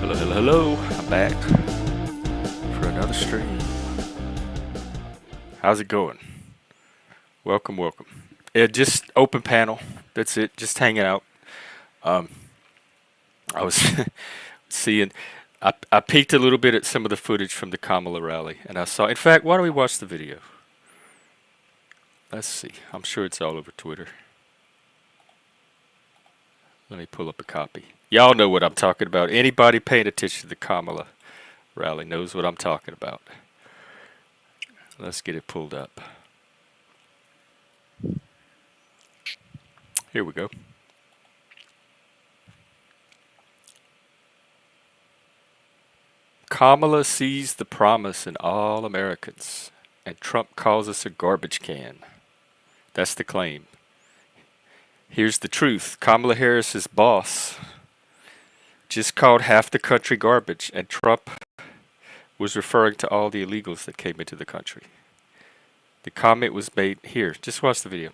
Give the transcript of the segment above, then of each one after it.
Hello, hello, hello. I'm back for another stream. How's it going? Welcome, welcome. Yeah, just open panel. That's it. Just hanging out. Um, I was seeing. I peeked a little bit at some of the footage from the Kamala rally, and I saw. In fact, why don't we watch the video? Let's see. I'm sure it's all over Twitter. Let me pull up a copy. Y'all know what I'm talking about. Anybody paying attention to the Kamala rally knows what I'm talking about. Let's get it pulled up. Here we go. Kamala sees the promise in all Americans, and Trump calls us a garbage can. That's the claim. Here's the truth. Kamala Harris's boss just called half the country garbage, and Trump was referring to all the illegals that came into the country. The comment was made here. Just watch the video.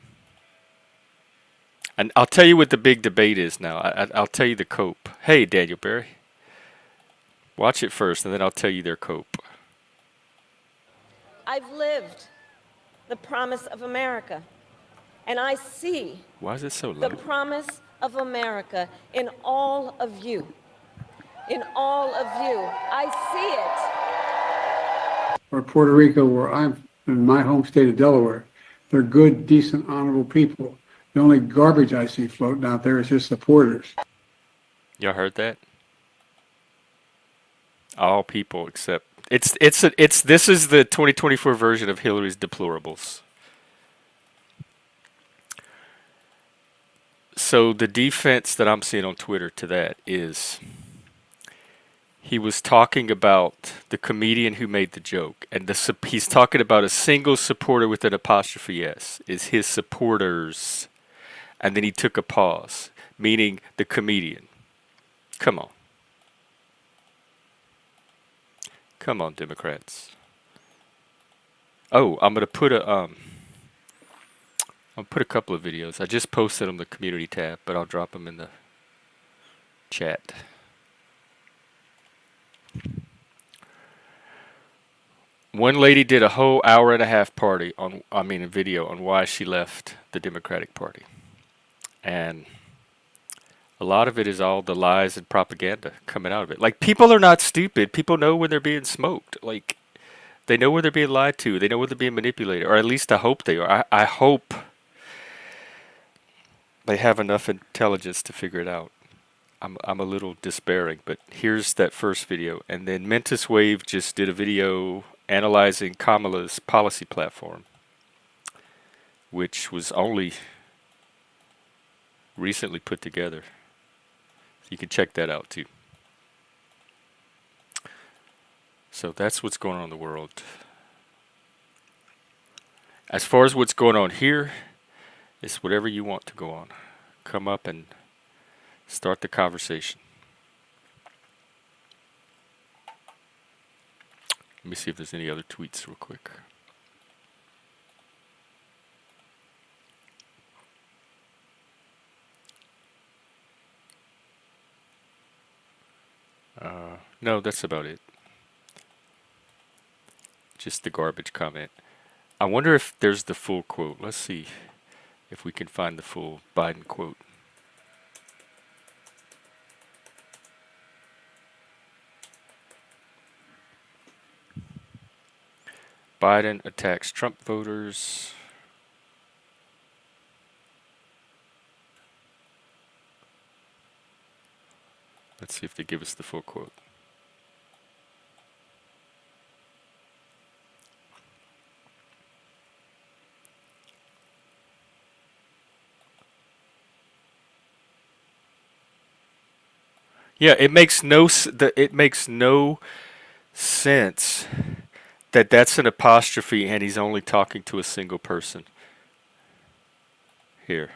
And I'll tell you what the big debate is now. I'll tell you the cope. Hey, Daniel Barry. Watch it first, and then I'll tell you their cope. I've lived the promise of America, and I see Why is it so low? the promise of America in all of you. In all of you. I see it. Or Puerto Rico, where I'm in my home state of Delaware, they're good, decent, honorable people. The only garbage I see floating out there is his supporters. Y'all heard that? All people except this is the 2024 version of Hillary's deplorables. So the defense that I'm seeing on Twitter to that is he was talking about the comedian who made the joke, and he's talking about a single supporter with an apostrophe S is his supporters, and then he took a pause, meaning the comedian. Come on. Come on, Democrats. Oh, I'm gonna put I'll put a couple of videos. I just posted on the community tab, but I'll drop them in the chat. One lady did a whole hour and a half video on why she left the Democratic Party. And a lot of it is all the lies and propaganda coming out of it. Like, people are not stupid. People know when they're being smoked. Like, they know when they're being lied to. They know when they're being manipulated. Or at least I hope they are. I hope they have enough intelligence to figure it out. I'm a little despairing, but here's that first video. And then Mentis Wave just did a video analyzing Kamala's policy platform, which was only recently put together. So you can check that out too. So that's what's going on in the world. As far as what's going on here, it's whatever you want to go on. Come up and start the conversation. Let me see if there's any other tweets real quick. No, that's about it. Just the garbage comment. I wonder if there's the full quote. Let's see if we can find the full Biden quote. Biden attacks Trump voters. Let's see if they give us the full quote. Yeah, it makes no sense that that's an apostrophe and he's only talking to a single person. Here.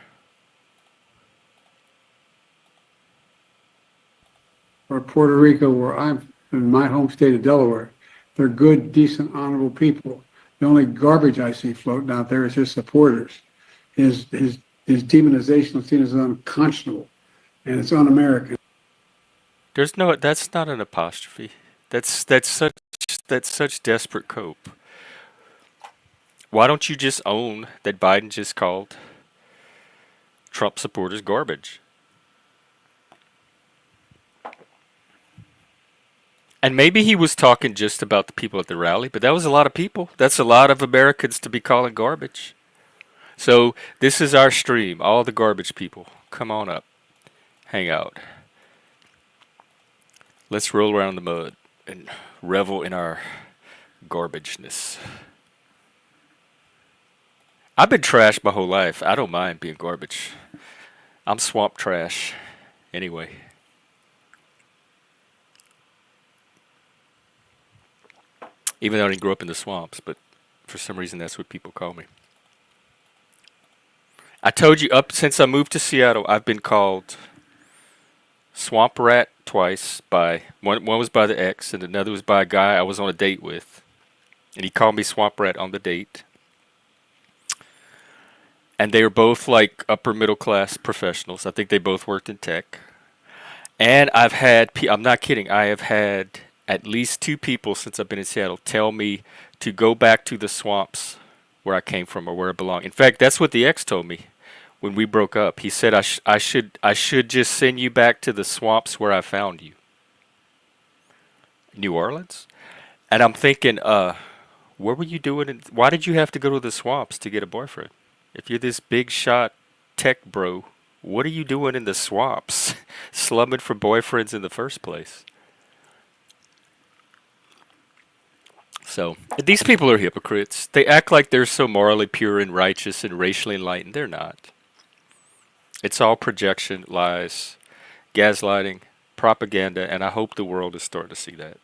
Or Puerto Rico, where I'm in my home state of Delaware, they're good, decent, honorable people. The only garbage I see floating out there is his supporters. His demonization is seen as unconscionable, and it's un-American. There's no. That's not an apostrophe. That's such desperate cope. Why don't you just own that Biden just called Trump supporters garbage? And maybe he was talking just about the people at the rally, but that was a lot of people. That's a lot of Americans to be calling garbage. So this is our stream. All the garbage people, come on up, hang out. Let's roll around in the mud and revel in our garbageness. I've been trash my whole life. I don't mind being garbage. I'm swamp trash. Anyway, even though I didn't grow up in the swamps, but for some reason that's what people call me. I told you up since I moved to Seattle, I've been called swamp rat twice by one was by the ex and another was by a guy I was on a date with, and he called me swamp rat on the date. And they were both like upper middle class professionals. I think they both worked in tech. And I'm not kidding, I have had at least two people since I've been in Seattle tell me to go back to the swamps where I came from or where I belong. In fact, that's what the ex told me when we broke up. He said I should just send you back to the swamps where I found you. New Orleans? And I'm thinking, what were you doing? Why did you have to go to the swamps to get a boyfriend? If you're this big shot tech bro, what are you doing in the swamps, slumming for boyfriends in the first place? So these people are hypocrites. They act like they're so morally pure and righteous and racially enlightened. They're not. It's all projection, lies, gaslighting, propaganda, and I hope the world is starting to see that.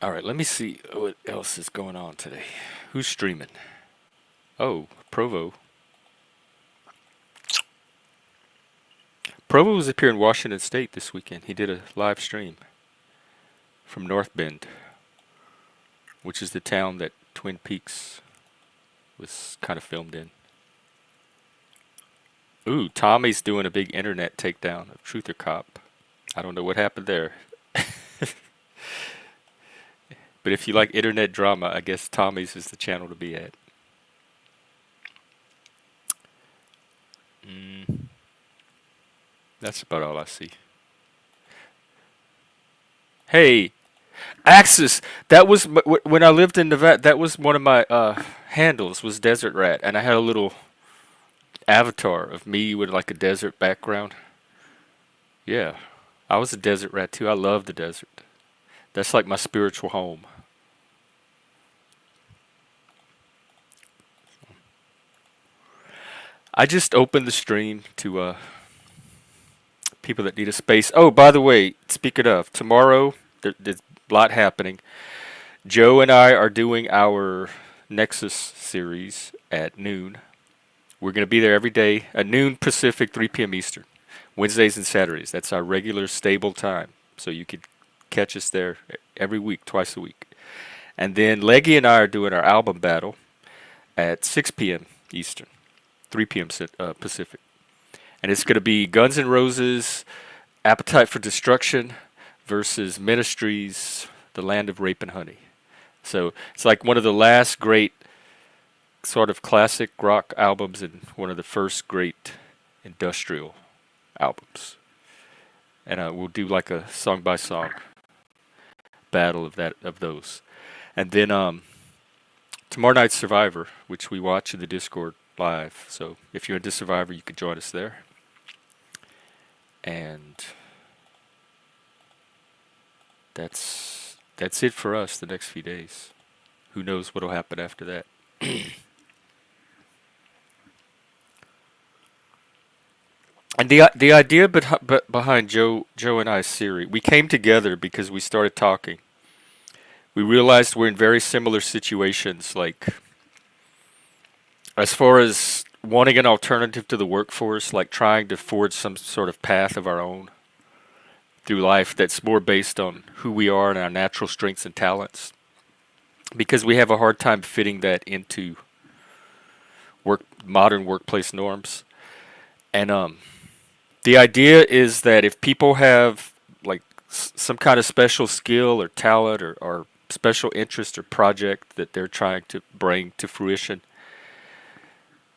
All right, let me see what else is going on today. Who's streaming? Oh, Provo. Provo was up here in Washington State this weekend. He did a live stream from North Bend, which is the town that Twin Peaks was kind of filmed in. Ooh, Tommy's doing a big internet takedown of Truther Cop. I don't know what happened there. But if you like internet drama, I guess Tommy's is the channel to be at. That's about all I see. Hey, Axis. That was when I lived in Nevada. That was one of my handles was Desert Rat, and I had a little avatar of me with like a desert background. Yeah, I was a desert rat too. I love the desert. That's like my spiritual home. I just opened the stream to people that need a space. Oh, by the way, speaking of, tomorrow there's a lot happening. Joe and I are doing our Nexus series at noon. We're going to be there every day at noon Pacific, 3 p.m. Eastern. Wednesdays and Saturdays. That's our regular stable time. So you could catch us there every week, twice a week. And then Leggy and I are doing our album battle at 6 p.m. Eastern, 3 p.m. Pacific. And it's going to be Guns N' Roses, Appetite for Destruction versus Ministries, The Land of Rape and Honey. So it's like one of the last great sort of classic rock albums and one of the first great industrial albums. And we'll do like a song by song battle of those. And then tomorrow night's Survivor, which we watch in the Discord live. So if you're into Survivor, you could join us there. And that's it for us the next few days. Who knows what'll happen after that? And the idea behind Joe and I's series, we came together because we started talking. We realized we're in very similar situations, like as far as wanting an alternative to the workforce, like trying to forge some sort of path of our own through life that's more based on who we are and our natural strengths and talents. Because we have a hard time fitting that into modern workplace norms. And The idea is that if people have like some kind of special skill or talent or special interest or project that they're trying to bring to fruition,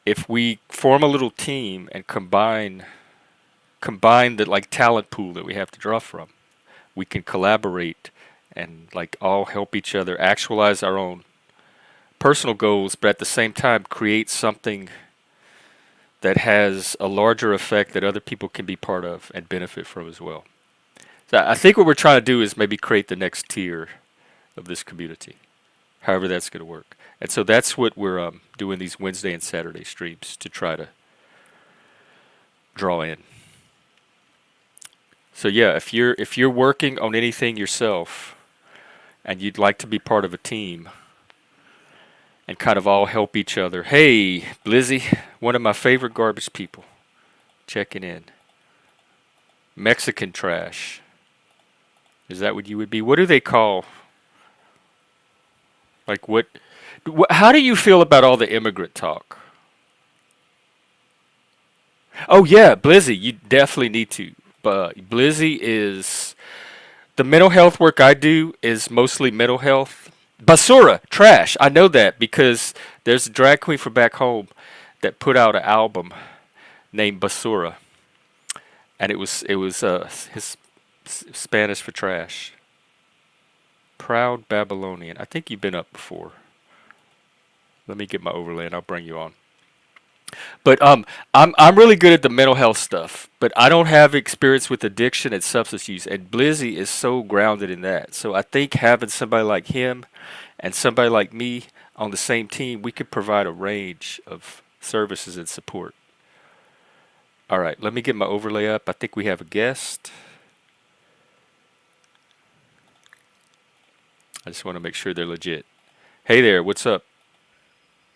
if we form a little team and combine the like talent pool that we have to draw from, we can collaborate and like all help each other actualize our own personal goals, but at the same time create something that has a larger effect that other people can be part of and benefit from as well. So I think what we're trying to do is maybe create the next tier of this community, however that's going to work. And so that's what we're doing these Wednesday and Saturday streams to try to draw in. So yeah, if you're working on anything yourself and you'd like to be part of a team and kind of all help each other. Hey, Blizzy, one of my favorite garbage people, checking in. Mexican trash. Is that what you would be? What do they call? Like what how do you feel about all the immigrant talk? Oh yeah, Blizzy, you definitely need to. But Blizzy is the mental health work I do is mostly mental health. Basura, trash. I know that because there's a drag queen from back home that put out an album named Basura, and it was his Spanish for trash. Proud Babylonian. I think you've been up before. Let me get my overlay and I'll bring you on. But I'm really good at the mental health stuff, but I don't have experience with addiction and substance use. And Blizzy is so grounded in that. So I think having somebody like him and somebody like me on the same team, we could provide a range of services and support. All right, let me get my overlay up. I think we have a guest. I just want to make sure they're legit. Hey there, what's up?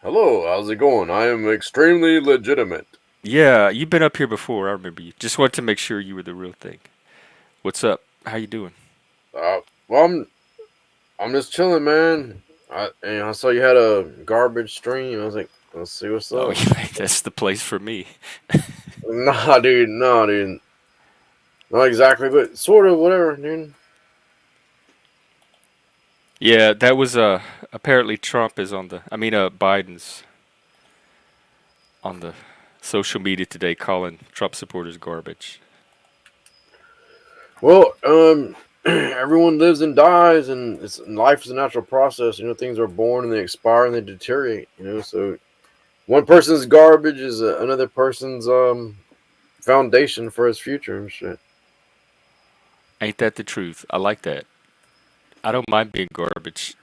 Hello, how's it going? I am extremely legitimate. Yeah, you've been up here before. I remember you. Just wanted to make sure you were the real thing. What's up? How you doing? Well, I'm just chilling, man. I saw you had a garbage stream. I was like, let's see what's Oh, up. yeah, that's the place for me. Nah, dude, no, dude, not exactly, but sort of, whatever, dude. Yeah, that was apparently Trump is on the. I mean, Biden's on the social media today calling Trump supporters garbage. Well, everyone lives and dies, and life is a natural process. You know, things are born and they expire and they deteriorate. You know, so one person's garbage is another person's foundation for his future and shit. Ain't that the truth? I like that. I don't mind being garbage.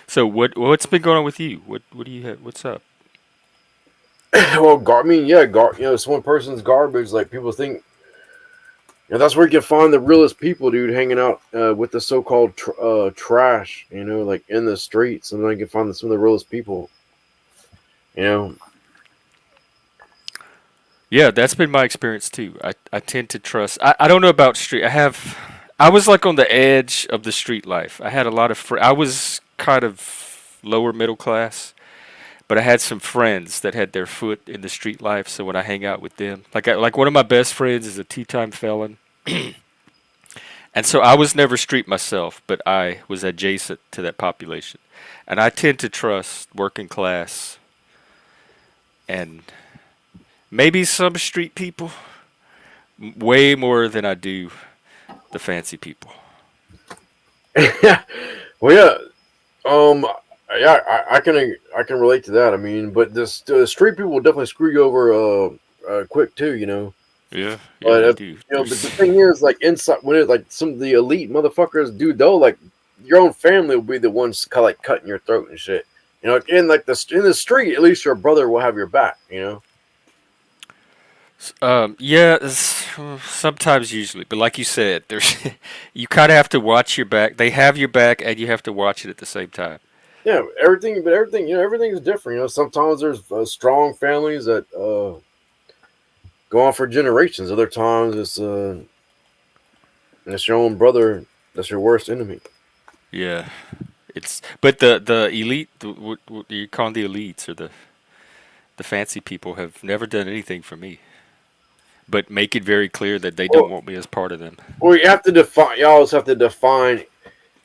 So what's been going on with you? What do you have? What's up? Well, I mean, yeah, you know, it's one person's garbage. Like people think, you know, that's where you can find the realest people, dude, hanging out with the so-called trash. You know, like in the streets, and then you can find some of the realest people. You know, Yeah, that's been my experience too. I tend to trust. I don't know about street. I was like on the edge of the street life. I had a lot of I was kind of lower middle class, but I had some friends that had their foot in the street life. So when I hang out with them, like one of my best friends is a two-time felon, and so I was never street myself, but I was adjacent to that population, and I tend to trust working class and maybe some street people way more than I do the fancy people. well, yeah, um, yeah, I can relate to that. I mean, but the street people will definitely screw you over quick too. You know. Yeah, yeah, But they if, do. you know, but the thing is, like inside, when it like some of the elite motherfuckers do though, like your own family will be the ones kind of like cutting your throat and shit. You know, in like in the street, at least your brother will have your back. You know. Yeah, sometimes usually, but like you said, there's you kind of have to watch your back. They have your back, and you have to watch it at the same time. Yeah, everything, you know, everything is different. You know, sometimes there's strong families that go on for generations. Other times it's your own brother that's your worst enemy. Yeah, but the elite, what you call the elites or the The fancy people have never done anything for me, but make it very clear that they don't Well, want me as part of them. well, you have to define. You always have to define.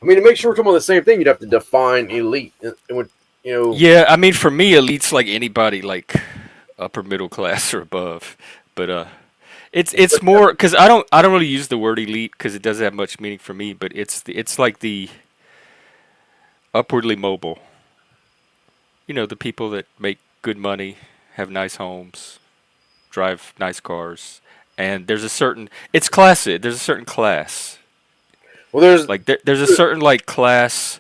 I mean, to make sure we're talking about the same thing, you'd have to define elite. And what you know, Yeah, I mean, for me, elite's like anybody, like upper middle class or above. But it's more because I don't really use the word elite because it doesn't have much meaning for me. But it's like the upwardly mobile. You know, the people that make good money, have nice homes, drive nice cars, and there's a certain it's classy. There's a certain class. well, there's Like there's a certain like class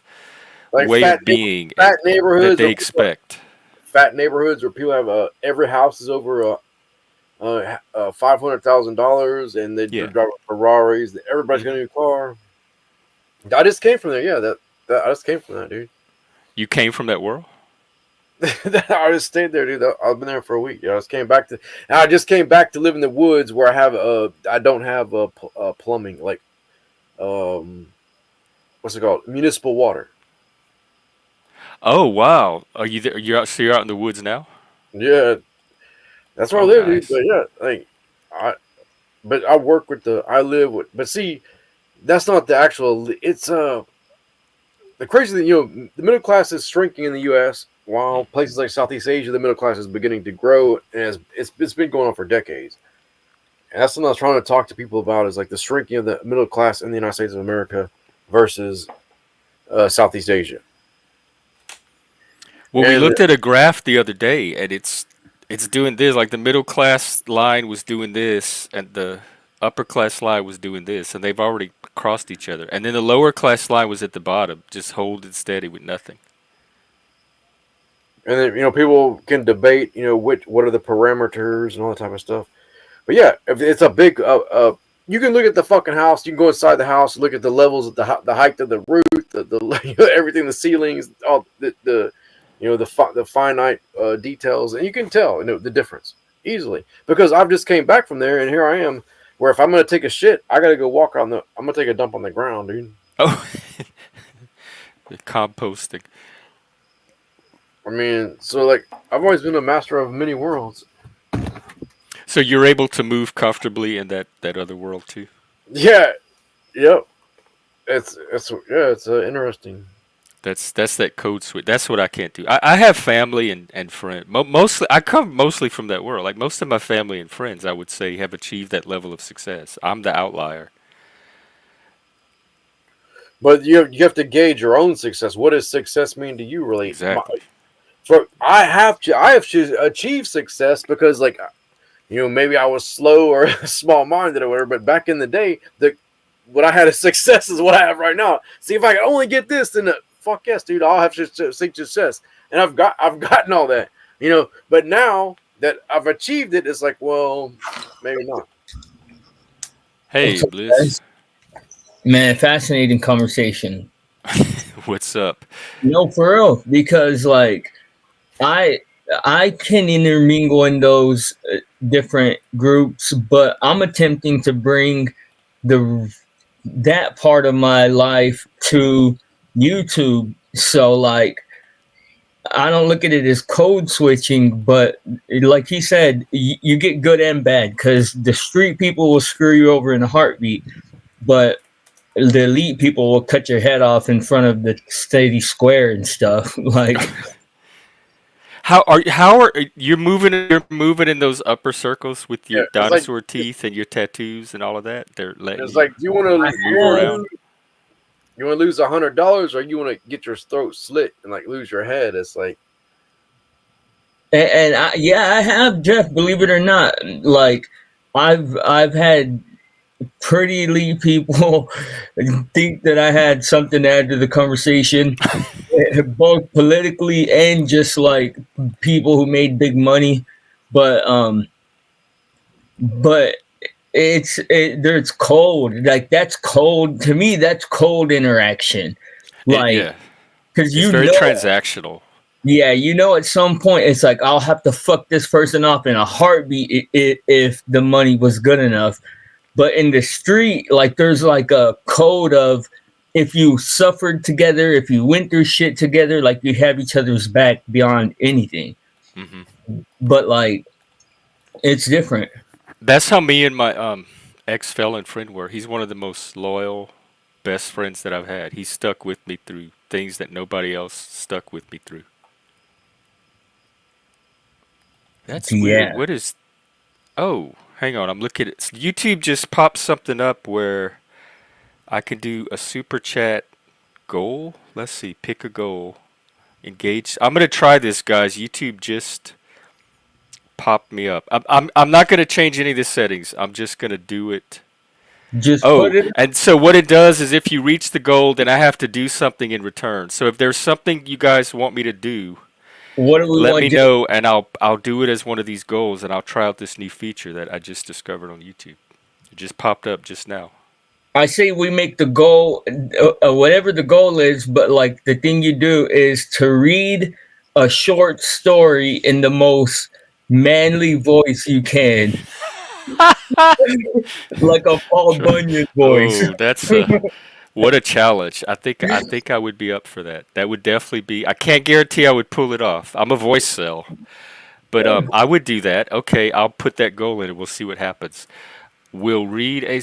like way of being fat that neighborhoods they or expect. fat neighborhoods where people have every house is over $500,000 and they're Yeah. driving Ferraris. Everybody's got a Hmm. new car. I just came from there. Yeah, that I just came from that, dude. You came from that world? I just stayed there, dude. I've been there for a week. I just came back to. I just came back to live in the woods where I don't have plumbing like um what's it called, municipal water. Oh wow. Are you there? You're out in the woods now? Yeah, that's where I Oh live, dude. nice. But yeah, like I but I work with I live with. But see, that's not the actual. It's the crazy thing. The middle class is shrinking in the U.S. While places like Southeast Asia, the middle class is beginning to grow, and it's been going on for decades. And that's something I was trying to talk to people about is like the shrinking of the middle class in the United States of America versus Southeast Asia. Well, we And looked at a graph the other day, and it's doing this. Like the middle class line was doing this, and the upper class line was doing this, and they've already crossed each other. And then the lower class line was at the bottom, just holding steady with nothing. and then people can debate what are the parameters and all that type of stuff. But yeah, if it's a big you can look at the fucking house. You can go inside the house, look at the levels of the height of the roof, the everything, the ceilings, all the finite details, and you can tell the difference easily because I've just came back from there, and here I am. Where if I'm gonna take a shit, I gotta go walk on I'm gonna take a dump on the ground, dude. Oh, composting. I mean, so like I've always been a master of many worlds. So you're able to move comfortably in that other world too. Yeah, yep. It's interesting. That's that code switch. That's what I can't do. I have family and friends. Mostly, I come mostly from that world. Like most of my family and friends, I would say, have achieved that level of success. I'm the outlier. But you have to gauge your own success. What does success mean to you, really? Exactly. I have achieved success because like maybe I was slow or small minded or whatever. But back in the day, what I had as success is what I have right now. See, if I can only get this, then fuck yes, dude, I'll have success, and I've gotten all that, But now that I've achieved it, it's like, well, maybe not. Hey, What's up, Bliss. guys? Man, fascinating conversation. What's up? No, for real, because like I I can intermingle in those different groups, but I'm attempting to bring the that part of my life to YouTube. So like I don't look at it as code switching, but like he said, you get good and bad because the street people will screw you over in a heartbeat, but the elite people will cut your head off in front of the city square and stuff. Like, How are you're moving in those upper circles with Yeah, your dinosaur teeth and your tattoos and all of that? They're letting it's you like, do you want to I move have, around. lose $100 or you want to get your throat slit and like lose your head? It's like, and I have, Jeff. Believe it or not, like I've had pretty elite people think that I had something to add to the conversation, both politically and just like people who made big money. But but it's cold. Like that's cold to me. That's cold interaction. Like Yeah, because it's very transactional. yeah, at some point it's like I'll have to fuck this person off in a heartbeat if the money was good enough. But in the street, like there's like a code of if you suffered together, if you went through shit together, like you have each other's back beyond anything. Hmm. but like it's different. That's how me and my ex-felon friend were. He's one of the most loyal, best friends that I've had. He stuck with me through things that nobody else stuck with me through. That's weird. Yeah. What is? Oh, hang on. I'm looking at YouTube. Just popped something up where I can do a super chat goal. Let's see. Pick a goal. Engage. I'm gonna try this, guys. YouTube just popped me up. I'm not gonna change any of the settings. I'm just gonna do it. Just put Oh, it. and so what it does is if you reach the goal, then I have to do something in return. So if there's something you guys want me to do, What do we let me want? know and I'll do it as one of these goals and I'll try out this new feature that I just discovered on YouTube. It just popped up just now. I say we make the goal, whatever the goal is, but like the thing you do is to read a short story in the most manly voice you can, like a Paul Sure. Bunyan voice. Oh, that's a what a challenge. I think I would be up for that. That would definitely be. I can't guarantee I would pull it off. I'm a voice cell, but I would do that. Okay, I'll put that goal in and we'll see what happens. We'll read a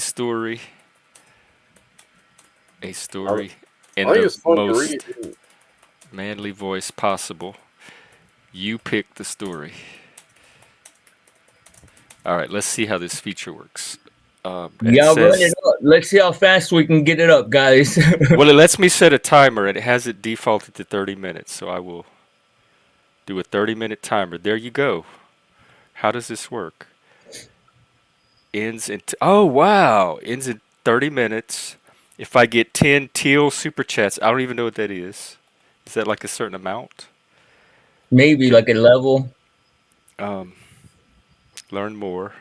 I, story in I think the it's fun to read. most manly voice possible. You pick the story. All right, let's see how this feature works. And it Y'all run it says, up. Let's see how fast we can get it up, guys. well, it lets me set a timer and it has it defaulted to 30 minutes. So I will do a 30-minute timer. There you go. How does this work? Ends in, oh, wow. Ends in 30 minutes. If I get 10 teal super chats, I don't even know what that is. Is that like a certain amount? Maybe like a level. Um, learn more.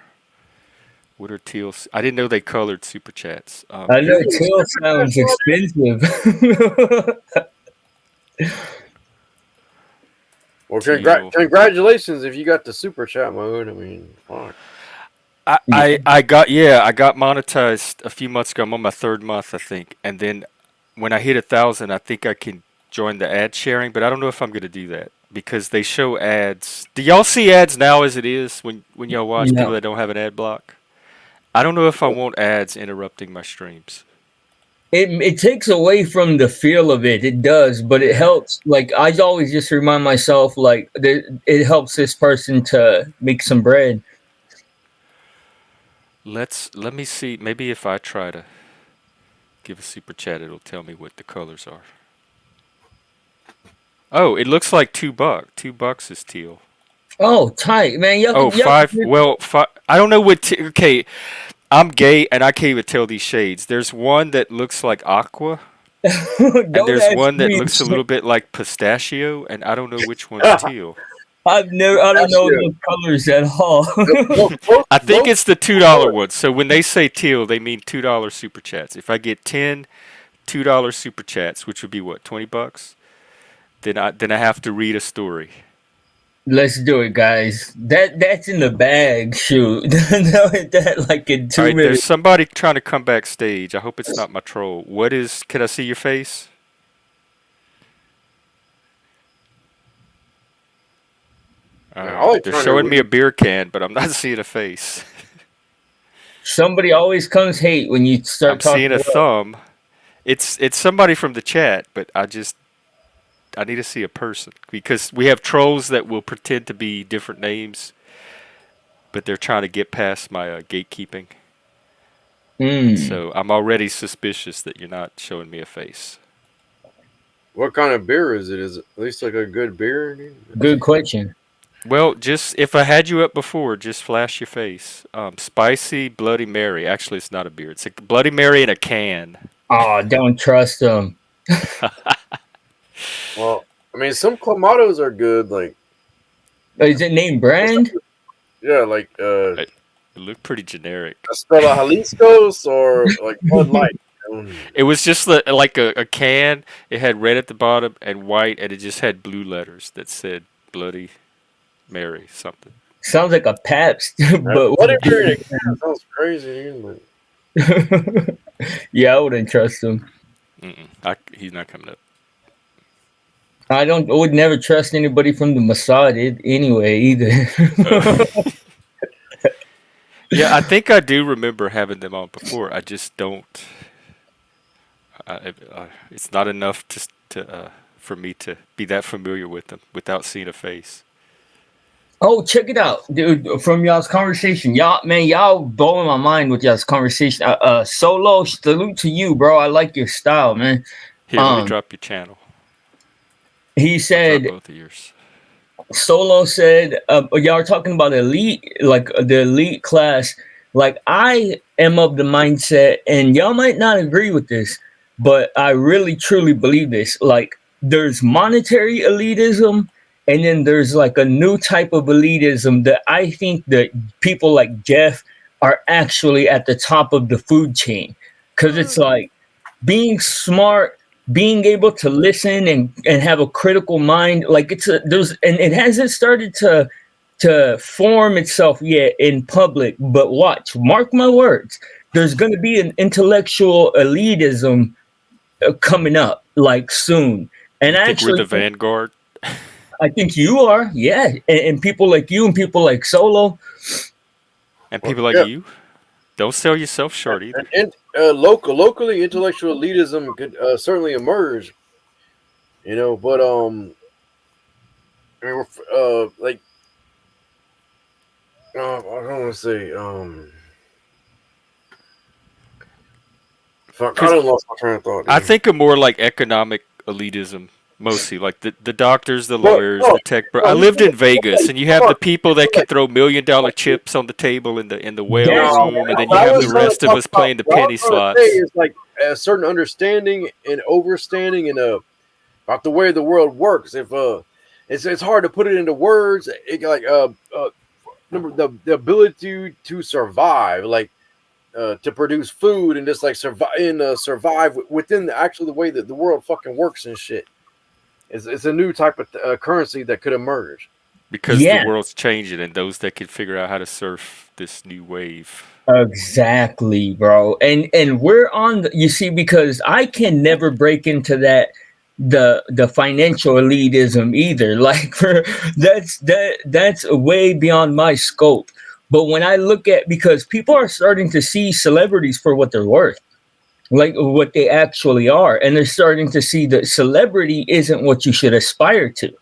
What are teal? I didn't know they colored super chats. I know Usually it's teal super sounds chats. expensive. Well, Teal. congratulations if you got the super chat mode. I mean, fuck. I got I got monetized a few months ago. I'm on my third month, I think. And then when I hit 1,000, I think I can join the ad sharing, but I don't know if I'm gonna do that because they show ads. Do y'all see ads now as it is when y'all watch people No. that don't have an ad block? I don't know if I want ads interrupting my streams. It takes away from the feel of it. It does, but it helps. Like I always just remind myself, like it helps this person to make some bread. Let me see. Maybe if I try to give a super chat, it'll tell me what the colors are. Oh, it looks like $2. $2 is teal. Oh, tight, man! Oh, Y'all five. can Well, five. I don't know what. Okay, I'm gay and I can't even tell these shades. There's one that looks like aqua, and don't there's ask one that me. looks a little bit like pistachio, and I don't know which one's teal. I don't know Pistachio. those colors at all. I think Both it's the $2 one. So when they say teal, they mean $2 super chats. If I get 10 $2 super chats, which would be what, $20, then I have to read a story. Let's do it, guys. That's in the bag. Shoot, that like in All two right, there's minutes. somebody trying to come backstage. I hope it's not my troll. What is? Can I see your face? All Man, I right, like they're trying to showing me a read. beer can, but I'm not seeing a face. Somebody always comes hate when you I'm start seeing talking a about. thumb. It's somebody from the chat, but I need to see a person because we have trolls that will pretend to be different names, but they're trying to get past my gatekeeping, and Mm, so I'm already suspicious that you're not showing me a face. What kind of beer is it? Is it at least like a good beer, dude? good question. Well, just if I had you up before, just flash your face. Spicy Bloody Mary. Actually, it's not a beer. It's a Bloody Mary in a can. Oh, don't trust them. Well, I mean, some clamatos are good. Like, Is it named Brand? yeah, like It, it looked pretty generic. Estela Jalisco's or like Bud Light. It was just like a can. It had red at the bottom and white, and it just had blue letters that said Bloody Mary something. Sounds like a Pabst, but Bloody Mary in a can sounds crazy, dude. yeah, I wouldn't trust them. He's not coming up. would never trust anybody from the Mossad anyway either. Yeah, I think I do remember having them on before. I just don't. It's not enough for me to be that familiar with them without seeing a face. Oh, check it out, dude! From y'all's conversation, y'all blowing my mind with y'all's conversation. Solo, salute to you, bro. I like your style, man. Here, let me Um, drop your channel. he I'll drop said both of yours. Solo said, y'all are talking about elite, like the elite class. Like, I am of the mindset, and y'all might not agree with this, but I really truly believe this. Like, there's monetary elitism, and then there's like a new type of elitism that I think that people like Jeff are actually at the top of the food chain. Because it's like, being smart, being able to listen and have a critical mind, like and it hasn't started to form itself yet in public, but mark my words, there's going to be an intellectual elitism coming up like soon. And You think we're the actually, vanguard? I think you are, yeah, and people like you and people like Solo. And Well, people like yeah, you? Don't sell yourself short either. and locally, intellectual elitism could certainly emerge. But I mean, like I don't want to say fuck, I Because don't lost my train of thought, I dude. think of more like economic elitism, mostly like the doctors, the But lawyers, no, the tech. I no, lived in Vegas, and you have the people that can throw $1 million chips on the table in the whale That's no. room, and then What you I have was the trying to rest of talk us about, playing the what I was penny trying to say slots. is like a certain understanding and overstanding and about the way the world works. If it's hard to put it into words. It like number the ability to survive, like to produce food and just like survive within actually the way that the world fucking works and shit. It's a new type of currency that could emerge. Because the yeah. world's changing, and those that can figure out how to surf this new wave. Exactly, bro. And we're on you see, because I can never break into the financial elitism either. Like, that's way beyond my scope. But when I look at, because people are starting to see celebrities for what they're worth, like what they actually are, and they're starting to see that celebrity isn't what you should aspire to.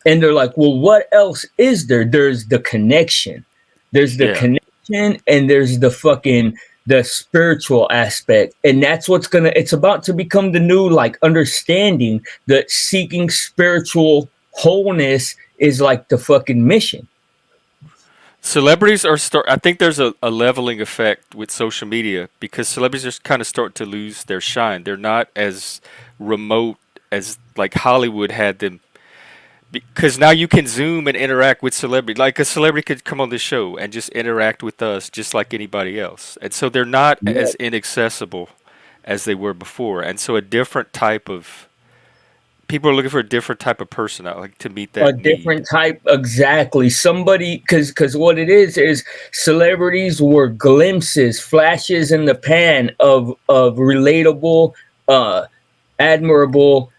And they're like, well, what else is there? There's the connection. There's the Yeah, connection, and there's the spiritual aspect. And that's it's about to become the new, like, understanding that seeking spiritual wholeness is like the fucking mission. celebrities are start. I think there's a leveling effect with social media because celebrities are kind of start to lose their shine. They're not as remote as like Hollywood had them. Because now you can zoom and interact with celebrity. Like a celebrity could come on this show and just interact with us just like anybody else. And so they're not Yeah. as inaccessible as they were before. And so a different type of people are looking for a different type of person like to meet A that need. different type, exactly. Somebody, because what it is celebrities were glimpses, flashes in the pan of relatable, uh admirable,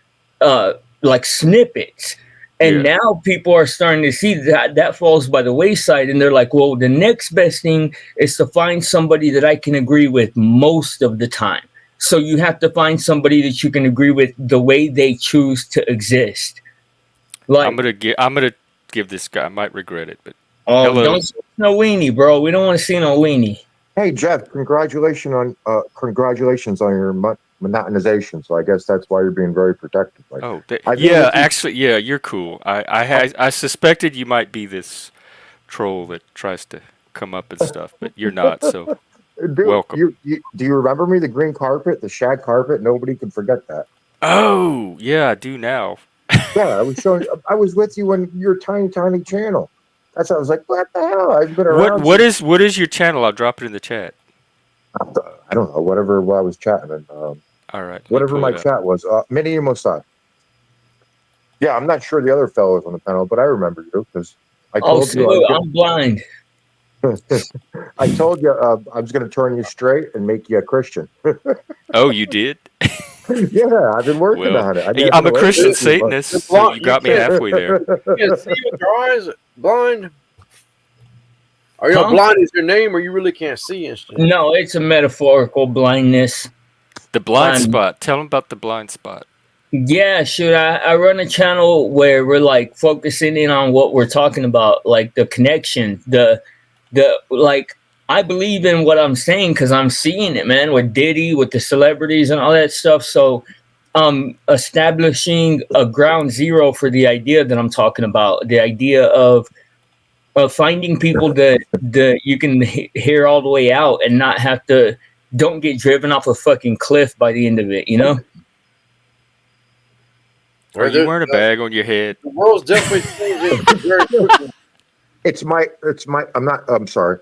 like, snippets. And Yeah. now people are starting to see that falls by the wayside, and they're like, well, the next best thing is to find somebody that I can agree with most of the time. So you have to find somebody that you can agree with the way they choose to exist. Like, I'm gonna give this guy. I might regret it, but oh, hello. don't say no weenie, bro. We don't want to see no weenie. Hey Jeff, congratulations on your monetization. So I guess that's why you're being very protective. Like Oh, I've been yeah. with you. Actually, yeah. You're cool. I suspected you might be this troll that tries to come up and stuff, but you're not. So Dude, welcome. you do you remember me? The green carpet, the shag carpet. Nobody can forget that. Oh, yeah, I do now. Yeah, I was showing. I was with you when your tiny, tiny channel. That's I was like, what the hell? I've been What around what since is what is your channel? I'll drop it in the chat. I don't know whatever while I was chatting and All right, let me whatever pull my it up. chat was. Mini Mossad. Yeah, I'm not sure the other fellows on the panel, but I remember you because I Oh, told you I salute. was I'm blind. I told you I was going to turn you straight and make you a Christian. Oh, you did? Yeah, I've been working Well, on it. I hey, mean, I've I'm been a away for Christian a few months. Satanist, so you got me halfway there. You can't see with your eyes, blind. Are you Huh? blind is your name, or you really can't see and shit? No, it's a metaphorical blindness. The blind Um, spot. Tell them about the blind spot. Yeah, shoot, I run a channel where we're like focusing in on what we're talking about, like the connection, the like I believe in what I'm saying because I'm seeing it, man, with Diddy, with the celebrities and all that stuff. So establishing a ground zero for the idea that I'm talking about, the idea of finding people that you can hear all the way out and not have to don't get driven off a fucking cliff by the end of it, you know? Are you wearing a bag on your head? The world's definitely changing very quickly. I'm sorry.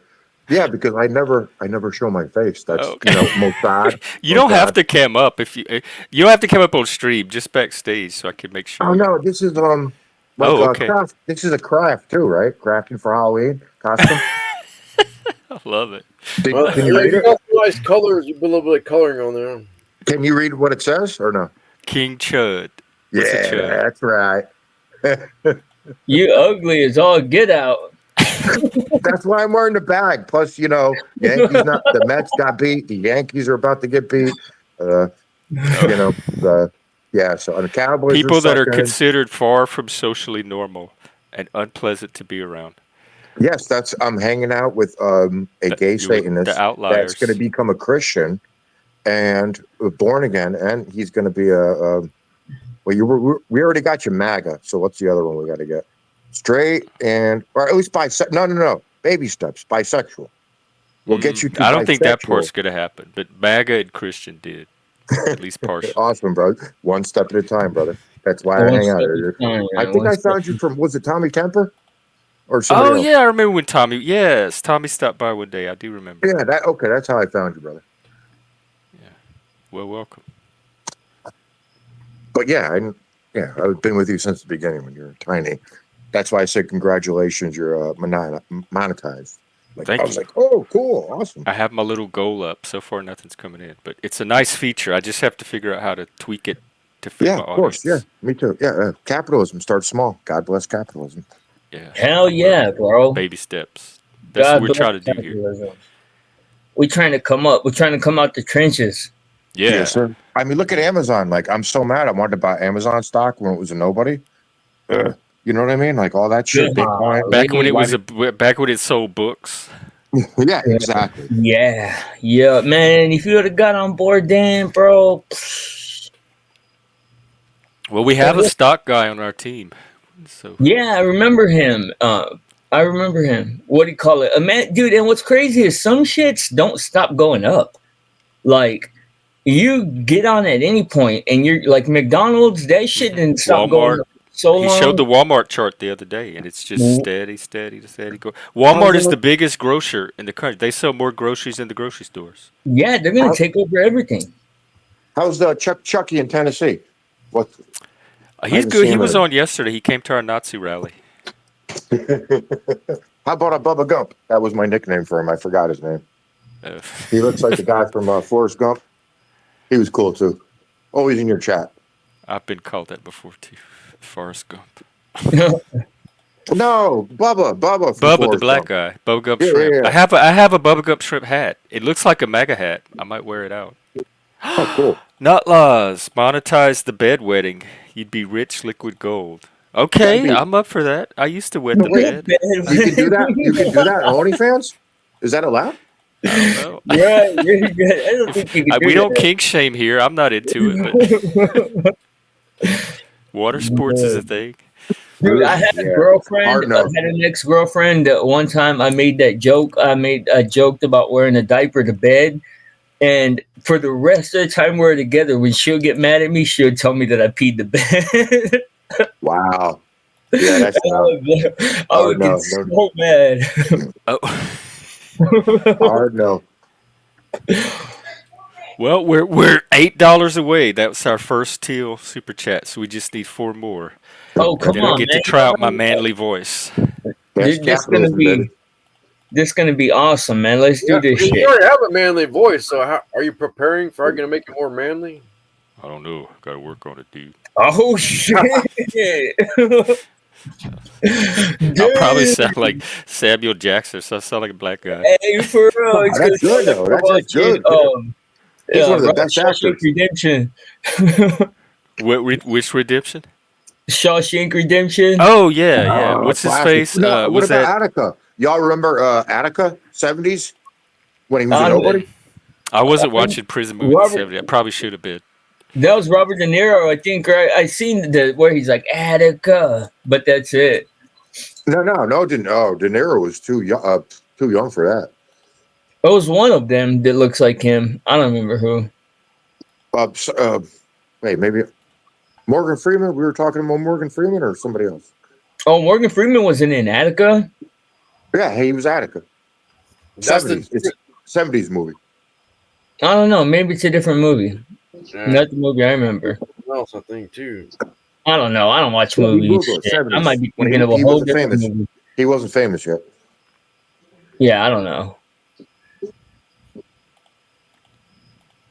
Yeah, because I never show my face. That's, Okay. Mossad. You don't have Mossad. to cam up if you don't have to come up on stream, just backstage so I can make sure. Oh no, this is Okay. craft. This is a craft too, right? Crafting for Halloween costume. I love it. Well, Can you read you it? got some nice colors. You put a little bit of coloring on there. Can you read what it says or no? King Chud. What's a Yeah, chud? that's right. You ugly as all get out. That's why I'm wearing the bag. Plus, the Mets got beat. The Yankees are about to get beat. So the Cowboys. People that are sucking. considered far from socially normal and unpleasant to be around. Yes, I'm hanging out with a gay Satanist The outliers. that's going to become a Christian and born again, and he's going to be we already got you MAGA. So what's the other one we got to get? Straight or at least bisexual. No. Baby steps. Bisexual. We'll get you to I don't think that bisexual. part's going to happen, but MAGA and Christian did. At least partially. Awesome, bro. One step at a time, brother. That's why I hang out here. I think I found you from, was it Tommy Temper? Or somebody else? Yeah, I remember when Tommy stopped by one day. I do remember. Yeah, that's how I found you, brother. Yeah. Well, welcome. But I've been with you since the beginning when you were tiny. That's why I said congratulations, you're monetized. Thank I was you. like, oh, cool, awesome. I have my little goal up. So far, nothing's coming in, but it's a nice feature. I just have to figure out how to tweak it to fit my Yeah, of course. audience. Yeah, me too. Yeah, capitalism starts small. God bless capitalism. Yeah. Hell yeah, bro. Baby steps. That's what we're trying to do here. capitalism. We're trying to come up. We're trying to come out the trenches. Yeah. Yes, sir. I mean, look at Amazon. Like, I'm so mad. I wanted to buy Amazon stock when it was a nobody. You know what I mean? Like all that shit. Yeah. Bitcoin. Back when it was back when it sold books. Yeah, exactly. Yeah, man. If you would have got on board then, bro. Well, we have a stock guy on our team. So Yeah, I remember him. What do you call it? Man, dude, and what's crazy is some shits don't stop going up. Like, you get on at any point and you're like McDonald's, that shit didn't stop going up so long. He showed the Walmart chart the other day, and it's just steady go. Walmart is the biggest grocer in the country. They sell more groceries than the grocery stores. Yeah, they're gonna take over everything. How's Chucky in Tennessee? What? He's good. He was on yesterday. He came to our Nazi rally. How about a Bubba Gump? That was my nickname for him. I forgot his name. He looks like the guy from Forrest Gump. He was cool too. Always in your chat. I've been called that before too. Forrest Gump. No, Bubba, the black guy. Bubba Gump shrimp. Yeah. I have a Bubba Gump shrimp hat. It looks like a MAGA hat. I might wear it out. Oh, cool. Nut laws. Monetize the bedwetting. You'd be rich liquid gold. Okay, I'm up for that. I used to wet the bed. You can do that. You can do that on OnlyFans. Is that allowed? I don't know. Right, really good. I don't think you can do We don't that. kink shame here. I'm not into it, but water sports is a thing. Dude, I had a girlfriend. I had an ex-girlfriend that one time I made that joke. I joked about wearing a diaper to bed, and for the rest of the time we're together, when she'll get mad at me, she'll tell me that I peed the bed. Wow. Yeah, that's I would get so mad. Hard no. Well, we're $8 away. That's our first teal super chat, so we just need 4 more. Oh, come then on, I'll get to try out my manly voice. This gonna be awesome, man. Let's do this shit. You already have a manly voice, so are you preparing for? Are you gonna make it more manly? I don't know. Got to work on it, dude. Oh shit! I'll probably Dude, sound like Samuel Jackson, so I sound like a black guy. hey, for real, it's That's good because though. we're That's watching good. He's one of the best Shawshank actors. Redemption. Which redemption? Shawshank Redemption. Oh yeah. What's his Classic. face? No, what Was about that? Attica? Y'all remember Attica, 70s, when he was a I don't- nobody? I wasn't watching prison movie in the Robert, 70s. I probably should have been. that was Robert De Niro, I think. Right? I seen the where he's like Attica, but that's it. No. De Niro was too young for that. It was one of them that looks like him. I don't remember who. Wait, maybe Morgan Freeman. We were talking about Morgan Freeman or somebody else. Oh, Morgan Freeman wasn't in Attica. Yeah, he was Attica. That's 70s. It's a 70s movie. I don't know. Maybe it's a different movie. Not the movie I remember. else, I think, too. I don't know. I don't watch Yeah, movies. Google it, Shit. 70s. I might be When thinking of a he whole wasn't different famous. movie. He wasn't famous yet. Yeah, I don't know.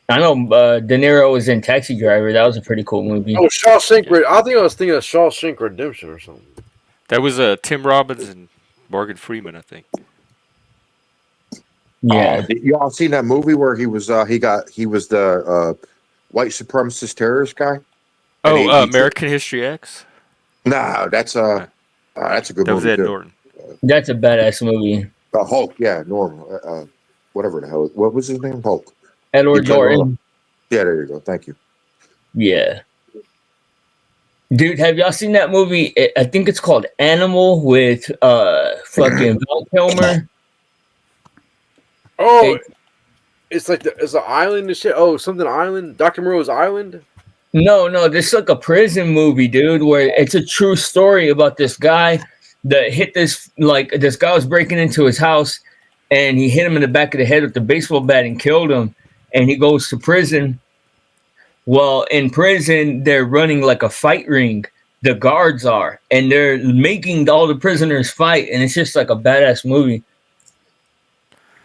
I know De Niro was in Taxi Driver. That was a pretty cool movie. Oh, Shawshank. I think I was thinking of Shawshank Redemption or something. That was Tim Robbins and Morgan Freeman, I think. Yeah. Y'all seen that movie where he was the white supremacist terrorist guy? And he American History X. No, that's a good That was movie Ed too. Norton. That's a badass movie. Hulk, yeah, Norm, whatever the hell. What was his name? Hulk. Edward He played Norton. Yeah, there you go. Thank you. Yeah. Dude, have y'all seen that movie? I think it's called Animal with fucking Val Kilmer. Oh, it's like it's an island and shit. Oh, something island. Dr. Moreau's Island. No, this is like a prison movie, dude, where it's a true story about this guy that hit this guy was breaking into his house and he hit him in the back of the head with the baseball bat and killed him, and he goes to prison. Well, in prison, they're running like a fight ring. The guards are, and they're making all the prisoners fight, and it's just like a badass movie.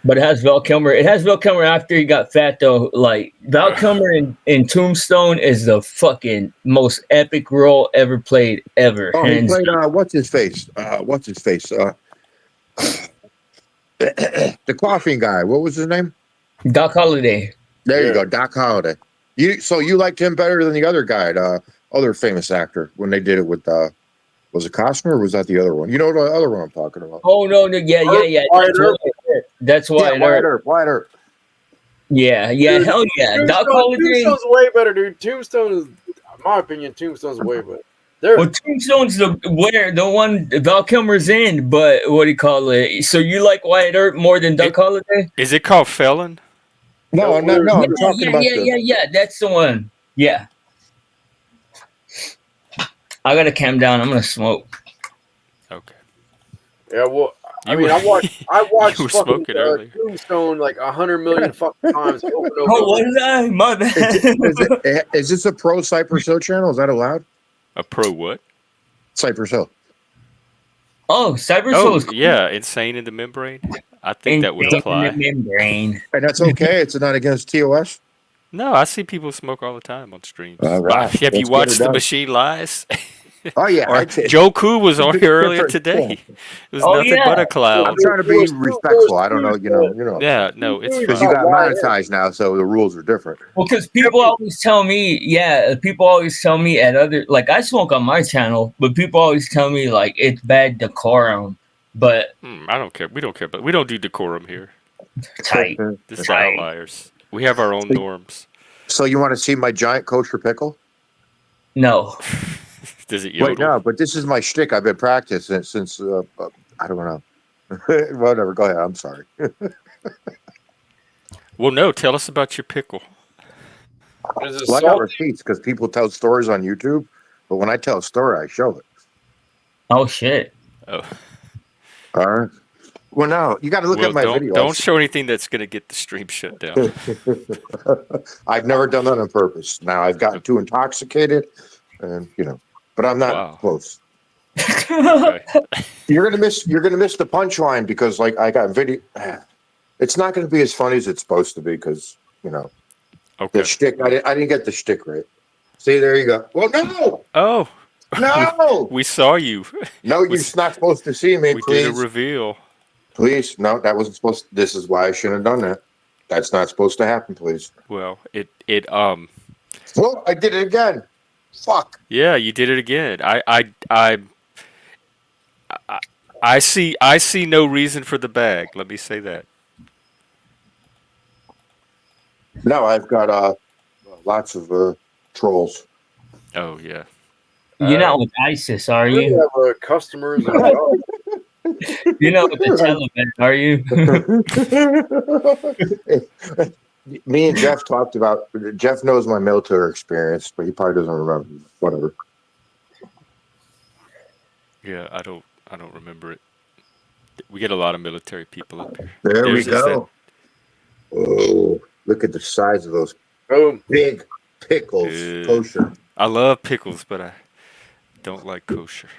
But it has Val Kilmer. It has Val Kilmer after he got fat, though. Like, Val Kilmer in Tombstone is the fucking most epic role ever played, ever. Oh, he Hands played what's his face? The coughing guy. What was his name? Doc Holliday. There you go, Doc Holliday. You liked him better than the other guy, other famous actor, when they did it with was it Costner or was that the other one? You know the other one I'm talking about. Oh no, yeah. That's why. Wyatt Earp. Yeah, Dude, hell yeah. Doc Holliday. Tombstone's way better, dude. Tombstone is, in my opinion, Tombstone's way better. Well, Tombstone's the one Val Kilmer's in, but what do you call it? So you like Wyatt Earp more than Doc Holliday? Is it called Felon? No. I'm talking about Yeah. That's the one. Yeah. I gotta calm down. I'm gonna smoke. Okay. Yeah, well, I You mean, were- I watched you were fucking smoking earlier. Tombstone like 100 million fucking times. Over and over. Oh, what did I? My bad. Is this a pro Cypress Hill channel? Is that allowed? A pro what? Cypress Hill. Oh, Cypress Oh, Hill is yeah, Insane in the Membrane. I think that would apply. Membrane. And that's okay. It's not against TOS. No, I see people smoke all the time on streams. All right. Have Let's you get watched it The done. Machine Lies? Oh yeah, Or I did. Joe Koo was on here earlier Different today. It was Oh, nothing yeah. but a cloud. I'm trying to be respectful. I don't know. You know. Yeah, no, it's Because fine. you got monetized now, so the rules are different. Well, because people always tell me, at other, like, I smoke on my channel, but people always tell me, like, it's bad decorum. But I don't care. We don't care, but we don't do decorum here. tight. This is outliers. We have our own norms. So you want to see my giant kosher pickle? No. Does it yodel? Wait, no, but this is my shtick. I've been practicing it since I don't know. Whatever. Go ahead. I'm sorry. Well, no. Tell us about your pickle. Is it Well, I got salty? receipts because people tell stories on YouTube, but when I tell a story, I show it. Oh, shit. Oh, All right. Well, no, you got to look well, at my videos. don't show anything that's going to get the stream shut down. I've never done that on purpose. Now I've gotten too intoxicated, and but I'm not Wow. close. Okay. You're gonna miss the punchline because I got video. It's not gonna be as funny as it's supposed to be because Okay. the shtick. I didn't get the shtick right. See, there you go. Well, no, Oh, no, we saw you. no. You're not supposed to see me. We did a Please, reveal. please. No, that wasn't supposed. This is why I shouldn't have done that. That's not supposed to happen. Please. Well, Well, I did it again. Fuck. yeah, you did it again. I see no reason for the bag. Let me say that. No, I've got lots of trolls. Oh yeah. You're not with ISIS, are We you? have customers and jobs. You're not with the Taliban, are you? Me and Jeff talked about. Jeff knows my military experience, but he probably doesn't remember. Whatever. Yeah, I don't remember it. We get a lot of military people up here. There we There's just go. Oh, look at the size of those Boom. big pickles. Good. Kosher. I love pickles, but I don't like kosher.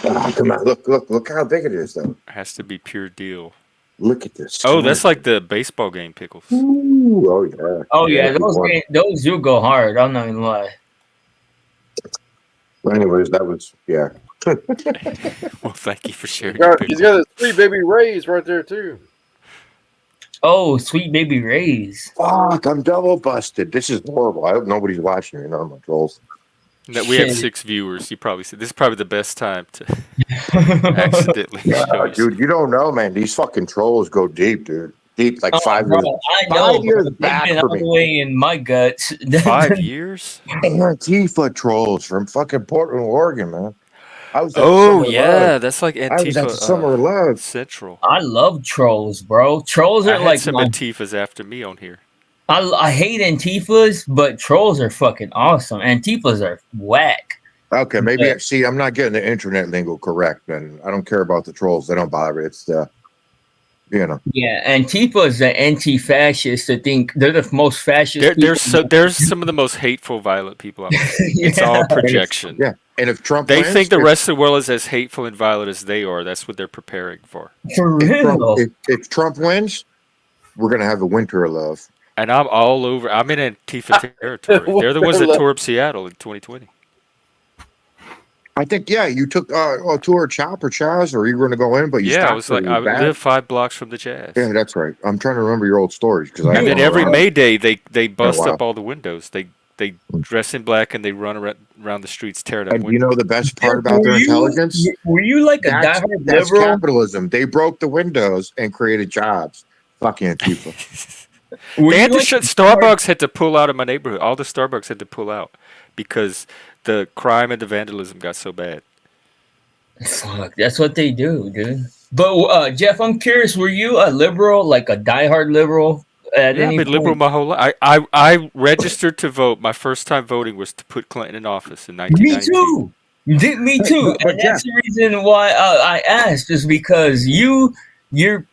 Oh, come on, look how big it is, though. It has to be pure deal. Look at this. Oh, that's like the baseball game pickles. Ooh, oh yeah. Oh yeah, Yeah, those do go hard. I'm not gonna lie. Well, anyways, that was yeah. Well, thank you for sharing your He's pickles. got a sweet baby Rays right there too. Oh, sweet baby Rays. Fuck, I'm double busted. This is horrible. I hope nobody's watching me. None of my trolls. No, we have Shit. 6 viewers. You probably said this is probably the best time to accidentally show you. Dude, you don't know, man. These fucking trolls go deep, dude. Deep, like Oh, 5 bro, years. I know. 5 years They've back been for all me. the way in my guts. 5 years? Antifa trolls from fucking Portland, Oregon, man. I was at Oh Summer yeah, Love. that's like I was at Antifa Summer Love. Central. I love trolls, bro. Trolls I are had like some my Antifas after me on here. I hate Antifas, but trolls are fucking awesome. Antifas are whack. Okay, maybe Yeah. see, I'm not getting the internet lingo correct, and I don't care about the trolls. They don't bother me. It's you know. Yeah, Antifa is the anti-fascist. I think they're the most fascist. There's some of the most hateful, violent people out there. It's all projection. Yeah, and if Trump They wins, think the rest of the world is as hateful and violent as they are. That's what they're preparing for. For if Trump, real. if Trump wins, we're gonna have a winter of love. And I'm all over. I'm in Antifa territory. They're the ones that tore up Seattle in 2020. I think you took a tour of Chop or Chaz, or you were going to go in, but you Yeah, I stopped was for like, the I bath. live 5 blocks from the Jazz. Yeah, that's right. I'm trying to remember your old stories because And then every May Day, they bust wow. up all the windows. They dress in black and they run around the streets tearing up And you windows. know the best part about their intelligence? Were you like a That's diehard that's liberal? capitalism. They broke the windows and created jobs. Fucking Antifa. Were They you had to like shut. a Starbucks had to pull out of my neighborhood. All the Starbucks had to pull out because the crime and the vandalism got so bad. Fuck, that's what they do, dude. But Jeff, I'm curious. Were you a liberal, like a diehard liberal, at Yeah, I've any been liberal point? my whole life. I registered to vote. My first time voting was to put Clinton in office in Me 1992. too. Me too. But And that's the reason why I asked is because your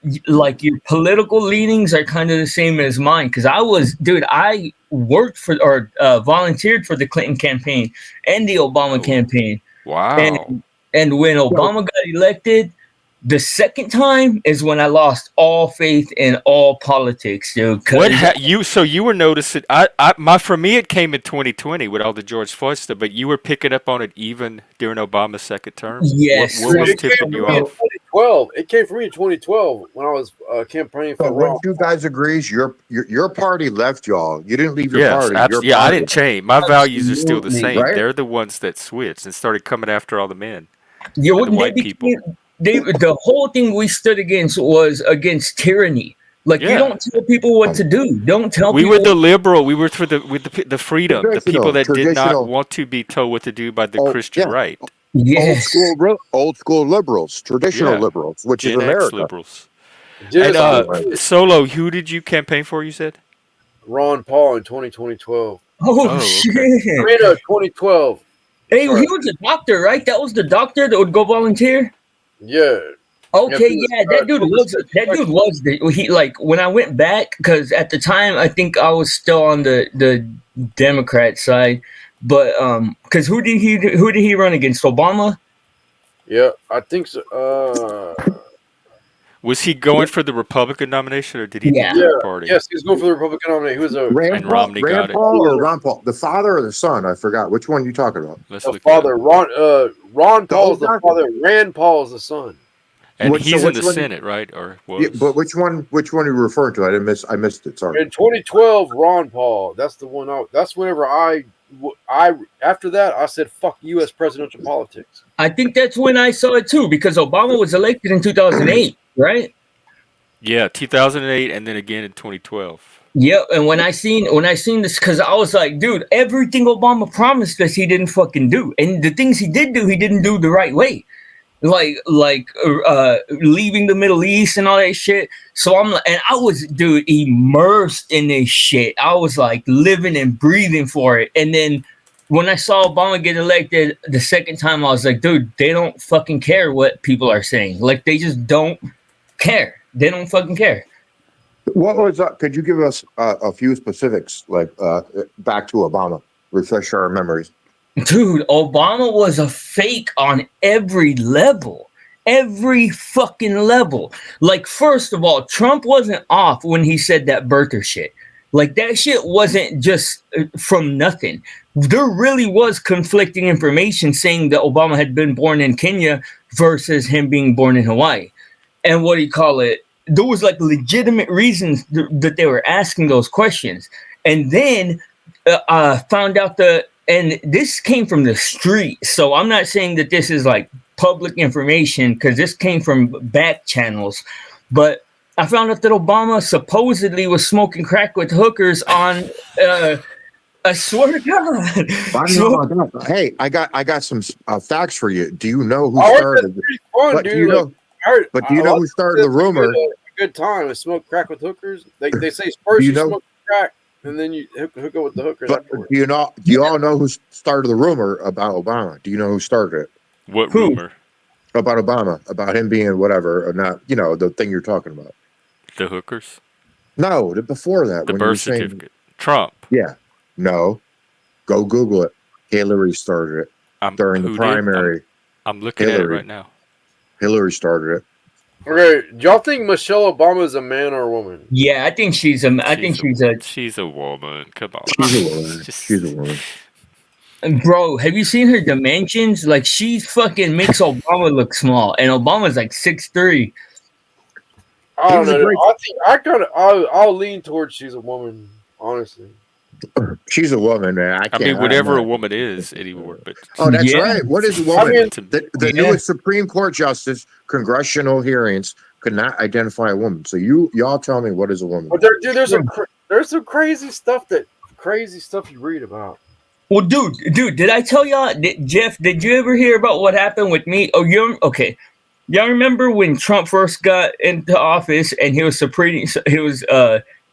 political leanings are kind of the same as mine. Because I worked for or volunteered for the Clinton campaign and the Obama Oh. campaign. Wow. And when Obama got elected, the second time is when I lost all faith in all politics, dude. 'cause- So you were noticing? For me it came in 2020 with all the George Floyd stuff, but you were picking up on it even during Obama's second term. Yes. What was It came tipping for you me in off? 2012. It came for me in 2012 when I was campaigning for So Ron. wouldn't you guys agree? Your party left y'all. You didn't leave your Yes, party. Your yeah, I party. didn't change. My values are still the Absolutely, same. right? They're the ones that switched and started coming after all the men. Yeah, and the white people. The whole thing we stood against was against tyranny. Like you Yeah. don't tell people what to do. Don't tell We people. were the liberal. We were for the freedom. The people that did not Traditional. want to be told what to do by the Oh, Christian yeah. right. Yes. Old school liberals, traditional Yeah. liberals, which Gen is X America. liberals. Just And Solo, who did you campaign for? You said. Ron Paul in 2012. Oh, okay. shit! I mean, 2012. Hey, Sorry. he was a doctor, right? That was the doctor that would go volunteer. Yeah. Okay, he was, yeah, that dude was he like when I went back because at the time I think I was still on the Democrat side, but because who did he run against? Obama? Yeah, I think so. Was he going for the Republican nomination, or did he do Yeah. Yeah. third party? Yes, he's going for the Republican nominee. He was And Romney got Rand it. Paul or Ron Paul? The father or the son? I forgot. Which one you talking about? Let's the look it up. father. Ron Paul's the guy? father. Rand Paul's the son. And Which- so he's in which the one- Senate, right? Or Yeah, was? but which one are you referring to? I missed it. Sorry. In 2012, Ron Paul. That's the one. That's whenever I after that I said fuck U.S. presidential politics. I think that's when I saw it too, because Obama was elected in 2008, right? Yeah, 2008, and then again in 2012. Yep. And when I seen this, because I was like, dude, everything Obama promised us, he didn't fucking do, and the things he did do, he didn't do the right way. Like leaving the Middle East and all that shit. So I'm like, and I was, dude, immersed in this shit. I was like living and breathing for it. And then when I saw Obama get elected the second time, I was like, dude, they don't fucking care what people are saying. Like, they just don't care. They don't fucking care. What was that? Could you give us a few specifics, like back to Obama? Refresh our memories. Dude, Obama was a fake on every level. Every fucking level. Like, first of all, Trump wasn't off when he said that birther shit. Like, that shit wasn't just from nothing. There really was conflicting information saying that Obama had been born in Kenya versus him being born in Hawaii. And what do you call it? There was like legitimate reasons that they were asking those questions. And then found out and this came from the street. So I'm not saying that this is like public information, because this came from back channels. But I found out that Obama supposedly was smoking crack with hookers on, I swear to God. I don't know about that. Hey, I got some facts for you. Do you know who I heard started? that's pretty fun, But dude. do you know? But do you know who started the rumor? A good time to smoke crack with hookers. They say first you smoke crack and then you hook up with the hookers. But afterwards. do you all know who started the rumor about Obama? Do you know who started it? What rumor? About Obama, about him being whatever, or not, the thing you're talking about. The hookers? No, before that. The when birth certificate. Trump. Yeah. No. Go Google it. Hillary started it during the primary. I'm looking at it right now. Hillary started it. Okay, do y'all think Michelle Obama is a man or a woman? Yeah, I think she's a She's a woman. Come on. She's a woman. She's a woman. Bro, have you seen her dimensions? Like, she fucking makes Obama look small, and Obama's like 6'3". I don't know. I'll lean towards she's a woman, honestly. She's a woman, man. I mean, whatever a woman is anymore. But oh, that's right. What is a woman? I mean, the newest Supreme Court justice, congressional hearings could not identify a woman. So y'all tell me, what is a woman? But there's some crazy stuff you read about. Well, dude, did I tell y'all, Jeff? Did you ever hear about what happened with me? Oh, okay. Y'all remember when Trump first got into office and he was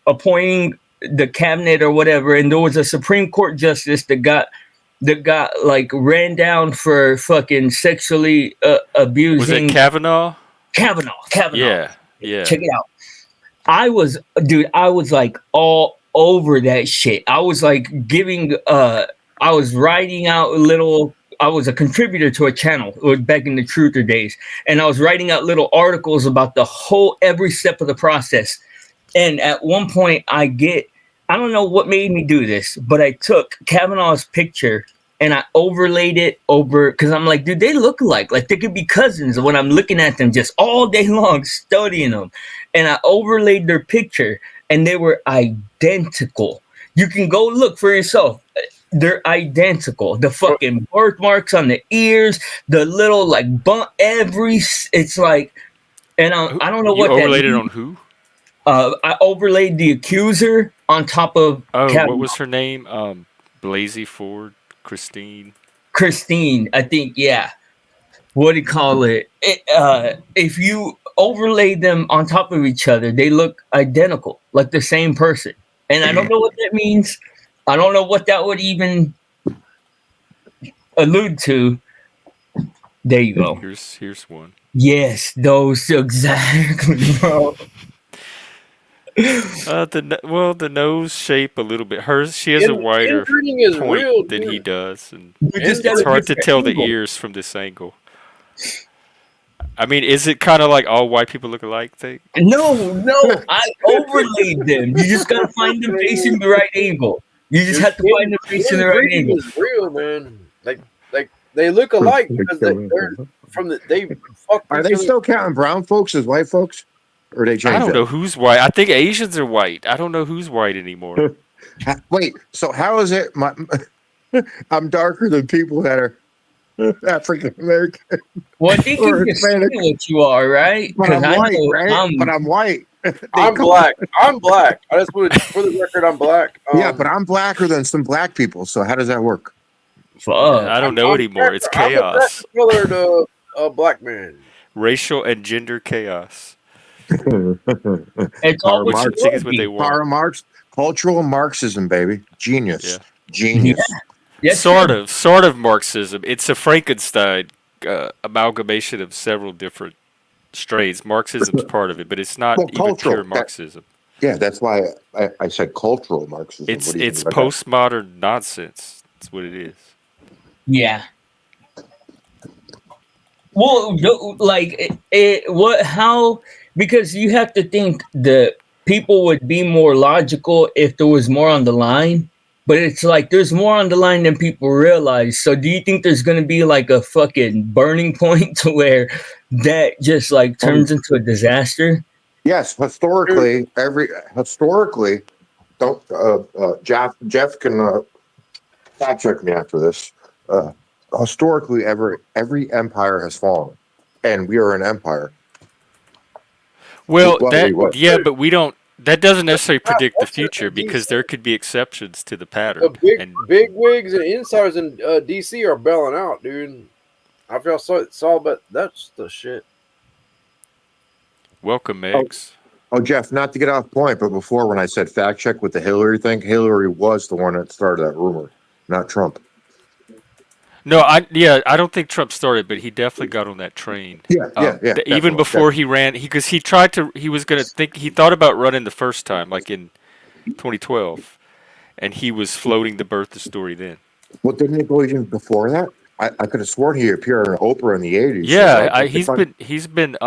appointing the cabinet or whatever, and there was a Supreme Court justice that got like ran down for fucking sexually abusing. Was it Kavanaugh? Kavanaugh. Yeah. Check it out. I was like all over that shit. I was like I was writing out I was a contributor to a channel back in the Truther days, and I was writing out little articles about every step of the process. And at one point I don't know what made me do this, but I took Kavanaugh's picture and I overlaid it over, because I'm like, dude, they look alike. Like, they could be cousins when I'm looking at them just all day long, studying them. And I overlaid their picture, and they were identical. You can go look for yourself. They're identical. The fucking birthmarks on the ears, the little like bump, it's like, and I don't know what that overlaid it on who? I overlaid the accuser on top of. Oh, Kavanaugh. What was her name? Blasey Ford, Christine, I think. Yeah. What do you call it? If you overlay them on top of each other, they look identical, like the same person. And I don't know what that means. I don't know what that would even allude to. There you go. Here's one. Yes, those exactly, bro. The nose shape a little bit. She has a wider point than he does, and it's hard to tell the ears from this angle. I mean, is it kind of like all white people look alike thing? No, I overlaid them. You just gotta find them facing the right angle. You just Dude, have to find them facing the right inbreeding angle. is real, man. Like they look alike because they're from they fuck Are each they other. still counting brown folks as white folks? Or they I changed don't know that? who's white. I think Asians are white. I don't know who's white anymore. Wait, so how is it I'm darker than people that are African American Well, I think or you just say Hispanic, what you are, right? but Because I'm I white, know right? But I'm white. They I'm call- black. I'm black. I just want to, for the record, I'm black. Yeah, but I'm blacker than some black people. So how does that work? fuck. I don't know anymore. It's I'm a chaos. colored black man. Racial and gender chaos. It's all Karl what Marx. you Think want is to what they be. want. Karl Marx, cultural Marxism, baby, genius, Yeah. genius. Yes, Sort of Marxism. It's a Frankenstein amalgamation of several different strains. Marxism's part of it, but it's not Well, even cultural. pure Marxism. Yeah, that's why I said cultural Marxism. It's What do you it's think about that? postmodern nonsense. That's what it is. Yeah. Well, how? Because you have to think the people would be more logical if there was more on the line. But it's like there's more on the line than people realize. So do you think there's gonna be like a fucking burning point to where that just like turns into a disaster? Yes, historically, don't Jeff can fact check me after this. Historically, every empire has fallen, and we are an empire. Well, We was. but we don't. That doesn't necessarily predict the future because there could be exceptions to the The pattern. And big wigs and insiders in DC are bailing out, dude. I feel saw, but that's the shit. welcome, Megs. Oh, Jeff, not to get off point, but before when I said fact check with the Hillary thing, Hillary was the one that started that rumor, not Trump. No, I don't think Trump started, but he definitely got on that train. Yeah. Even before he ran, because he thought about running the first time, like in 2012, and he was floating the birther story then. Well, didn't it go even before that? I could have sworn he appeared on Oprah in the 80s. Yeah, he's been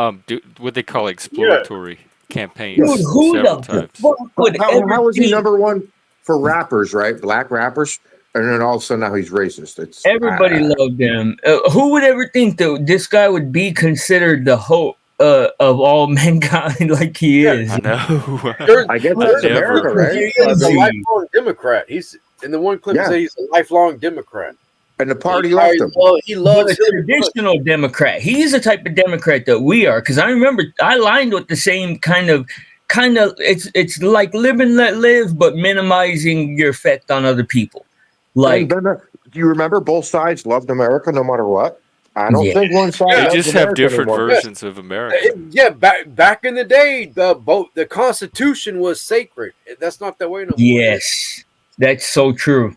what they call exploratory campaigns Dude, who several the times. fuck would How ever was he think number one for rappers, right? Black rappers, and then all of a sudden now he's racist. It's everybody loved him? Who would ever think that this guy would be considered the hope of all mankind like he is? I know. I guess I that's never- America, right? He's a lifelong Democrat. He's in the one clip. Yeah. He said he's a lifelong Democrat. And the party left him. He But loves a Hillary Clinton. traditional Democrat. He's the type of Democrat that we are. Because I remember I lined with the same kind of. It's like live and let live, but minimizing your effect on other people. Like, And then, do you remember both sides loved America no matter what? I don't Yeah. think one side. They loves just have America different anymore. versions of America. Yeah, back in the day, the Constitution was sacred. That's not that way no more. yes, that's so true.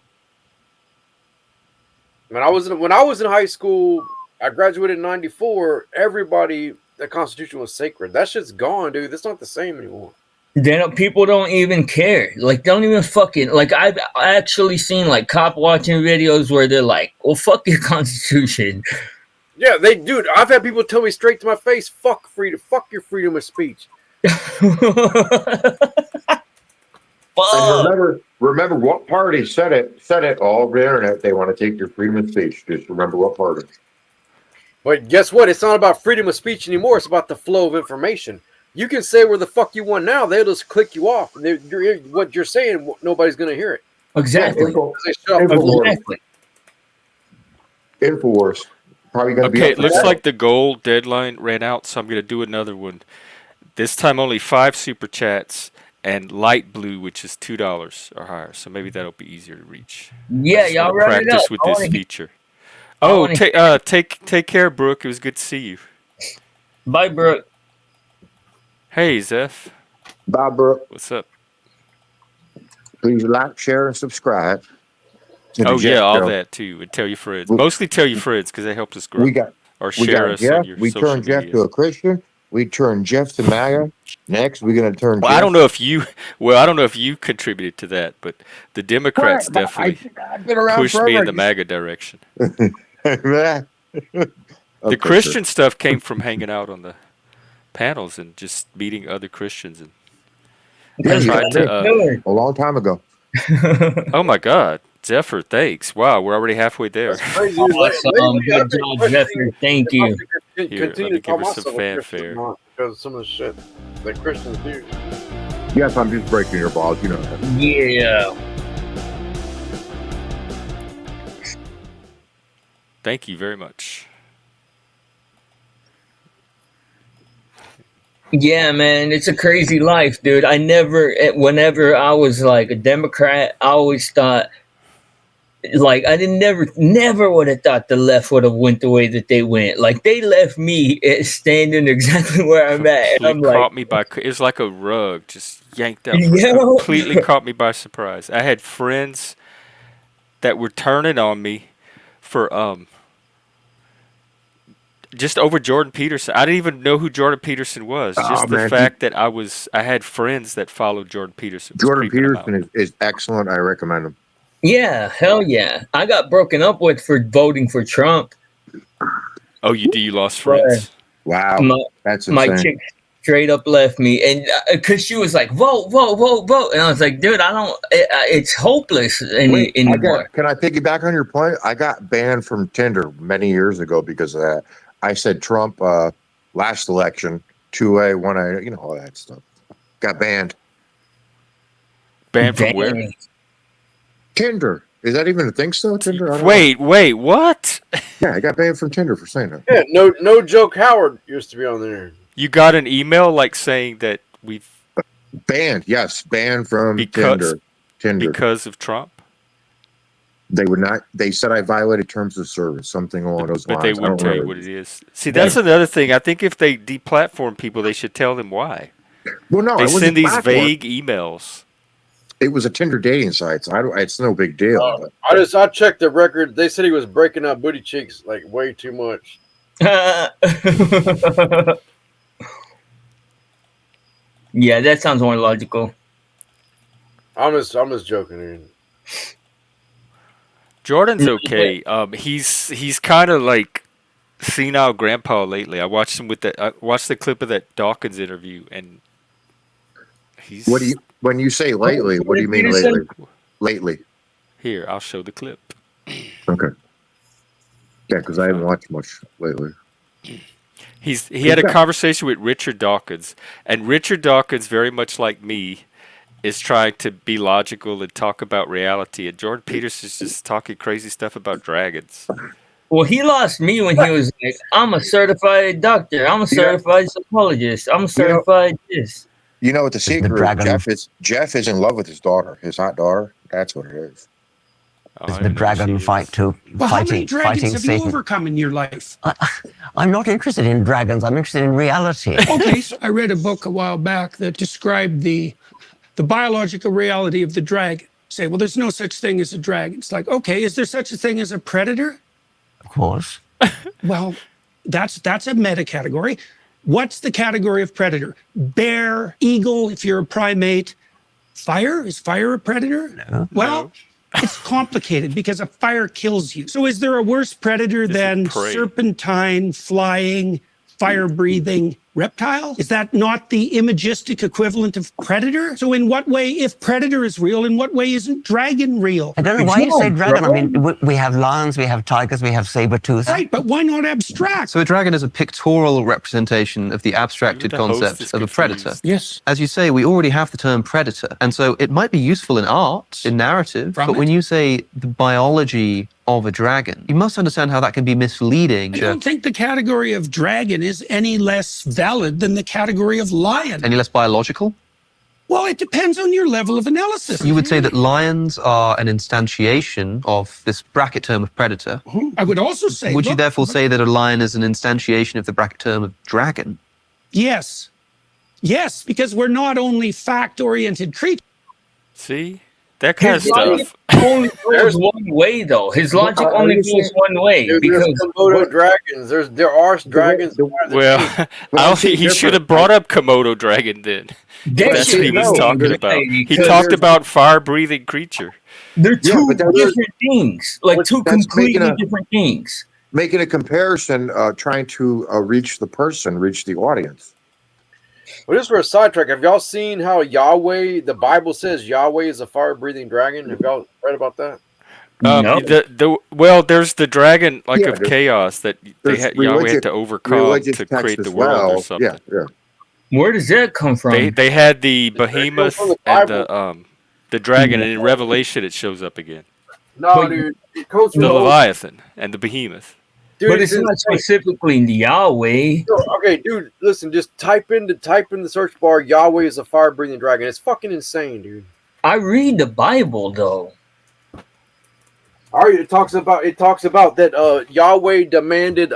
When I was in high school, I graduated in '94. Everybody, the Constitution was sacred. That shit's gone, dude. That's not the same anymore. Then people don't even care. Like, don't even fucking like. I've actually seen like cop watching videos where they're like, "Well, fuck your Constitution." Yeah, dude. I've had people tell me straight to my face, "Fuck freedom. Fuck your freedom of speech." And remember what party said it all over the internet. They want to take your freedom of speech. Just remember what party. But guess what? It's not about freedom of speech anymore. It's about the flow of information. You can say where the fuck you want now. They'll just click you off. What you're saying, nobody's going to hear it. Exactly. They shut off the floor. Exactly. Infowars. Probably going to be. Okay, up it looks for like the goal deadline ran out, so I'm going to do another one. This time only 5 super chats and light blue, which is $2 or higher. So maybe that'll be easier to reach. Yeah, Just y'all wanna run it up. practice with I this wanna- feature. I Oh, wanna- take care, Brooke. It was good to see you. Bye, Brooke. Hey, Zeph. Bob Brooke. What's up? Please like, share, and subscribe. to the Oh Jeff yeah, all Show. that too, and tell your friends. We- Mostly tell your friends because they help us grow. We got Or we share got us Jeff. on your We social turned Jeff media. to a Christian. We turned Jeff to MAGA. Next, we're gonna turn. Well, Jeff. I don't know if you. Well, I don't know if you contributed to that, but the Democrats But definitely I've been around pushed me in forever. the MAGA direction. The Christian stuff came from hanging out on the panels and just meeting other Christians. And That's tried what to, they're doing. A long time ago. oh my God, Zephyr, thanks. Wow, we're already halfway there. That's crazy. Awesome. Good I've been job, questioning Zephyr. Thank you. Here, Continue let me to call give her some myself a Christian fanfare. or not because of some of the shit that Christians do. Yes, I'm just breaking your balls. You know that. Yeah. Thank you very much. Yeah, man, it's a crazy life, dude. Whenever I was like a Democrat, I always thought, like, never would have thought the left would have went the way that they went. Like, they left me standing exactly where I'm at, and I'm like, Caught me by, it was like a rug, just yanked out. Yo. Completely caught me by surprise. I had friends that were turning on me for just over Jordan Peterson. I didn't even know who Jordan Peterson was. Just the fact that I had friends that followed Jordan Peterson. Jordan Peterson is excellent. I recommend him. Yeah, hell yeah. I got broken up with for voting for Trump. Oh, you lost friends? Wow, that's insane. My chick straight up left me, and because she was like, vote, and I was like, dude, I don't. It's hopeless anymore. Can I piggyback on your point? I got banned from Tinder many years ago because of that. I said Trump last election, 2A, 1A, you know, all that stuff. Got banned. Banned from where? Tinder. Is that even a thing still? Tinder? Wait, what? Yeah, I got banned from Tinder for saying that. Yeah, no joke. Howard used to be on there. You got an email like saying that we've banned. Yes, banned from Tinder. Because of Trump. They would not. They said I violated terms of service, something along those lines. But they wouldn't tell you what it is. See, that's another thing. I think if they deplatform people, they should tell them why. Well, no, they send these vague emails. It was a Tinder dating site, so it's no big deal. I checked the record. They said he was breaking up booty cheeks like way too much. Yeah, that sounds more logical. I'm just joking here. Jordan's okay. He's kind of like senile grandpa lately. I watched him I watched the clip of that Dawkins interview, and he's. When you say lately, what do you mean lately? Lately. Here, I'll show the clip. Okay. Yeah, because I haven't watched much lately. He had a conversation with Richard Dawkins, and Richard Dawkins, very much like me, is trying to be logical and talk about reality, and Jordan Peterson's just talking crazy stuff about dragons. Well, he lost me when he was like, I'm a certified doctor, I'm a certified psychologist, I'm a certified this. You know what the secret is? Jeff is in love with his daughter, his hot daughter. That's what it is. It's the dragon fight too. Well, how many dragons have you overcome in your life? I'm not interested in dragons. I'm interested in reality. Okay, so I read a book a while back that described the biological reality of the dragon. Say, well, there's no such thing as a dragon. It's like, okay, is there such a thing as a predator? Of course. Well, that's a meta category. What's the category of predator? Bear, eagle, if you're a primate. Fire? Is fire a predator? No. Well, it's complicated because a fire kills you. So is there a worse predator than serpentine, flying, fire-breathing reptile? Is that not the imagistic equivalent of predator? So in what way, if predator is real, in what way isn't dragon real? I don't know why you say dragon. I mean, we have lions, we have tigers, we have saber-tooth. Right, but why not abstract? So a dragon is a pictorial representation of the abstracted concept of a predator. Yes. As you say, we already have the term predator. And so it might be useful in art, in narrative, but when you say the biology of a dragon, you must understand how that can be misleading. I don't think the category of dragon is any less valid than the category of lion. Any less biological? Well, it depends on your level of analysis. You would say that lions are an instantiation of this bracket term of predator. I would also say... Would you therefore say that a lion is an instantiation of the bracket term of dragon? Yes. Yes, because we're not only fact-oriented creatures. See? That kind of stuff. Only goes one way, though. His logic only goes one way. There's Komodo dragons. There are dragons. Well, he should have brought up Komodo dragon then. That's what he was talking about. He talked about fire-breathing creature. They're two different things. Like two completely different things. making a comparison, trying to reach the audience. Well, just for a sidetrack, have y'all seen how Yahweh, the Bible says Yahweh is a fire-breathing dragon? Have y'all read about that? No. Well, there's the dragon Yeah, of chaos that Yahweh had to overcome to create the world or something. Yeah. Where does that come from? They had the behemoth from the and the dragon, and in Revelation it shows up again. No, But- dude, it comes from The Leviathan and the behemoth. Dude, But it's not specifically Yahweh. Okay, dude, listen, just type in the search bar Yahweh is a fire-breathing dragon. It's fucking insane, dude. I read the Bible though. All right, it talks about that Yahweh demanded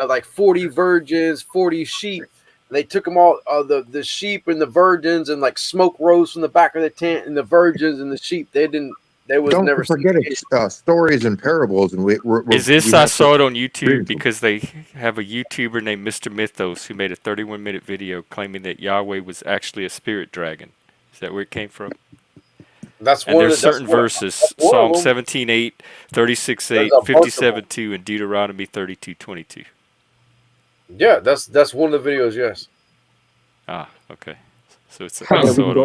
like 40 virgins, 40 sheep. They took them all, the sheep and the virgins, and like smoke rose from the back of the tent, and the virgins and the sheep. They was Don't never forget it's stories and parables, and I saw it on YouTube because they have a YouTuber named Mr. Mythos who made a 31-minute video claiming that Yahweh was actually a spirit dragon. Is that where it came from? That's and one there's of the, certain verses: Psalm 17:8, 36:8, 57:2, and Deuteronomy 32:22. Yeah, that's one of the videos. Yes. Ah, okay. So it's I saw it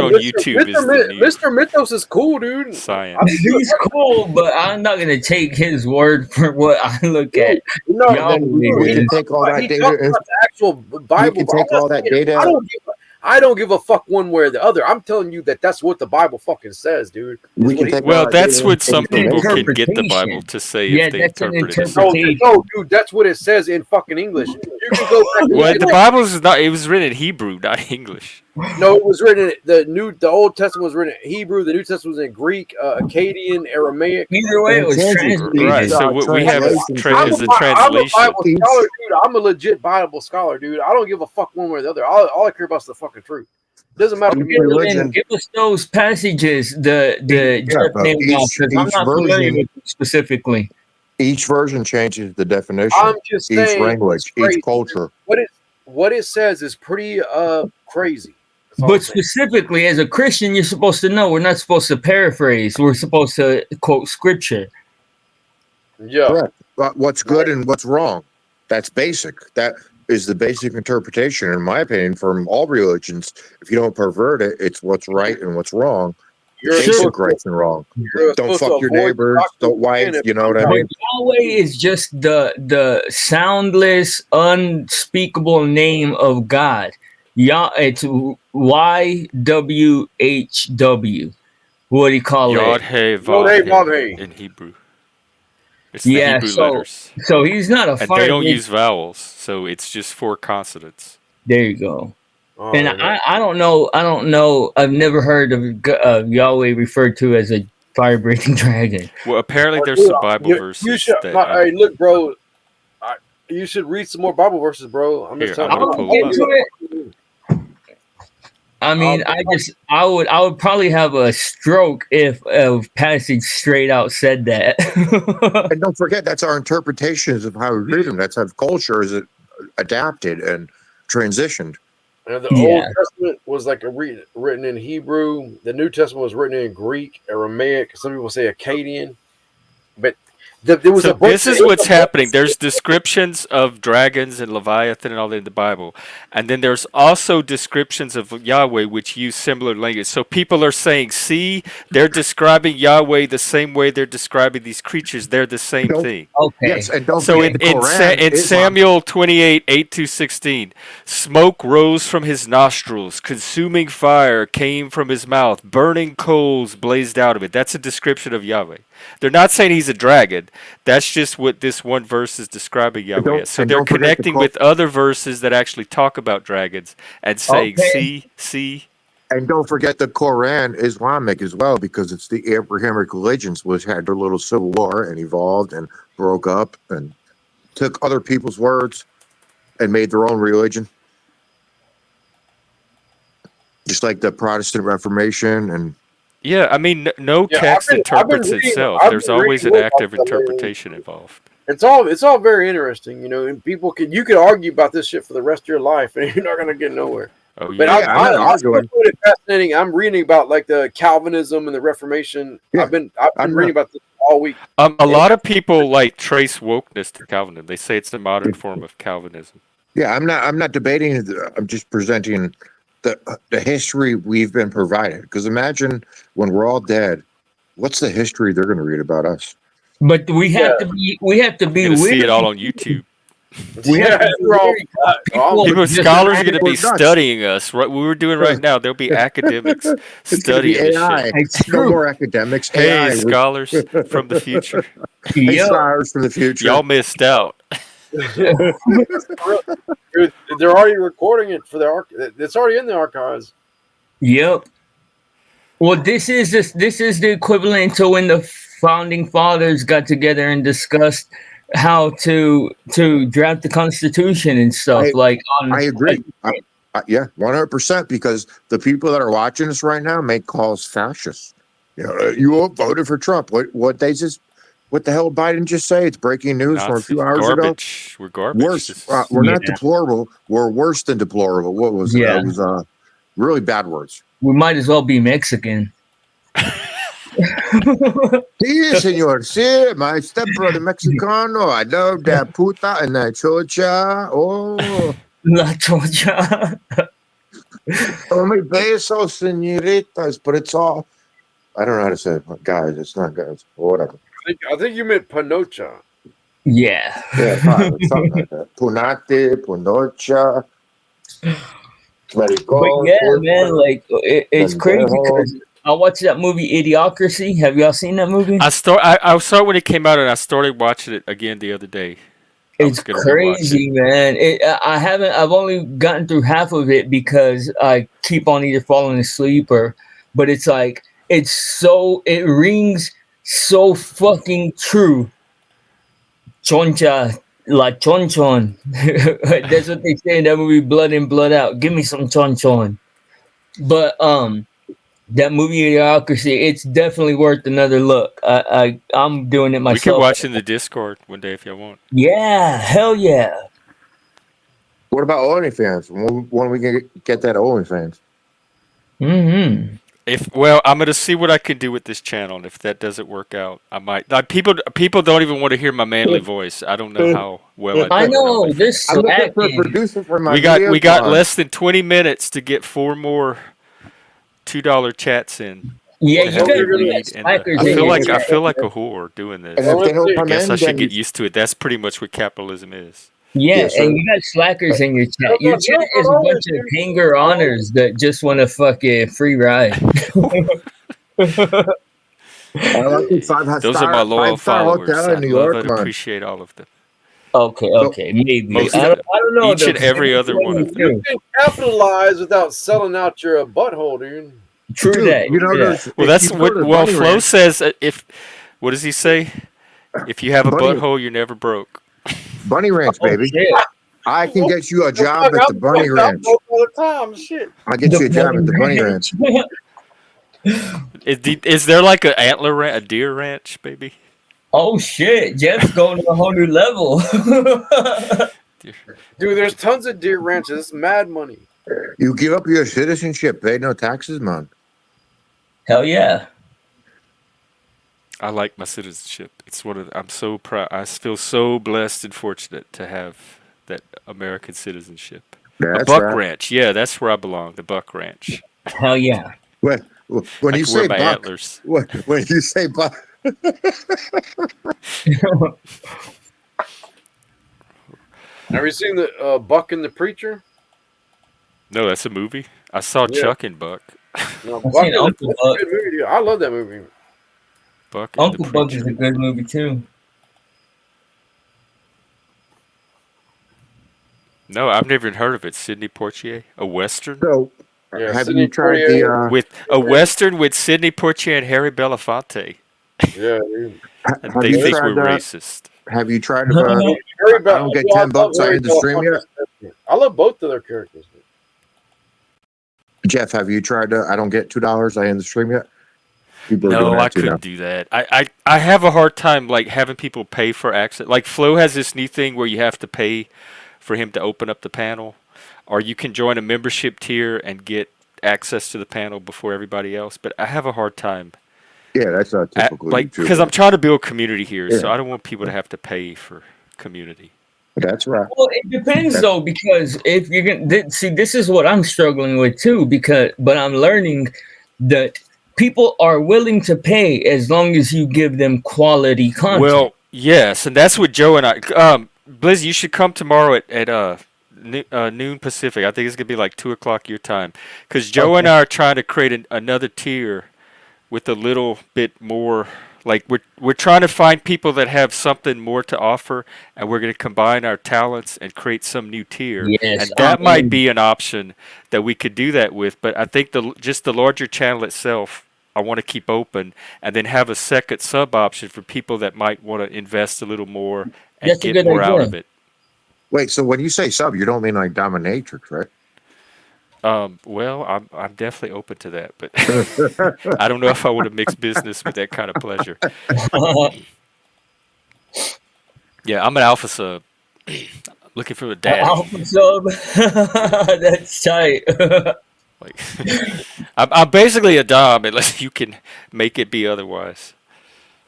on YouTube. Mr. Mythos is cool, dude. Science. He's cool, but I'm not gonna take his word for what I look at. No, we can take all that data. The actual Bible. We can take all that data. I don't give a fuck one way or the other. I'm telling you that's what the Bible fucking says, dude. That's what some people can get the Bible to say if they interpret it. No, dude, that's what it says in fucking English. You can go back. Well, the Bible is not. It was written in Hebrew, not English. No, it was written the Old Testament was written in Hebrew. The New Testament was in Greek, Akkadian, Aramaic. Either way, it was translated. Right. So what we have is a translation. I'm a Bible scholar, dude. I'm a legit Bible scholar, dude. I don't give a fuck one way or the other. All I care about is the fucking truth. Doesn't matter to me. Give us those passages. I'm not familiar with them specifically. Each version changes the definition. I'm just saying, each language, each culture. What it says is pretty crazy. But specifically, as a Christian, you're supposed to know we're not supposed to paraphrase. We're supposed to quote scripture. Yeah. Correct. But what's good and what's wrong? That's basic. That is the basic interpretation, in my opinion, from all religions. If you don't pervert it, it's what's right and what's wrong. Basic right and wrong. Don't fuck your neighbors. Don't wife. You know what I mean? Yahweh is just the soundless, unspeakable name of God. It's YWHW. What do you call Yod it? He Vav in Hebrew. It's the Hebrew letters. So he's not a. And they don't use vowels, so it's just 4 consonants. There you go. And I don't know. I've never heard of Yahweh referred to as a fire-breathing dragon. Well, apparently there's some Bible verses. You should, hey, look, bro. You should read some more Bible verses, bro. I'm just telling you. I mean, I would probably have a stroke if a passage straight out said that. And don't forget, that's our interpretations of how we read them. That's how culture is adapted and transitioned. And the Old Testament was like written in Hebrew. The New Testament was written in Greek, Aramaic. Some people say Akkadian. But there was this is what's happening. There's descriptions of dragons and Leviathan and all that in the Bible. And then there's also descriptions of Yahweh which use similar language. So people are saying, see, they're describing Yahweh the same way they're describing these creatures. They're the same thing. Okay. Yes, and don't so in Samuel 28, 8-16, smoke rose from his nostrils, consuming fire came from his mouth, burning coals blazed out of it. That's a description of Yahweh. They're not saying he's a dragon. That's just what this one verse is describing Yahweh as. So they're connecting with other verses that actually talk about dragons and saying, see. And don't forget the Quran, Islamic as well, because it's the Abrahamic religions which had their little civil war and evolved and broke up and took other people's words and made their own religion. Just like the Protestant Reformation and yeah, I mean, no text interprets itself. There's always an active interpretation involved. It's all very interesting, you know. And you could argue about this shit for the rest of your life, and you're not gonna get nowhere. Oh But yeah, Yeah, I'm not I still arguing. find it fascinating. I'm reading about like the Calvinism and the Reformation. Yeah, I've been I'm reading not. about this all week. a lot of people like trace wokeness to Calvinism. They say it's a modern form of Calvinism. Yeah, I'm not debating it. I'm just presenting the history we've been provided. Because imagine when we're all dead, what's the history they're going to read about us? But we have to be You're gonna see it all wary. on YouTube. We have to be We're all, wary. People People, just scholars are going to We're be nuts. studying us. What we're doing right now, there'll be academics It's going to be studying this AI. shit. It's No true. more academics. Hey, AI. scholars from the future, Hey, Yep. scholars from the future. y'all missed out. they're already recording it for the it's already in the archives. Yep. Well, this is the equivalent to when the founding fathers got together and discussed how to draft the Constitution and stuff. I agree. Yeah, 100%. Because the people that are watching us right now may call us fascists. You know, you all voted for Trump. What the hell did Biden just say? It's breaking news from a Nazis, few hours garbage. We're ago. garbage. Worse. We're not deplorable. We're worse than deplorable. What was it? Yeah. It was really bad words. We might as well be Mexican. Sí, señor. Sí, my stepbrother Mexicano. I love that puta and that chocha. Oh, La Troya. oh, my beso, señoritas. But it's all, I don't know how to say it. Guys, it's not guys. Whatever. I think you meant Panocha. Yeah. Yeah, something like that. Punate, punocha. Let it go. But yeah, man, like it's crazy because I watched that movie Idiocracy. Have y'all seen that movie? I saw it when it came out, and I started watching it again the other day. It's crazy, man. I've only gotten through half of it because I keep on either falling asleep but it's like, it rings so fucking true. Choncha, la chon chon. That's what they say in that movie, Blood In, Blood Out. Give me some chon chon. But, that movie Idiocracy, it's definitely worth another look. I'm doing it myself. We can watch in the Discord one day if y'all want. Yeah, hell yeah. What about OnlyFans? When we can get that OnlyFans? Mm-hmm. I'm gonna see what I can do with this channel, and if that doesn't work out, I might. Like, people don't even want to hear my manly voice. I don't know how well I know this. I'm looking for a producer for my we got less than 20 minutes to get 4 more $2 chats in. Yeah, to you have got the read, and I feel like a whore doing this. And if they don't come I guess in, I should then get used to it. That's pretty much what capitalism is. Yeah, Yes, sir. and you got slackers in your chat. Your chat is a bunch of hanger-oners that just want to fucking free ride. Those are my loyal followers. I love and appreciate all of them. Okay, maybe. Most I of them. don't know. Each and every other one of them. You can capitalize without selling out your butthole, dude. True Dude, that. you know, yeah. Well, that's what Flo says. What does he say? If you have a butthole, you're never broke. Bunny Ranch, baby. Shit. I can get you a job at the Bunny Ranch. All the time, shit. I'll get you a job at the Bunny Ranch. Is there like an a deer ranch, baby? Oh shit, Jeff's going to a whole new level. Dude, there's tons of deer ranches. It's mad money. You give up your citizenship, pay no taxes, man. Hell yeah. I like my citizenship. It's I'm so proud. I feel so blessed and fortunate to have that American citizenship. That's a buck right. ranch. Yeah, that's where I belong. The Buck Ranch. Hell yeah. When you say buck, antlers. when you say buck. Have you seen the Buck and the Preacher? No, that's a movie. I saw Chuck and Buck. No, I've Buck seen and Uncle the Buck. good movie, dude. I love that movie. Buck and Uncle the Buck Preacher. is a good movie too. No, I've never even heard of it. Sidney Poitier, a western So, Yeah, have Sidney you tried Poitier. with a western with Sidney Poitier and Harry Belafonte, Yeah, dude. and have they you think tried we're that? racist. Have you tried Harry I don't get $10 love I Harry hit the stream yet? Belafonte's. I love both of their characters. Jeff, have you tried I don't get $2 I in the stream yet? People are doing No, that I too now. couldn't do that. I have a hard time like having people pay for access. Like Flo has this new thing where you have to pay for him to open up the panel, or you can join a membership tier and get access to the panel before everybody else. But I have a hard time. Yeah, that's not typical Like, YouTube. because I'm trying to build community here, so Yeah. I don't want people to have to pay for community. That's right. Well, it depends though, because if you're gonna see, this is what I'm struggling with too. But I'm learning that people are willing to pay as long as you give them quality content. Well, yes, and that's what Joe and I. Blizz, you should come tomorrow at noon Pacific. I think it's gonna be like 2 o'clock your time, because Joe and I are trying to create another tier with a little bit more. Like we're trying to find people that have something more to offer, and we're going to combine our talents and create some new tier. Yes, and that might be an option that we could do that with. But I think just the larger channel itself, I want to keep open, and then have a second sub option for people that might want to invest a little more and get more out of it. Wait, so when you say sub, you don't mean like dominatrix, right? Well, I'm definitely open to that, but I don't know if I want to mix business with that kind of pleasure. Yeah, I'm an alpha sub. Looking for a daddy. Alpha sub. That's tight. Like, I'm basically a dom unless you can make it be otherwise.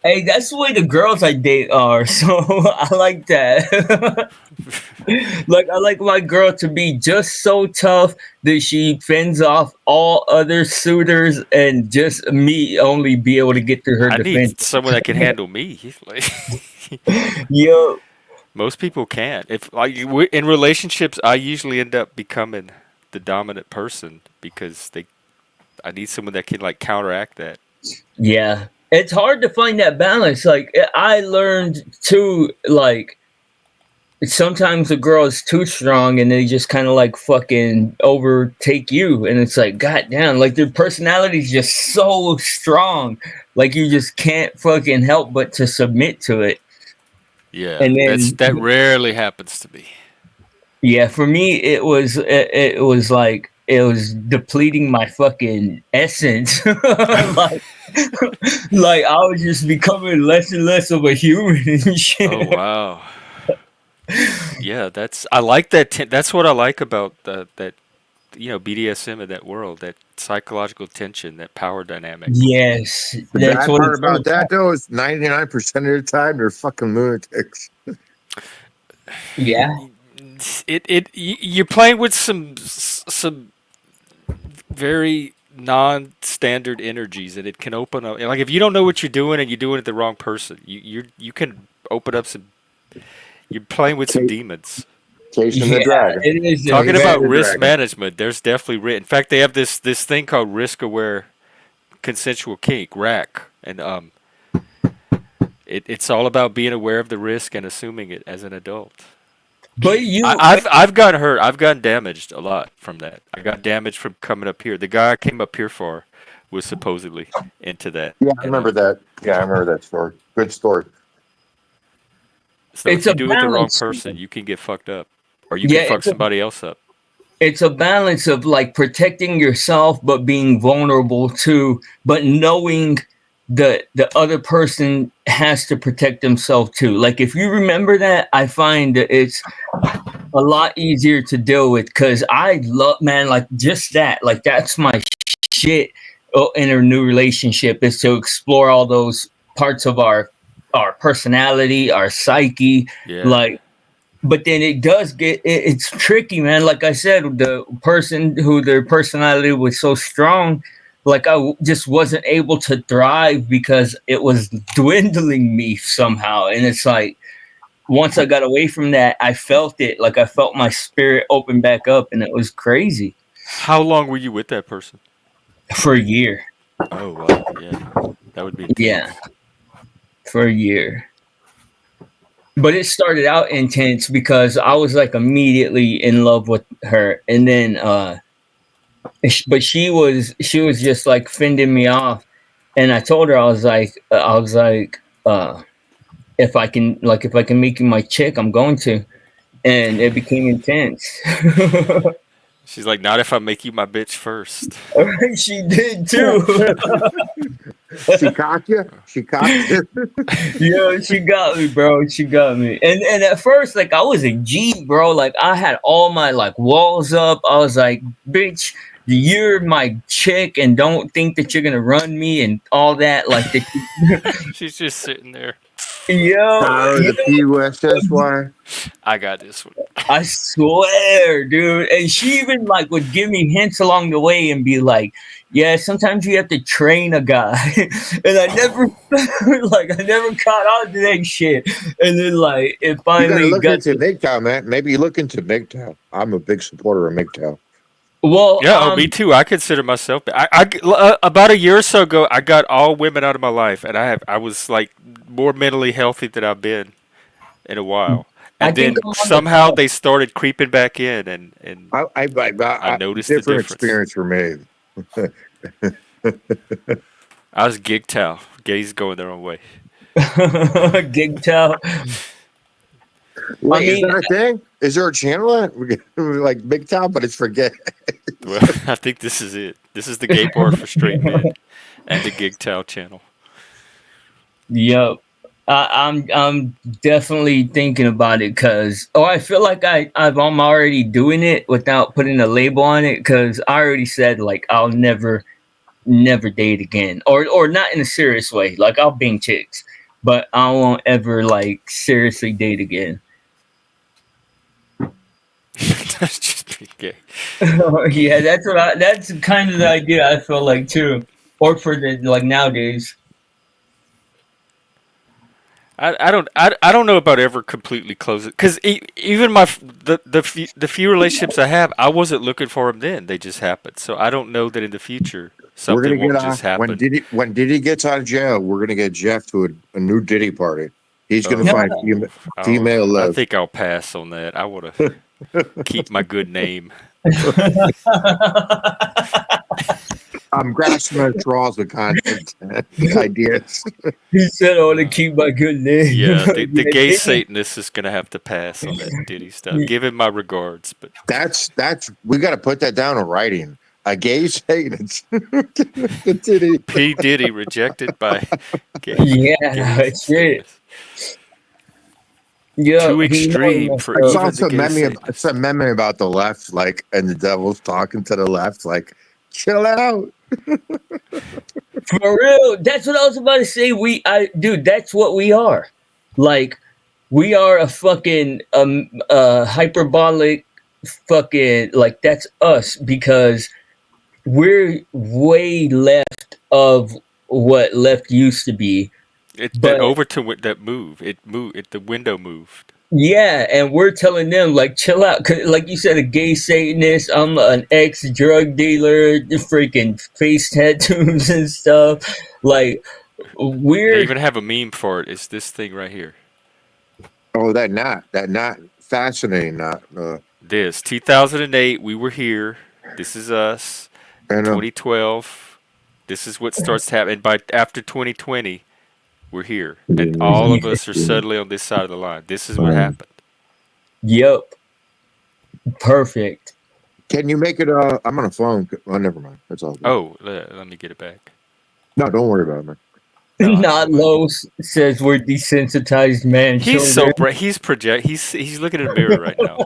Hey, that's the way the girls I date are, so I like that. Like, I like my girl to be just so tough that she fends off all other suitors and just me only be able to get to her defense. I need someone that can handle me. Like, yo, most people can't. If like in relationships, I usually end up becoming the dominant person because I need someone that can like counteract that. Yeah. It's hard to find that balance. Like, I learned too, like, sometimes the girl is too strong and they just kind of like fucking overtake you. And it's like, goddamn, like their personality is just so strong. Like, you just can't fucking help but to submit to it. Yeah. And then, that rarely happens to me. Yeah. For me, it was like, it was depleting my fucking essence. like I was just becoming less and less of a human and shit. Oh wow. Yeah, I like that. That's what I like about that BDSM in that world, that psychological tension, that power dynamic. Yes, the bad part about that though is 99% of the time they're fucking lunatics. Yeah, you're playing with some very non-standard energies, and it can open up. Like if you don't know what you're doing and you're doing it the wrong person, you can open up some. You're playing with some demons. Chasing the dragon. Talking about risk management, there's definitely in fact they have this thing called risk aware consensual kink, RAC, and it's all about being aware of the risk and assuming it as an adult. But I've gotten hurt. I've gotten damaged a lot from that. I got damaged from coming up here. The guy I came up here for was supposedly into that. Yeah, I remember that. Yeah, I remember that story. Good story. So if you do it with the wrong person, you can get fucked up, or you can fuck somebody else up. It's a balance of like protecting yourself, but being vulnerable too, but knowing that the other person has to protect themselves too. Like if you remember that, I find that it's a lot easier to deal with, because I love, man, like just that, like that's my shit in a new relationship, is to explore all those parts of our personality, our psyche, like. But then it does it's tricky, man. Like I said, the person who their personality was so strong, like I just wasn't able to thrive because it was dwindling me somehow. And it's like, once I got away from that, I felt it. Like I felt my spirit open back up, and it was crazy. How long were you with that person? For a year. Oh, wow. Yeah. That would be intense. Yeah. For a year. But it started out intense because I was like immediately in love with her, and then but she was just like fending me off, and I told her I was like if I can make you my chick, I'm going to, and it became intense. She's like, not if I make you my bitch first. She did too. She cocked you. She cocked you. Yo, she got me, bro. She got me. And at first, like I was a G, bro. Like I had all my like walls up. I was like, bitch, you're my chick, and don't think that you're gonna run me and all that. Like the She's just sitting there. The PUSSY. I got this one. I swear, dude. And she even like would give me hints along the way and be like, yeah, sometimes you have to train a guy. And I never I never caught on to that shit. And then like it finally look got into MGTOW, man. Maybe you look into MGTOW. I'm a big supporter of MGTOW. well, Yeah, me too. I consider myself. About a year or so ago, I got all women out of my life, and I was like more mentally healthy than I've been in a while. And then somehow they started creeping back in, and I noticed the difference. Experience for me. I was gigtow. Gays going their own way. Gigtow. Wait, is that a thing? Is there a channel like MGTOW, but it's for gay? Well, I think this is it. This is the gay part for straight men, and the gigtow channel. Yep. I'm definitely thinking about it because I feel like I'm already doing it without putting a label on it because I already said like I'll never date again or not in a serious way. Like I'll bang chicks, but I won't ever like seriously date again. That's just being gay. Yeah, that's kind of the idea I feel like too. Or for the like nowadays. I don't know about ever completely close it because even the few relationships I have, I wasn't looking for them then. They just happened. So I don't know that in the future something won't just happen. When Diddy gets out of jail, we're gonna get Jeff to a new Diddy party. He's gonna find female love. I think I'll pass on that. I want to keep my good name. I'm grasping at straws with content ideas. He said, "I want to keep my good name." Yeah, the gay Satanist is gonna have to pass on that Diddy stuff. Give him my regards, but that's we got to put that down in writing. A gay Satanist. Diddy. P. Diddy rejected by gay. Yeah, shit. Yeah, too extreme for even the gay Satanist. It's a meme about the left, like, and the devil's talking to the left, like, chill out. For real, that's what I was about to say. Dude, that's what we are. Like, we are a fucking hyperbolic fucking like that's us because we're way left of what left used to be. Over to that move. The window moved. Yeah, and we're telling them like chill out, 'cause, like you said, a gay Satanist. I'm an ex-drug dealer, freaking face tattoos and stuff. Like They even have a meme for it. It's this thing right here. Oh, that knot fascinating knot. This 2008, we were here. This is us. 2012, this is what starts happening. By after 2020. We're here, and all of us are suddenly on this side of the line. This is what happened. Yep. Perfect. Can you make it? I'm on a phone. Oh, never mind. That's all. Good. Oh, let me get it back. No, don't worry about it, man. No, Not low says we're desensitized man. He's so bright. He's looking in a mirror right now.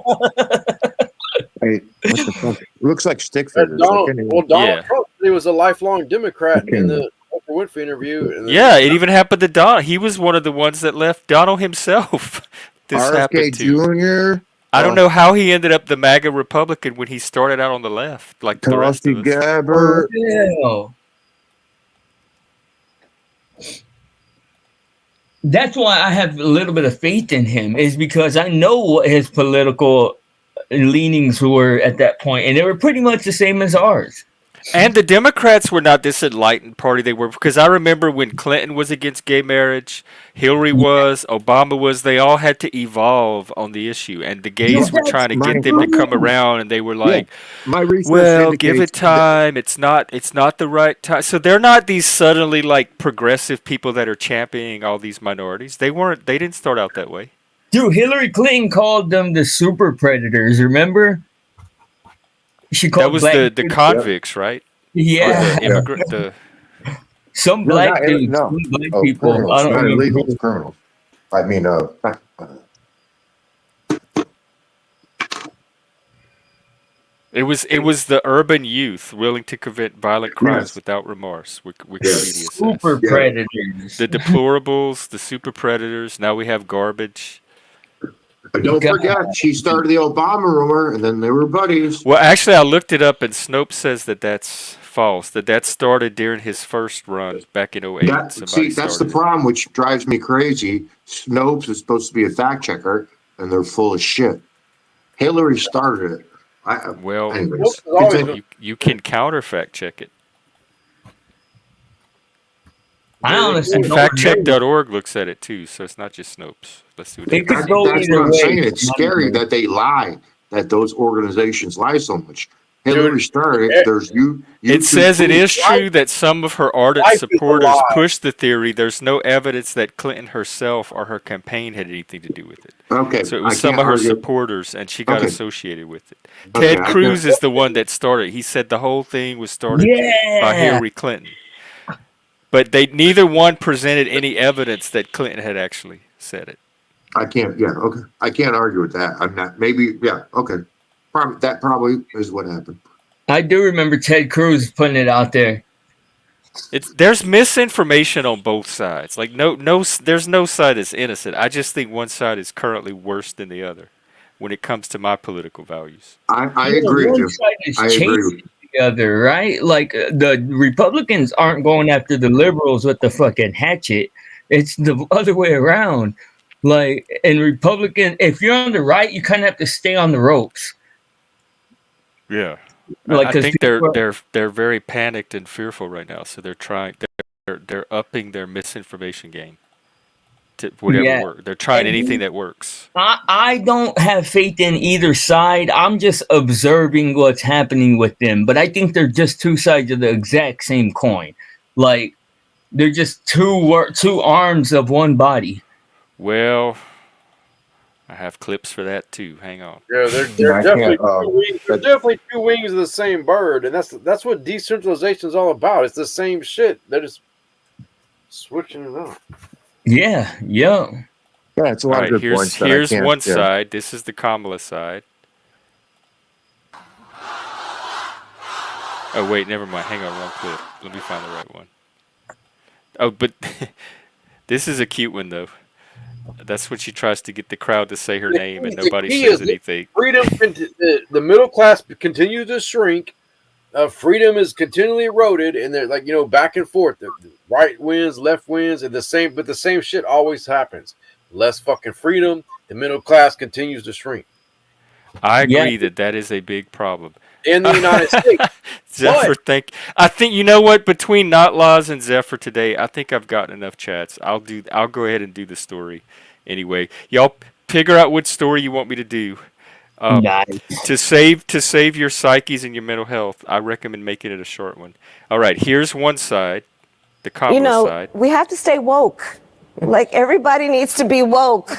Hey, what the fuck? It looks like stick figures. Donald Trump, he was a lifelong Democrat in the Oprah Winfrey interview. Yeah, it even happened to Donald. He was one of the ones that left Donald himself. This happened to Jr. I don't know how he ended up the MAGA Republican when he started out on the left, like the rest of us. Gabbard. Oh, that's why I have a little bit of faith in him, is because I know what his political leanings were at that point, and they were pretty much the same as ours. And the Democrats were not this enlightened party they were, because I remember when Clinton was against gay marriage, Hillary was, Obama was, they all had to evolve on the issue, and the gays were trying to get them to come around, and they were like, well, give it time, it's not the right time. So they're not these suddenly like progressive people that are championing all these minorities. They didn't start out that way. Dude, Hillary Clinton called them the super predators, remember? She called that was the convicts, right? Yeah. Or the immigrant. Some No, black not dudes, no. some black Oh, people. I criminals, don't not remember. illegals, criminals. I mean, It was the urban youth willing to commit violent crimes yes, without remorse. Wikipedia yes, Super says yeah. predators. the deplorables, the super predators. Now we have garbage. But don't God. forget, she started the Obama rumor, and then they were buddies. Well, actually, I looked it up, and Snopes says that that's false. That started during his first run back in '08. Somebody That's the started it. problem, which drives me crazy. Snopes is supposed to be a fact checker, and they're full of shit. Hillary started it. Well, Anyways, you can counter fact check it. I honestly And don't remember. factcheck.org looks at it too, so it's not just Snopes. Let's see what It they could say. go that's either what I'm way. saying. It's scary that they lie, that those organizations lie so much. Hillary started it. There's you. It says it is true that some of her ardent Life is a supporters lie. pushed the theory. There's no evidence that Clinton herself or her campaign had anything to do with it. Okay, So it I was some can't of her argue. supporters, and she got Okay. associated with it. Okay, Ted I Cruz can't. is the one that started. He said the whole thing was started by Yeah. Hillary Clinton. But neither one presented any evidence that Clinton had actually said it. I can't. Yeah. Okay. I can't argue with that. I'm not. Maybe. Yeah. Okay. That probably is what happened. I do remember Ted Cruz putting it out there. There's misinformation on both sides. Like there's no side that's innocent. I just think one side is currently worse than the other when it comes to my political values. I agree with One you. side is I agree with chasing the other, right? Like the Republicans aren't going after the liberals with the fucking hatchet. It's the other way around. Like in Republican, if you're on the right, you kind of have to stay on the ropes. Yeah. Like, I 'cause think people- they're very panicked and fearful right now, so they're upping their misinformation game to whatever Yeah. works. They're trying And anything that works. I don't have faith in either side. I'm just observing what's happening with them. But I think they're just two sides of the exact same coin. Like they're just two arms of one body. Well, I have clips for that too. Hang on. Yeah, they're definitely two wings. They're definitely two wings of the same bird, and that's what decentralization is all about. It's the same shit. They're just switching it up. Yeah, yeah. Yeah, it's a lot of good points. Here's one side. This is the Kamala side. Oh wait, never mind. Hang on, wrong clip. Let me find the right one. Oh, but this is a cute one though. That's when she tries to get the crowd to say her name and nobody says anything. Freedom, the middle class continues to shrink. Freedom is continually eroded, and they're like back and forth. The right wins, left wins, and the same shit always happens. Less fucking freedom. The middle class continues to shrink. I agree that is a big problem. In the United States. Zephyr, I think you know what? Between Not Laws and Zephyr today, I think I've gotten enough chats. I'll go ahead and do the story anyway. Y'all figure out what story you want me to do. Nice. To save your psyches and your mental health, I recommend making it a short one. All right, here's one side, the Kamala side. We have to stay woke. Like everybody needs to be woke.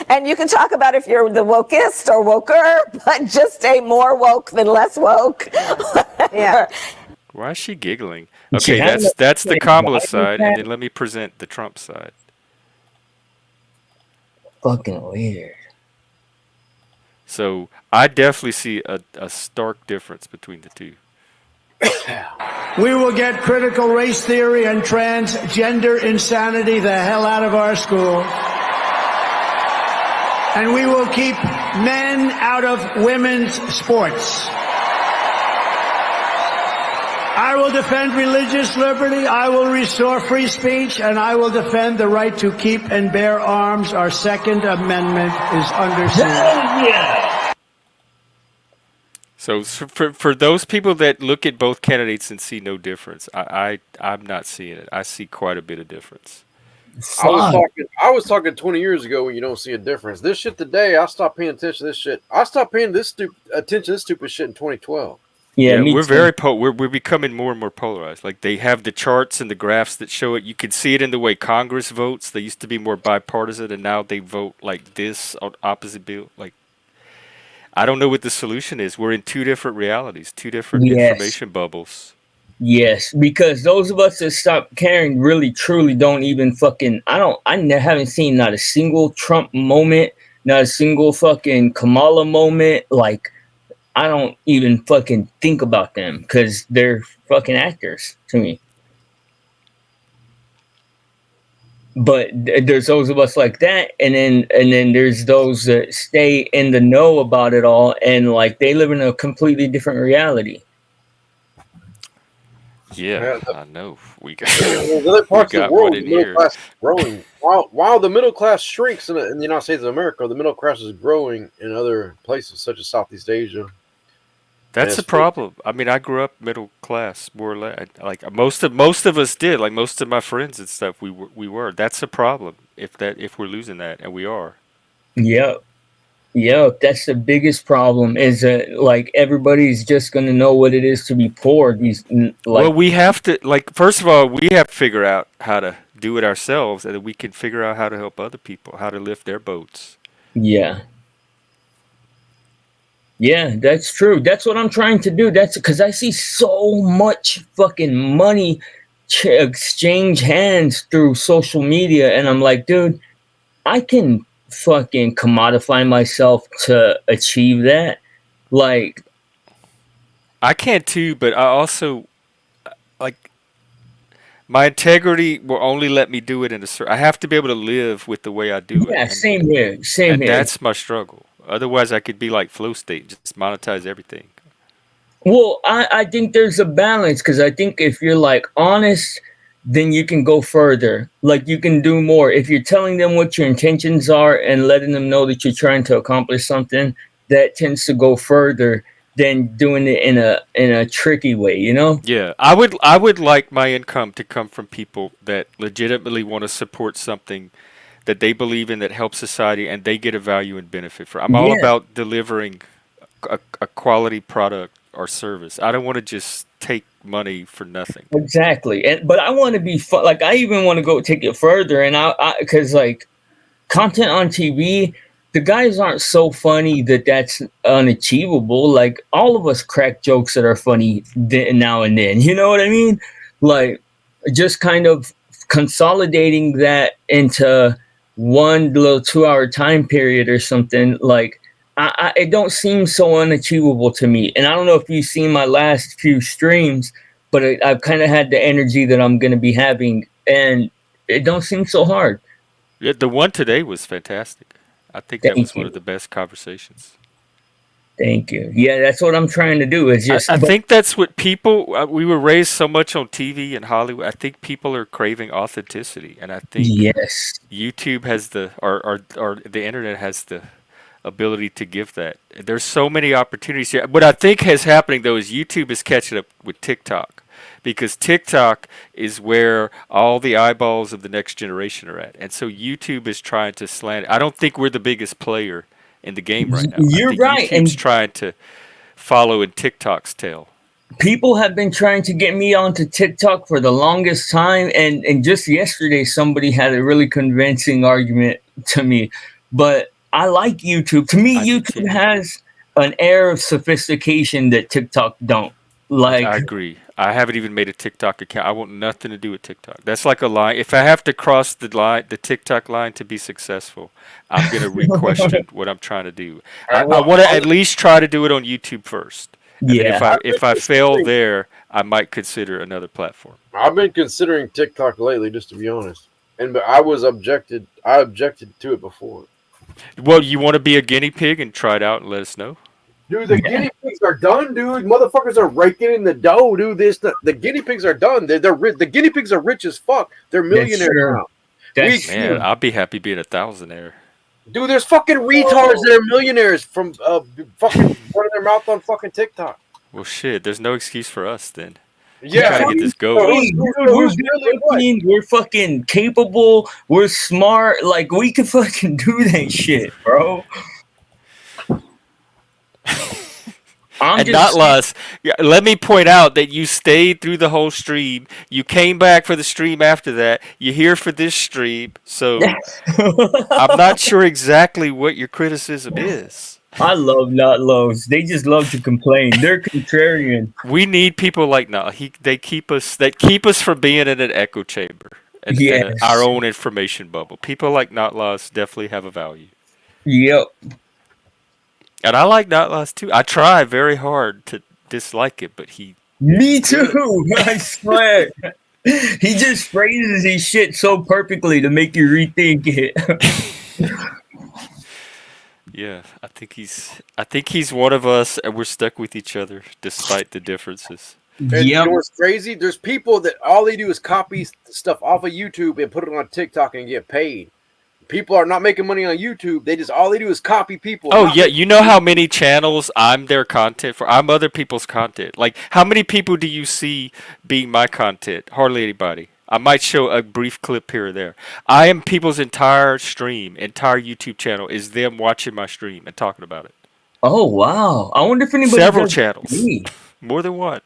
And you can talk about if you're the wokest or woker, but just stay more woke than less woke. Yeah. Why is she giggling? Okay, that's the Kamala side, and then let me present the Trump side. Fucking weird. So I definitely see a stark difference between the two. We will get critical race theory and transgender insanity the hell out of our schools. And we will keep men out of women's sports. I will defend religious liberty. I will restore free speech, and I will defend the right to keep and bear arms. Our Second Amendment is under siege. Yeah. So for those people that look at both candidates and see no difference, I'm not seeing it. I see quite a bit of difference. I was talking 20 years ago when you don't see a difference. This shit today, I stopped paying attention to this shit. I stopped paying attention to this stupid shit in 2012. Yeah, we're becoming more and more polarized. Like they have the charts and the graphs that show it. You can see it in the way Congress votes. They used to be more bipartisan, and now they vote like this on opposite bill. Like I don't know what the solution is. We're in two different realities, two different information bubbles. Yes, because those of us that stop caring really truly don't even fucking haven't seen not a single Trump moment, not a single fucking Kamala moment. Like I don't even fucking think about them because they're fucking actors to me. But there's those of us like that, and then there's those that stay in the know about it all, and like they live in a completely different reality. Yeah, I know. We got There's other we parts of the got one world, the in middle here. class is growing. While the middle class shrinks in the United States of America, the middle class is growing in other places such as Southeast Asia. That's the problem. I mean, I grew up middle class, more or less. Like most of us did. Like most of my friends and stuff, we were. That's the problem. If we're losing that, and we are. Yep. Yep, that's the biggest problem is that like everybody's just gonna know what it is to be poor. Well, we have to first of all, we have to figure out how to do it ourselves, and then we can figure out how to help other people, how to lift their boats. Yeah. Yeah, that's true. That's what I'm trying to do. That's because I see so much fucking money exchange hands through social media, and I'm like, dude, I can fucking commodify myself to achieve that. Like, I can too, but I also like my integrity will only let me do it in a certain. I have to be able to live with the way I do it, yeah, same here, same and here. that's my struggle. Otherwise, I could be like flow state, just monetize everything. Well, I think there's a balance because I think if you're like honest, then you can go further. Like you can do more. If you're telling them what your intentions are and letting them know that you're trying to accomplish something, that tends to go further than doing it in a tricky way, you know? Yeah, I would like my income to come from people that legitimately want to support something that they believe in that helps society and they get a value and benefit from. I'm all Yeah, about delivering a quality product or service. I don't want to just take money for nothing. exactly. And but I want to be fun. Like I even want to go take it further, and I because like content on TV, the guys aren't so funny that that's unachievable. Like all of us crack jokes that are funny now and then. You know what I mean? Like just kind of consolidating that into one little 2 hour time period or something. Like it don't seem so unachievable to me. And I don't know if you've seen my last few streams, but I've kind of had the energy that I'm going to be having, and it don't seem so hard. Yeah, the one today was fantastic. I think that Thank was one of you. the best conversations. Thank you. Yeah, that's what I'm trying to do. Is I but think that's what people. We were raised so much on TV and Hollywood. I think people are craving authenticity, and I think yes, YouTube has or the internet has the ability to give that. There's so many opportunities here. What I think is happening though is YouTube is catching up with TikTok because TikTok is where all the eyeballs of the next generation are at. And so YouTube is trying to slant. I don't think we're the biggest player in the game right now. I you're think right. YouTube's And trying to follow in TikTok's tail. people have been trying to get me onto TikTok for the longest time. And just yesterday, somebody had a really convincing argument to me. But I like YouTube. To me, I do YouTube too. has an air of sophistication that TikTok don't. I Like, agree. I haven't even made a TikTok account. I want nothing to do with TikTok. That's like a line. If I have to cross the line, the TikTok line to be successful, I'm gonna re-question what I'm trying to do. I Well, want to at least try to do it on YouTube first, and then if yeah. I fail there, I might consider another platform. I've been considering TikTok lately, just to be honest. But I objected to it before. Well, you want to be a guinea pig and try it out and let us know. Dude, the guinea pigs are done, dude. Motherfuckers are raking in the dough, dude. The guinea pigs are done. They're rich. The guinea pigs are rich as fuck. They're millionaires true. now. That's Man, true. I'll be happy being a thousandaire. Dude, there's fucking retards that are millionaires from fucking running their mouth on fucking TikTok. Well, shit. There's no excuse for us then. Yeah, Trying to get this So going. Hey, dude, who's really what? we're fucking capable. We're smart. Like we can fucking do that shit, bro. I'm And just not less. Yeah, let me point out that you stayed through the whole stream. You came back for the stream after that. You're here for this stream. So I'm not sure exactly what your criticism is. I love not lows. They just love to complain. They're contrarian. We need people like Not. They keep us from being in an echo chamber and our Yes. own information bubble. People like Not Lost definitely have a value. Yep. And I like Not Lost too. I try very hard to dislike it, but Me too. I swear. He just phrases his shit so perfectly to make you rethink it. yeah, I think he's one of us, and we're stuck with each other despite the differences. And you Yep. know what's crazy? There's people that all they do is copy stuff off of YouTube and put it on TikTok and get paid. People are not making money on YouTube. They just all they do is copy people. Oh yeah, you know how many channels I'm their content for? I'm other people's content. Like, how many people do you see being my content? Hardly anybody. I might show a brief clip here or there. I am people's entire stream, entire YouTube channel is them watching my stream and talking about it. Oh wow. I wonder if anybody Several does that to channels. me. More than one.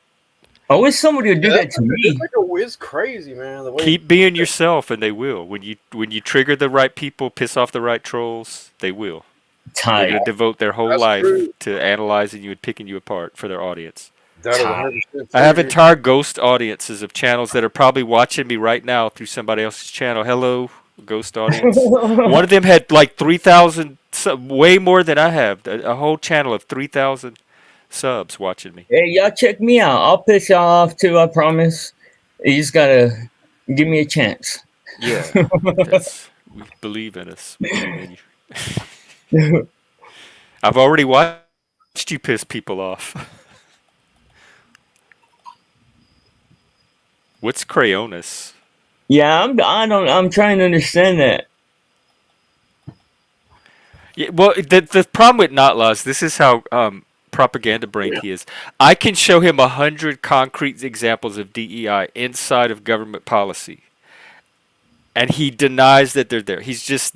I wish somebody would do that to me. It's crazy, man. The way Keep being yourself, and they will. When you trigger the right people, piss off the right trolls, they will. They're Tight. gonna devote their whole That's life true. to analyzing you and picking you apart for their audience. that is 100% I have true. entire ghost audiences of channels that are probably watching me right now through somebody else's channel. Hello, ghost audience. One of them had like 3,000, way more than I have. A whole channel of 3,000 subs watching me. Hey, y'all check me out. I'll piss y'all off too, I promise. You just gotta give me a chance. Yeah, we believe in us. We believe in you. I've already watched you piss people off. What's Crayonis? Yeah, I'm trying to understand that. Yeah, well, the problem with Not Lost, this is how propaganda brain he is. I can show him 100 concrete examples of DEI inside of government policy, and he denies that they're there. He's just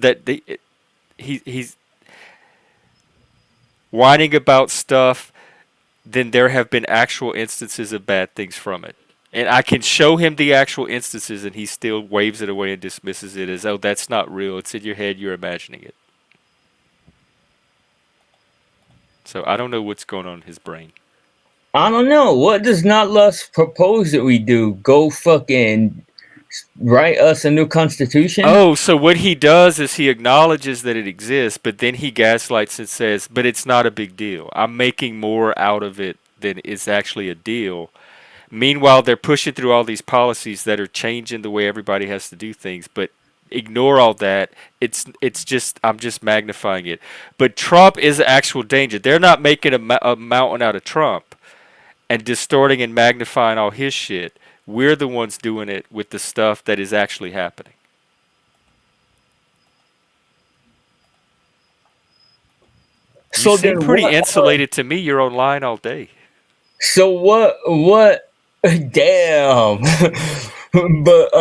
he's whining about stuff. Then there have been actual instances of bad things from it. And I can show him the actual instances, and he still waves it away and dismisses it as, oh, that's not real. It's in your head. You're imagining it. So I don't know what's going on in his brain. I don't know. What does Not Lust propose that we do? Go fucking write us a new constitution? Oh, so what he does is he acknowledges that it exists, but then he gaslights and says, but it's not a big deal. I'm making more out of it than it's actually a deal. Meanwhile, they're pushing through all these policies that are changing the way everybody has to do things, but ignore all that. It's just, I'm just magnifying it. But Trump is an actual danger. They're not making a mountain out of Trump and distorting and magnifying all his shit. We're the ones doing it with the stuff that is actually happening. You seem pretty insulated to me. You're online all day. So what damn. But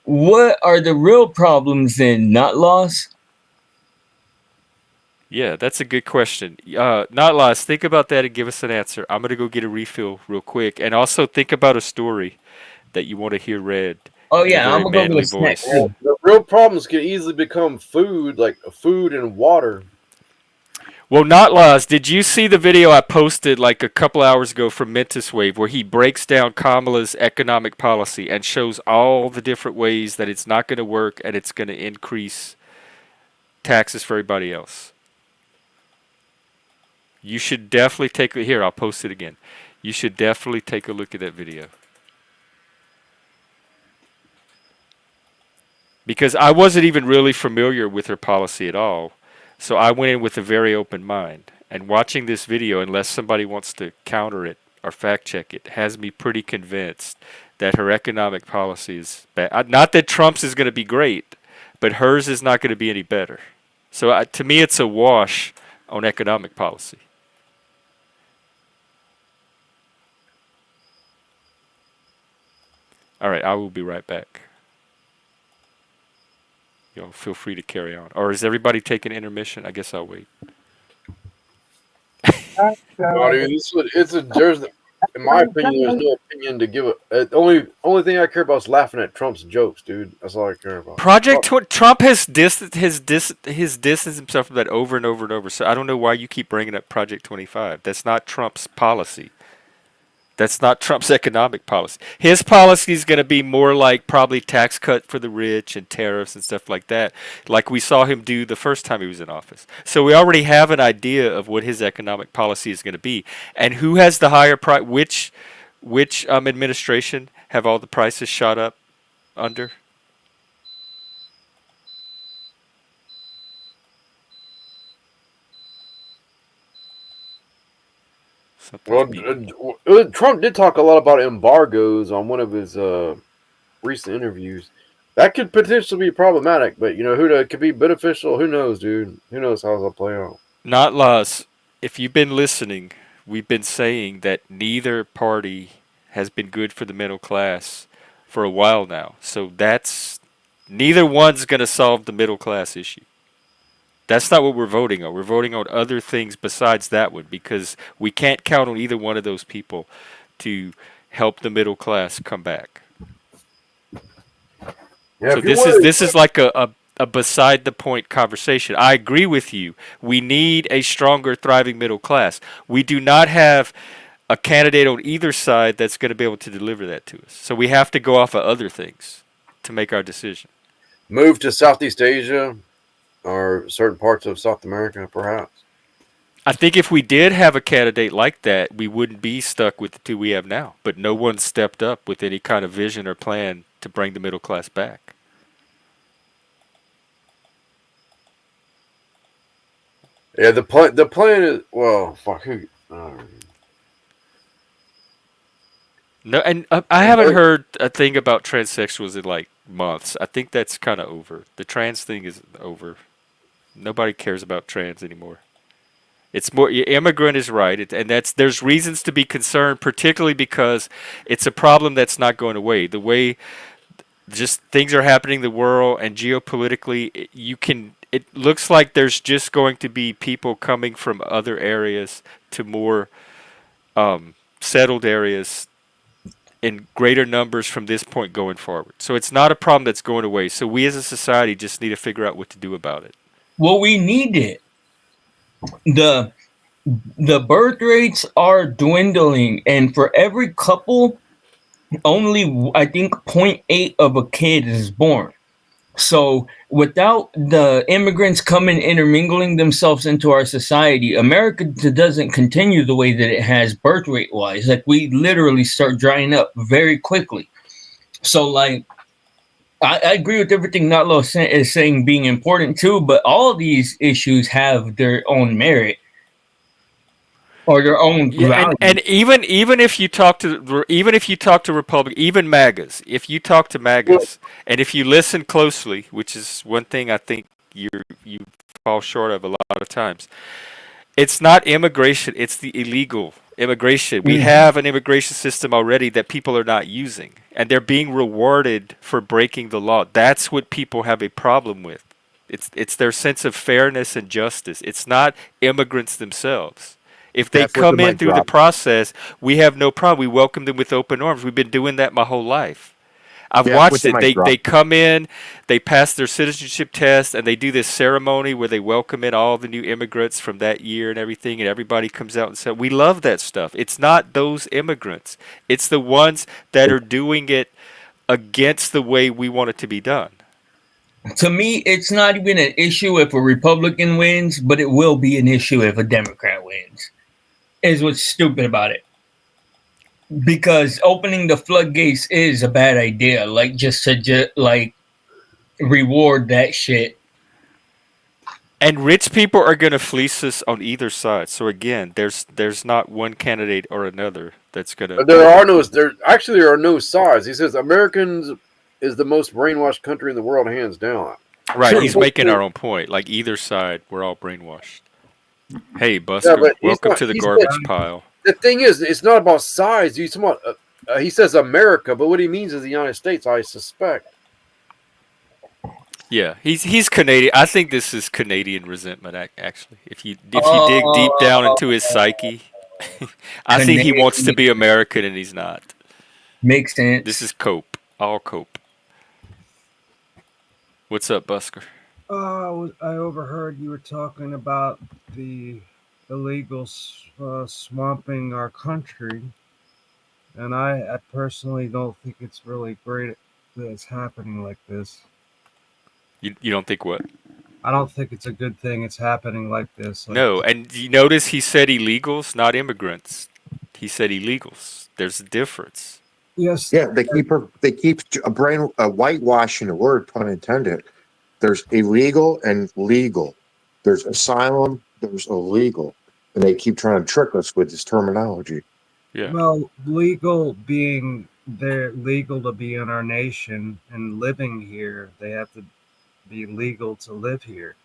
what are the real problems in Not Lost? Yeah, that's a good question. Not Lost. Think about that and give us an answer. I'm gonna go get a refill real quick, and also think about a story that you want to hear read. Oh in yeah, a I'm very gonna go manly to a snack voice. too. The real problems can easily become food, like food and water. Well, Not Lost. Did you see the video I posted like a couple hours ago from Mentis Wave, where he breaks down Kamala's economic policy and shows all the different ways that it's not going to work and it's going to increase taxes for everybody else? You should definitely take a here. I'll post it again. You should definitely take a look at that video. Because I wasn't even really familiar with her policy at all. So I went in with a very open mind. And watching this video, unless somebody wants to counter it or fact check it, has me pretty convinced that her economic policy is bad. Not that Trump's is going to be great, but hers is not going to be any better. So to me, it's a wash on economic policy. All right, I will be right back. Y'all feel free to carry on. Or is everybody taking intermission? I guess I'll wait. Oh, dude, there's in my opinion, there's no opinion to give it. Only thing I care about is laughing at Trump's jokes, dude. That's all I care about. Trump has distanced himself from that over and over and over. So I don't know why you keep bringing up Project 25. That's not Trump's policy. That's not Trump's economic policy. His policy is going to be more like probably tax cut for the rich and tariffs and stuff like that, like we saw him do the first time he was in office. So we already have an idea of what his economic policy is going to be, and who has the higher price. Which administration have all the prices shot up under? Well, Trump did talk a lot about embargoes on one of his recent interviews. That could potentially be problematic, but it could be beneficial. Who knows, dude? Who knows how it'll play out? Not Laz. If you've been listening, we've been saying that neither party has been good for the middle class for a while now. So neither one's going to solve the middle class issue. That's not what we're voting on. We're voting on other things besides that one because we can't count on either one of those people to help the middle class come back. Yeah, so this is like a beside the point conversation. I agree with you. We need a stronger, thriving middle class. We do not have a candidate on either side that's going to be able to deliver that to us. So we have to go off of other things to make our decision. Move to Southeast Asia. Or certain parts of South America, perhaps. I think if we did have a candidate like that, we wouldn't be stuck with the two we have now. But no one stepped up with any kind of vision or plan to bring the middle class back. Yeah, the plan is fuck who. No, and I haven't heard a thing about transsexuals in like months. I think that's kind of over. The trans thing is over. Nobody cares about trans anymore. It's more immigrant is right, and there's reasons to be concerned, particularly because it's a problem that's not going away. The way just things are happening in the world and geopolitically, it looks like there's just going to be people coming from other areas to more settled areas in greater numbers from this point going forward. So it's not a problem that's going away. So we as a society just need to figure out what to do about it. Well, we need it. The birth rates are dwindling, and for every couple, only I think 0.8 of a kid is born. So without the immigrants coming intermingling themselves into our society, America doesn't continue the way that it has birth rate wise. Like we literally start drying up very quickly. So like I agree with everything Natlo is saying being important too, but all these issues have their own merit or their own value. And even if you talk to Republicans, even MAGAs, if you talk to MAGAs, and if you listen closely, which is one thing I think you fall short of a lot of times, it's not immigration; it's the illegal immigration. We have an immigration system already that people are not using, and they're being rewarded for breaking the law. That's what people have a problem with. It's their sense of fairness and justice. It's not immigrants themselves. If they come in through the process, we have no problem. We welcome them with open arms. We've been doing that my whole life. I've watched it. They come in, they pass their citizenship test, and they do this ceremony where they welcome in all the new immigrants from that year and everything, and everybody comes out and says, we love that stuff. It's not those immigrants. It's the ones that are doing it against the way we want it to be done. To me, it's not even an issue if a Republican wins, but it will be an issue if a Democrat wins, is what's stupid about it. Because opening the floodgates is a bad idea. Like just to reward that shit. And rich people are going to fleece us on either side. So again, there's not one candidate or another that's going to. There are no sides. He says Americans is the most brainwashed country in the world, hands down. Right. He's making our own point. Like either side, we're all brainwashed. Hey, Buster, welcome to the garbage pile. The thing is, it's not about size. He's talking about, he says America, but what he means is the United States, I suspect. Yeah, he's Canadian. I think this is Canadian resentment, actually. If you dig deep down into his psyche. I think he wants to be American and he's not. Makes sense. This is cope. All cope. What's up, Busker? I overheard you were talking about the illegals swamping our country, and I personally don't think it's really great that it's happening like this. You don't think what? I don't think it's a good thing it's happening like this. No, and you notice he said illegals, not immigrants. He said illegals. There's a difference. Yes. Yeah, they keep whitewashing the word, pun intended. There's illegal and legal. There's asylum. There's illegal, and they keep trying to trick us with this terminology. Yeah. Well, legal being they're legal to be in our nation and living here, they have to be legal to live here.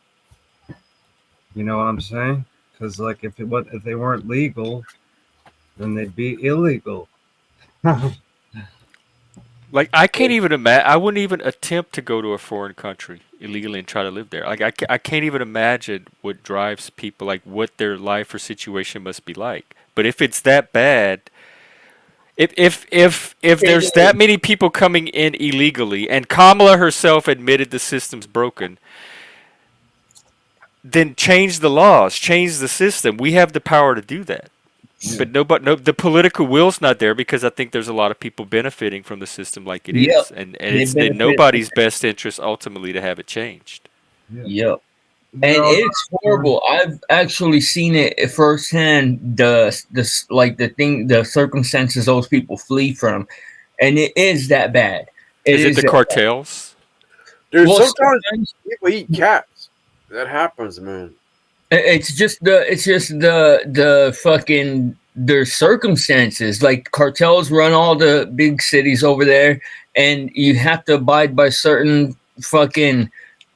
You know what I'm saying? Because like if they weren't legal, then they'd be illegal. Like I can't even imagine. I wouldn't even attempt to go to a foreign country illegally and try to live there. Like I can't even imagine what drives people, like what their life or situation must be like. But if it's that bad, if there's that many people coming in illegally, and Kamala herself admitted the system's broken, then change the laws, change the system. We have the power to do that. Yeah. But the political will's not there because I think there's a lot of people benefiting from the system like it is, and it's in nobody's best interest ultimately to have it changed. Yep. And it's horrible. I've actually seen it firsthand. The circumstances those people flee from, and it is that bad. Is it the cartels? Dude, sometimes people eat cats. That happens, man. It's just the fucking their circumstances. Like cartels run all the big cities over there, and you have to abide by certain fucking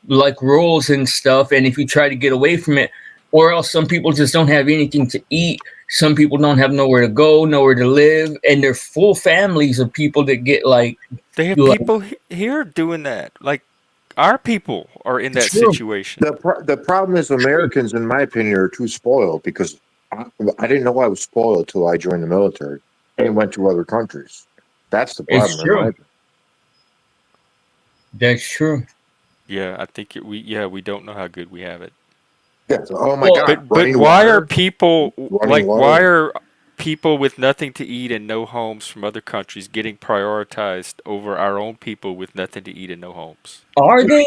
like rules and stuff. And if you try to get away from it, or else some people just don't have anything to eat. Some people don't have nowhere to go, nowhere to live, and they're full families of people that get like. They have people here doing that, like. Our people are in that situation. The problem is Americans, in my opinion, are too spoiled because I didn't know I was spoiled till I joined the military and went to other countries. That's the problem. It's true. That's true. Yeah, I think we don't know how good we have it. Yeah. Oh my God! But why are people why are people with nothing to eat and no homes from other countries getting prioritized over our own people with nothing to eat and no homes? Are they?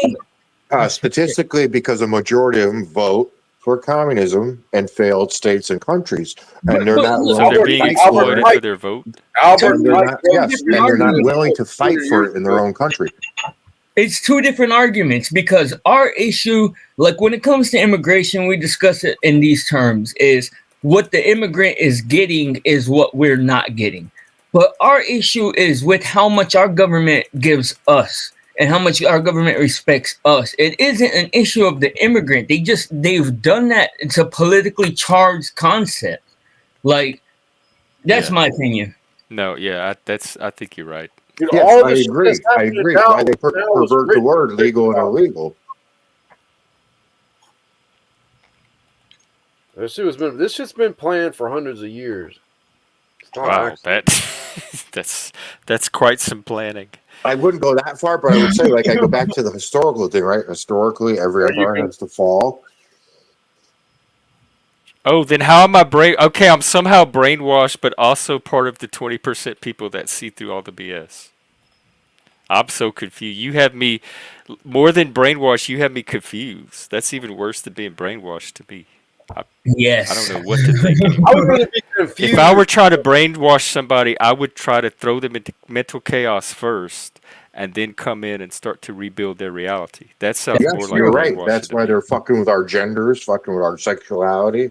Statistically, because a majority of them vote for communism and failed states and countries, and they're not. So they're being exploited for their vote. And they're not willing to fight for it in their own country. It's two different arguments because our issue, like when it comes to immigration, we discuss it in these terms: is what the immigrant is getting is what we're not getting. But our issue is with how much our government gives us and how much our government respects us. It isn't an issue of the immigrant. They've done that. It's a politically charged concept. Like, that's my opinion. No, yeah, I think you're right. Dude, I agree. Why they pervert the word legal and illegal. This shit's been planned for hundreds of years. Wow, that's quite some planning. I wouldn't go that far, but I would say, like, I go back to the historical thing, right? Historically, every empire has to fall. Oh, then how am I Okay, I'm somehow brainwashed, but also part of the 20% people that see through all the BS. I'm so confused. You have me more than brainwashed. You have me confused. That's even worse than being brainwashed to me. Yes. I don't know what to think anymore. I would really be confused. If I were trying to brainwash somebody, I would try to throw them into mental chaos first and then come in and start to rebuild their reality. That sounds more like you're right. That's why they're fucking with our genders, fucking with our sexuality.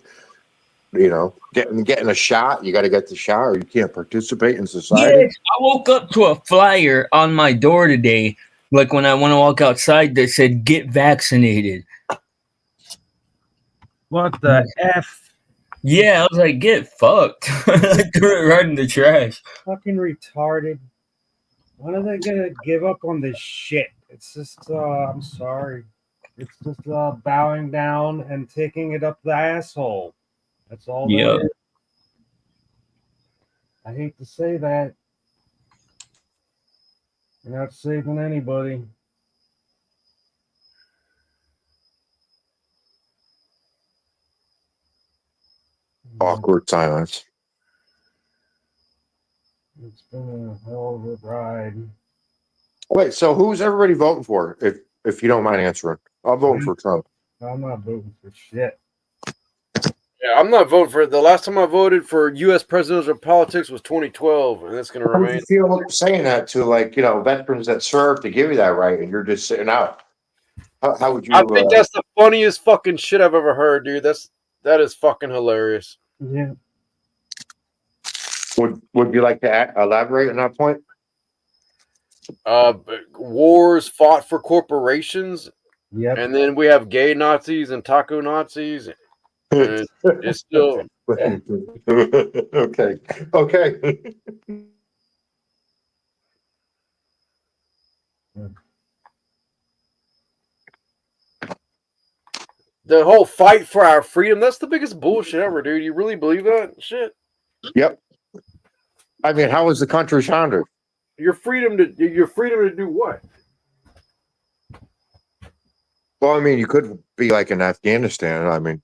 You know, getting a shot, you got to get the shot or you can't participate in society. Yes, I woke up to a flyer on my door today, like when I want to walk outside, that said, "Get vaccinated." What the F? Yeah, I was like, get fucked. I threw it right in the trash. Fucking retarded. When are they gonna give up on this shit? It's just, I'm sorry. It's just bowing down and taking it up the asshole. That's all. Yeah. I hate to say that. You're not saving anybody. Awkward silence. It's been a hell of a ride. Wait, so who's everybody voting for? If you don't mind answering, I'm voting for Trump. I'm not voting for shit. Yeah, I'm not voting for it. The last time I voted for U.S. presidential politics was 2012, and it's going to How would remain. you feel saying that to, like, veterans that served to give you that right, and you're just sitting out? How would you? I think that's the funniest fucking shit I've ever heard, dude. That is fucking hilarious. Yeah. Would you like to elaborate on that point? Wars fought for corporations. Yep. And then we have gay Nazis and taco Nazis. And it's still okay. The whole fight for our freedom, that's the biggest bullshit ever, dude. You really believe that shit? Yep. I mean, how was the country founded? Your freedom to do what? Well, I mean, you could be like in Afghanistan. I mean,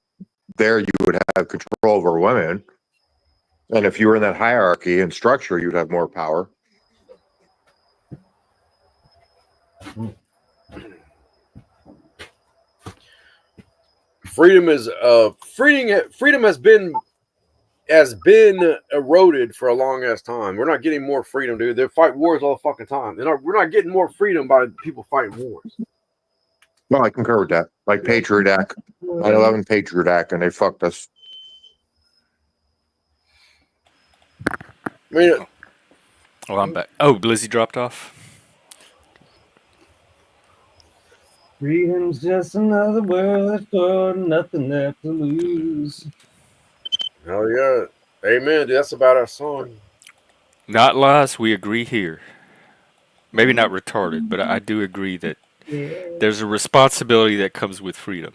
there you would have control over women. And if you were in that hierarchy and structure, you'd have more power. Freedom has been eroded for a long ass time. We're not getting more freedom, dude. They fight wars all the fucking time. We're not getting more freedom by people fighting wars. Well, I concur with that. Like Patriot Act, 9/11 Patriot Act, and they fucked us. I mean, oh, I'm back. Oh, Blizzy dropped off. Freedom's just another word for nothing left to lose. Hell yeah. Amen, dude. That's about our song. Not lies, we agree here. Maybe not retarded, but I do agree that there's a responsibility that comes with freedom.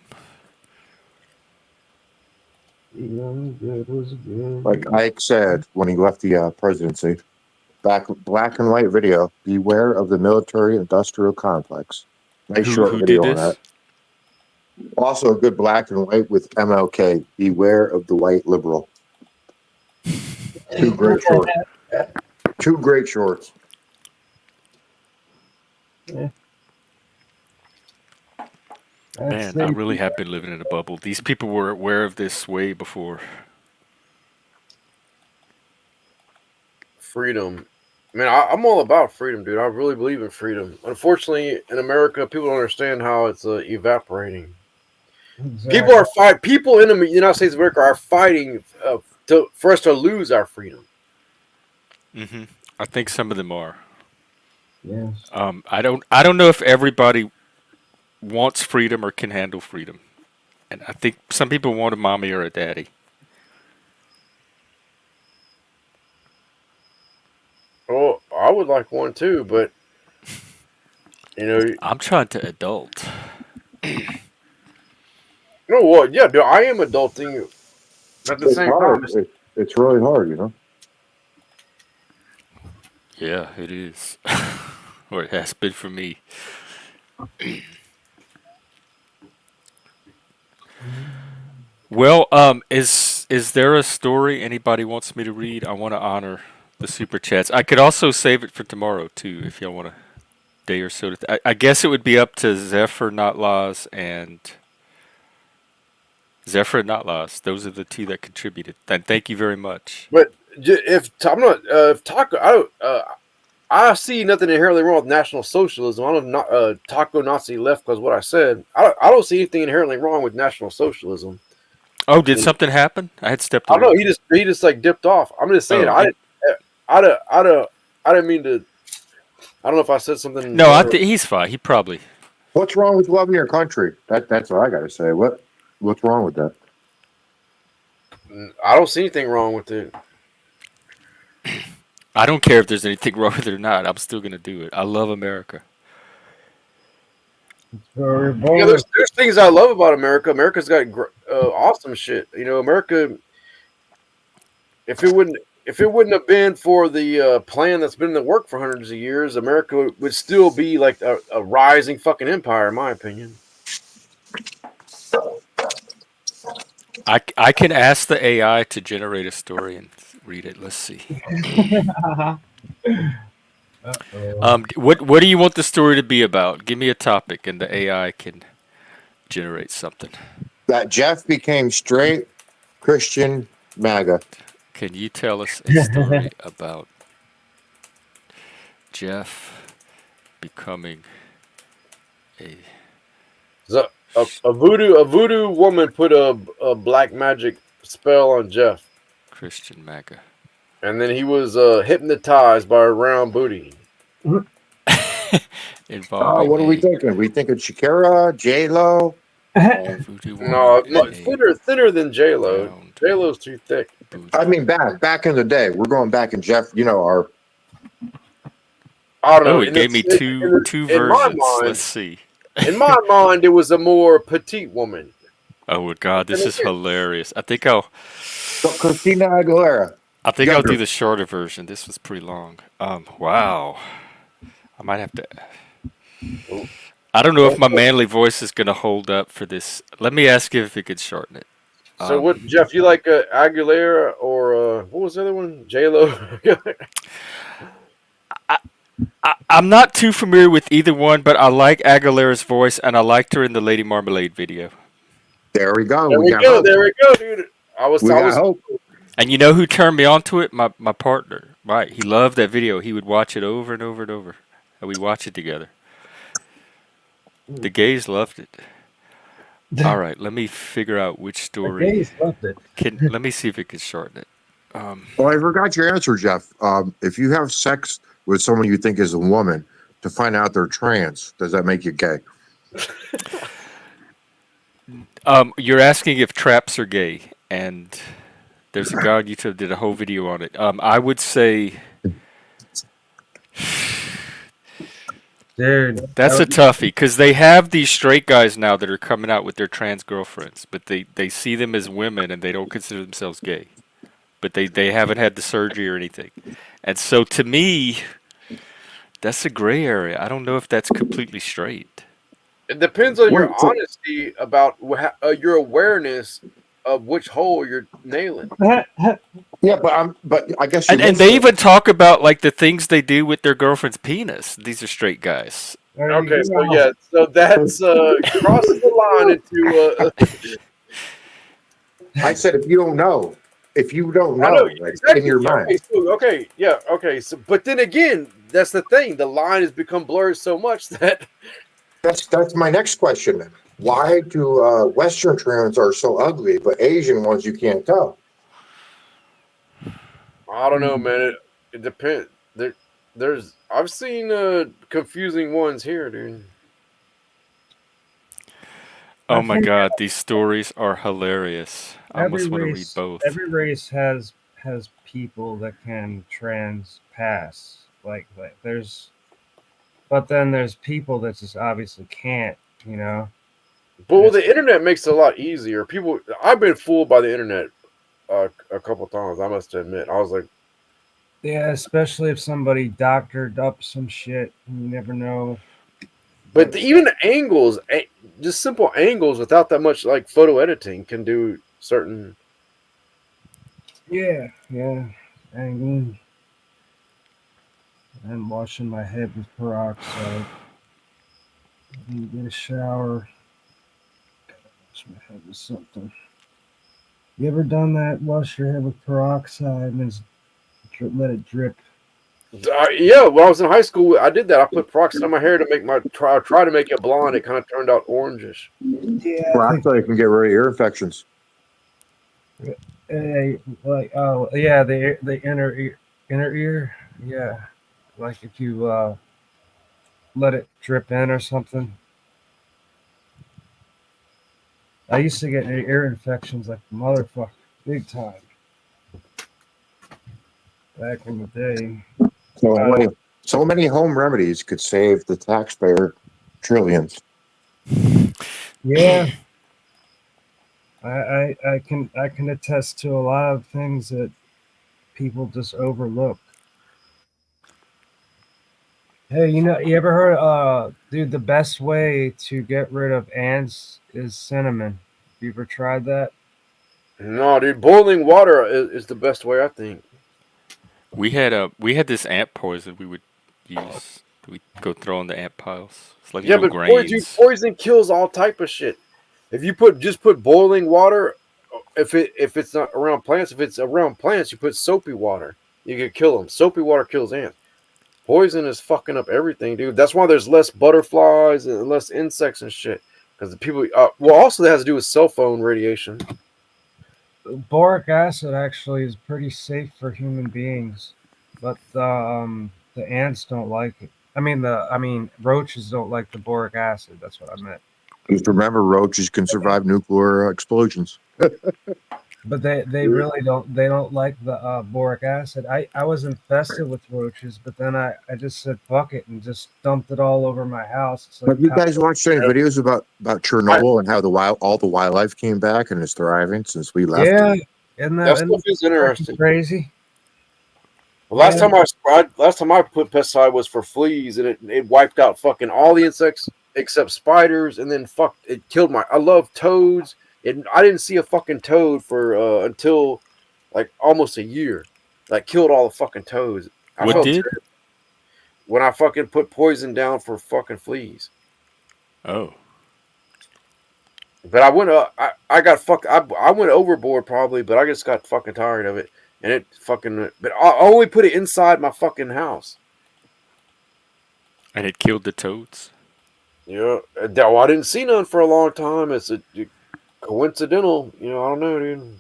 Like Ike said when he left the presidency, black and white video, beware of the military-industrial complex. Nice short video on that. Also, a good black and white with MLK, beware of the white liberal. Two great shorts. Two great shorts. Yeah. Man, I really have been living in a bubble. These people were aware of this way before. Freedom. Man, I'm all about freedom, dude. I really believe in freedom. Unfortunately, in America, people don't understand how it's evaporating. Exactly. People in the United States of America are fighting for us to lose our freedom. Mm-hmm. I think some of them are. Yes. I don't know if everybody wants freedom or can handle freedom, and I think some people want a mommy or a daddy. Oh, I would like one too, but I'm trying to adult. No, what? Yeah, dude, I am adulting. At the same time, it's really hard, Yeah, it is, or it has been for me. Well, is there a story anybody wants me to read? I want to honor the super chats. I could also save it for tomorrow too, if y'all want a day or so. I guess it would be up to Zephyr Not Laws and Zephyr Not Laws. Those are the two that contributed. And thank you very much. But if I'm not, if Taco, I see nothing inherently wrong with National Socialism. I don't know Taco Nazi left because what I said. I don't see anything inherently wrong with National Socialism. Oh, did something happen? I had stepped away. I don't know. He just like dipped off. I'm just saying. I didn't mean to. I don't know if I said something. No, I think he's fine. He probably. What's wrong with loving your country? That's what I got to say. What's wrong with that? I don't see anything wrong with it. I don't care if there's anything wrong with it or not. I'm still gonna do it. I love America. Yeah, there's things I love about America. America's got awesome shit. America. If it wouldn't, if it wouldn't have been for the plan that's been in the work for hundreds of years, America would still be like a rising fucking empire, in my opinion. I can ask the AI to generate a story and read it. Let's see. What do you want the story to be about? Give me a topic, and the AI can generate something. That Jeff became straight Christian MAGA. Can you tell us a story about Jeff becoming a So a voodoo woman put a black magic spell on Jeff, Christian MAGA? and then he was hypnotized by a round booty. Involving What are we thinking? We thinking Shakira, J-Lo? voodoo No, woman and thinner than J-Lo. round J-Lo's too thick. I mean, back in the day. We're going back in Jeff, our... I don't know. Oh, it gave me two versions. Let's see. In my mind, it was a more petite woman. Oh God, this is hilarious. I think I'll Christina Aguilera. I'll do the shorter version. This was pretty long. Wow. I might have to. I don't know if my manly voice is gonna hold up for this. Let me ask you if it could shorten it. So what, Jeff? You like Aguilera or what was the other one? J-Lo. I'm not too familiar with either one, but I like Aguilera's voice, and I liked her in the Lady Marmalade video. There we go. There we go, dude. I was hope. And you know who turned me on to it? My partner. Right. He loved that video. He would watch it over and over and over. And we'd watch it together. The gays loved it. All right, let me figure out which story. The gays loved it. Let me see if it can shorten it. Well, I forgot your answer, Jeff. If you have sex with someone you think is a woman to find out they're trans, does that make you gay? You're asking if traps are gay, and there's a guy on YouTube that did a whole video on it. I would say, dude, that's a toughie, because they have these straight guys now that are coming out with their trans girlfriends, but they see them as women and they don't consider themselves gay. But they haven't had the surgery or anything. And so to me, that's a gray area. I don't know if that's completely straight. It depends on your honesty about your awareness of which hole you're nailing. Yeah, but I guess. And they even talk about like the things they do with their girlfriend's penis. These are straight guys. Okay, so that's crosses the line into. I said, if you don't know, like, in your mind. Okay. So, but then again, that's the thing. The line has become blurred so much that. That's my next question. Then. Why do Western trans are so ugly, but Asian ones you can't tell? I don't know, man. It depends. I've seen confusing ones here, dude. Oh my God, these stories are hilarious. I almost want to read both. Every race has people that can trans pass. Like there's, but then there's people that just obviously can't. But the internet makes it a lot easier. I've been fooled by the internet a couple times. I must admit. I was like, yeah, especially if somebody doctored up some shit. You never know. But even the angles, just simple angles without that much like photo editing can do certain. Yeah. Angle. I'm washing my head with peroxide. I need to get a shower. Wash my head with something. You ever done that? Wash your head with peroxide and then let it drip. Yeah, when I was in high school, I did that. I put peroxide on my hair to make try to make it blonde. It kind of turned out orangish. Yeah, peroxide can get rid of ear infections. The inner ear. Yeah, like if you let it drip in or something. I used to get ear infections like the motherfucker, big time. Back in the day. So many home remedies could save the taxpayer trillions. Yeah. I can attest to a lot of things that people just overlook. Hey, you ever heard, dude, the best way to get rid of ants is cinnamon. You ever tried that? No, dude, boiling water is the best way, I think. We had this ant poison we would use. We go throw in the ant piles. It's like Yeah, little but grains. poison kills all type of shit. If you just put boiling water, if it's not around plants, if it's around plants, you put soapy water. You can kill them. Soapy water kills ants. Poison is fucking up everything, dude. That's why there's less butterflies and less insects and shit. Because the people, well, also that has to do with cell phone radiation. Boric acid actually is pretty safe for human beings, but the ants don't like it. I mean roaches don't like the boric acid. That's what I meant. Just remember, roaches can survive nuclear explosions. But they really don't. They don't like the boric acid. I was infested with roaches, but then I just said fuck it and just dumped it all over my house. It's like, Have you guys watched any videos about Chernobyl and how all the wildlife came back and is thriving since we left? Yeah, and that stuff is interesting. Crazy. Well, last time I put pesticide was for fleas, and it wiped out fucking all the insects except spiders, and then it killed I love toads. I didn't see a fucking toad for until like almost a year. Like killed all the fucking toads. What did? When I fucking put poison down for fucking fleas. Oh. But I went I went overboard probably, but I just got fucking tired of it. And it fucking, but I only put it inside my fucking house. And it killed the toads? Yeah. Well, I didn't see none for a long time. It's coincidental. I don't know, dude.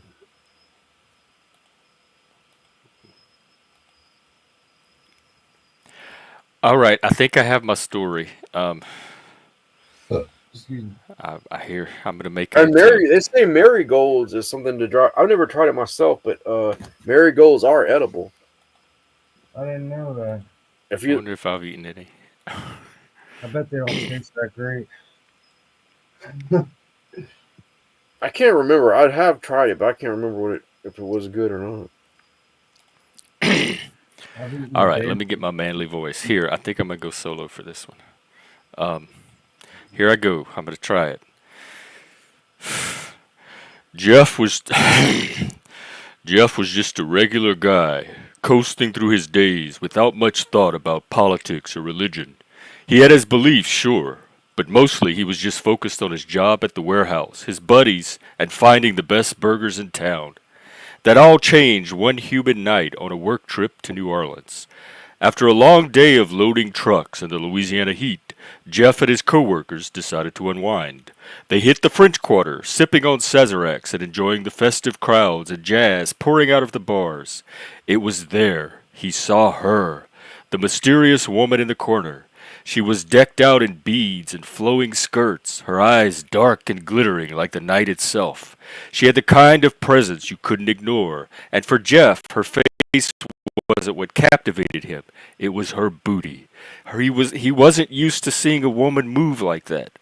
All right. I think I have my story. Excuse me. I hear I'm going to make And they say marigolds is something to try. I've never tried it myself, but marigolds are edible. I didn't know that. I wonder if I've eaten any. I bet they don't taste that great. I can't remember. I have tried it, but I can't remember if it was good or not. All right, let me get my manly voice. Here, I think I'm going to go solo for this one. Here I go. I'm going to try it. Jeff was just a regular guy, coasting through his days without much thought about politics or religion. He had his beliefs, sure, but mostly he was just focused on his job at the warehouse, his buddies, and finding the best burgers in town. That all changed one humid night on a work trip to New Orleans. After a long day of loading trucks in the Louisiana heat, Jeff and his coworkers decided to unwind. They hit the French Quarter, sipping on Sazeracs and enjoying the festive crowds and jazz pouring out of the bars. It was there he saw her, the mysterious woman in the corner. She was decked out in beads and flowing skirts, her eyes dark and glittering like the night itself. She had the kind of presence you couldn't ignore, and for Jeff, her face wasn't what captivated him. It was her booty. He wasn't used to seeing a woman move like that.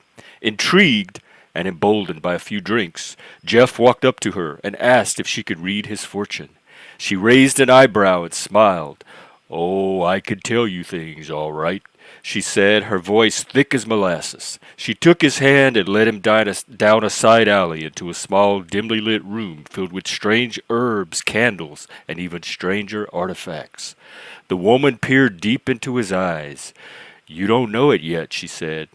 Intrigued and emboldened by a few drinks, Jeff walked up to her and asked if she could read his fortune. She raised an eyebrow and smiled. "Oh, I could tell you things, all right," she said, her voice thick as molasses. She took his hand and led him down a side alley into a small, dimly lit room filled with strange herbs, candles, and even stranger artifacts. The woman peered deep into his eyes. "You don't know it yet," she said.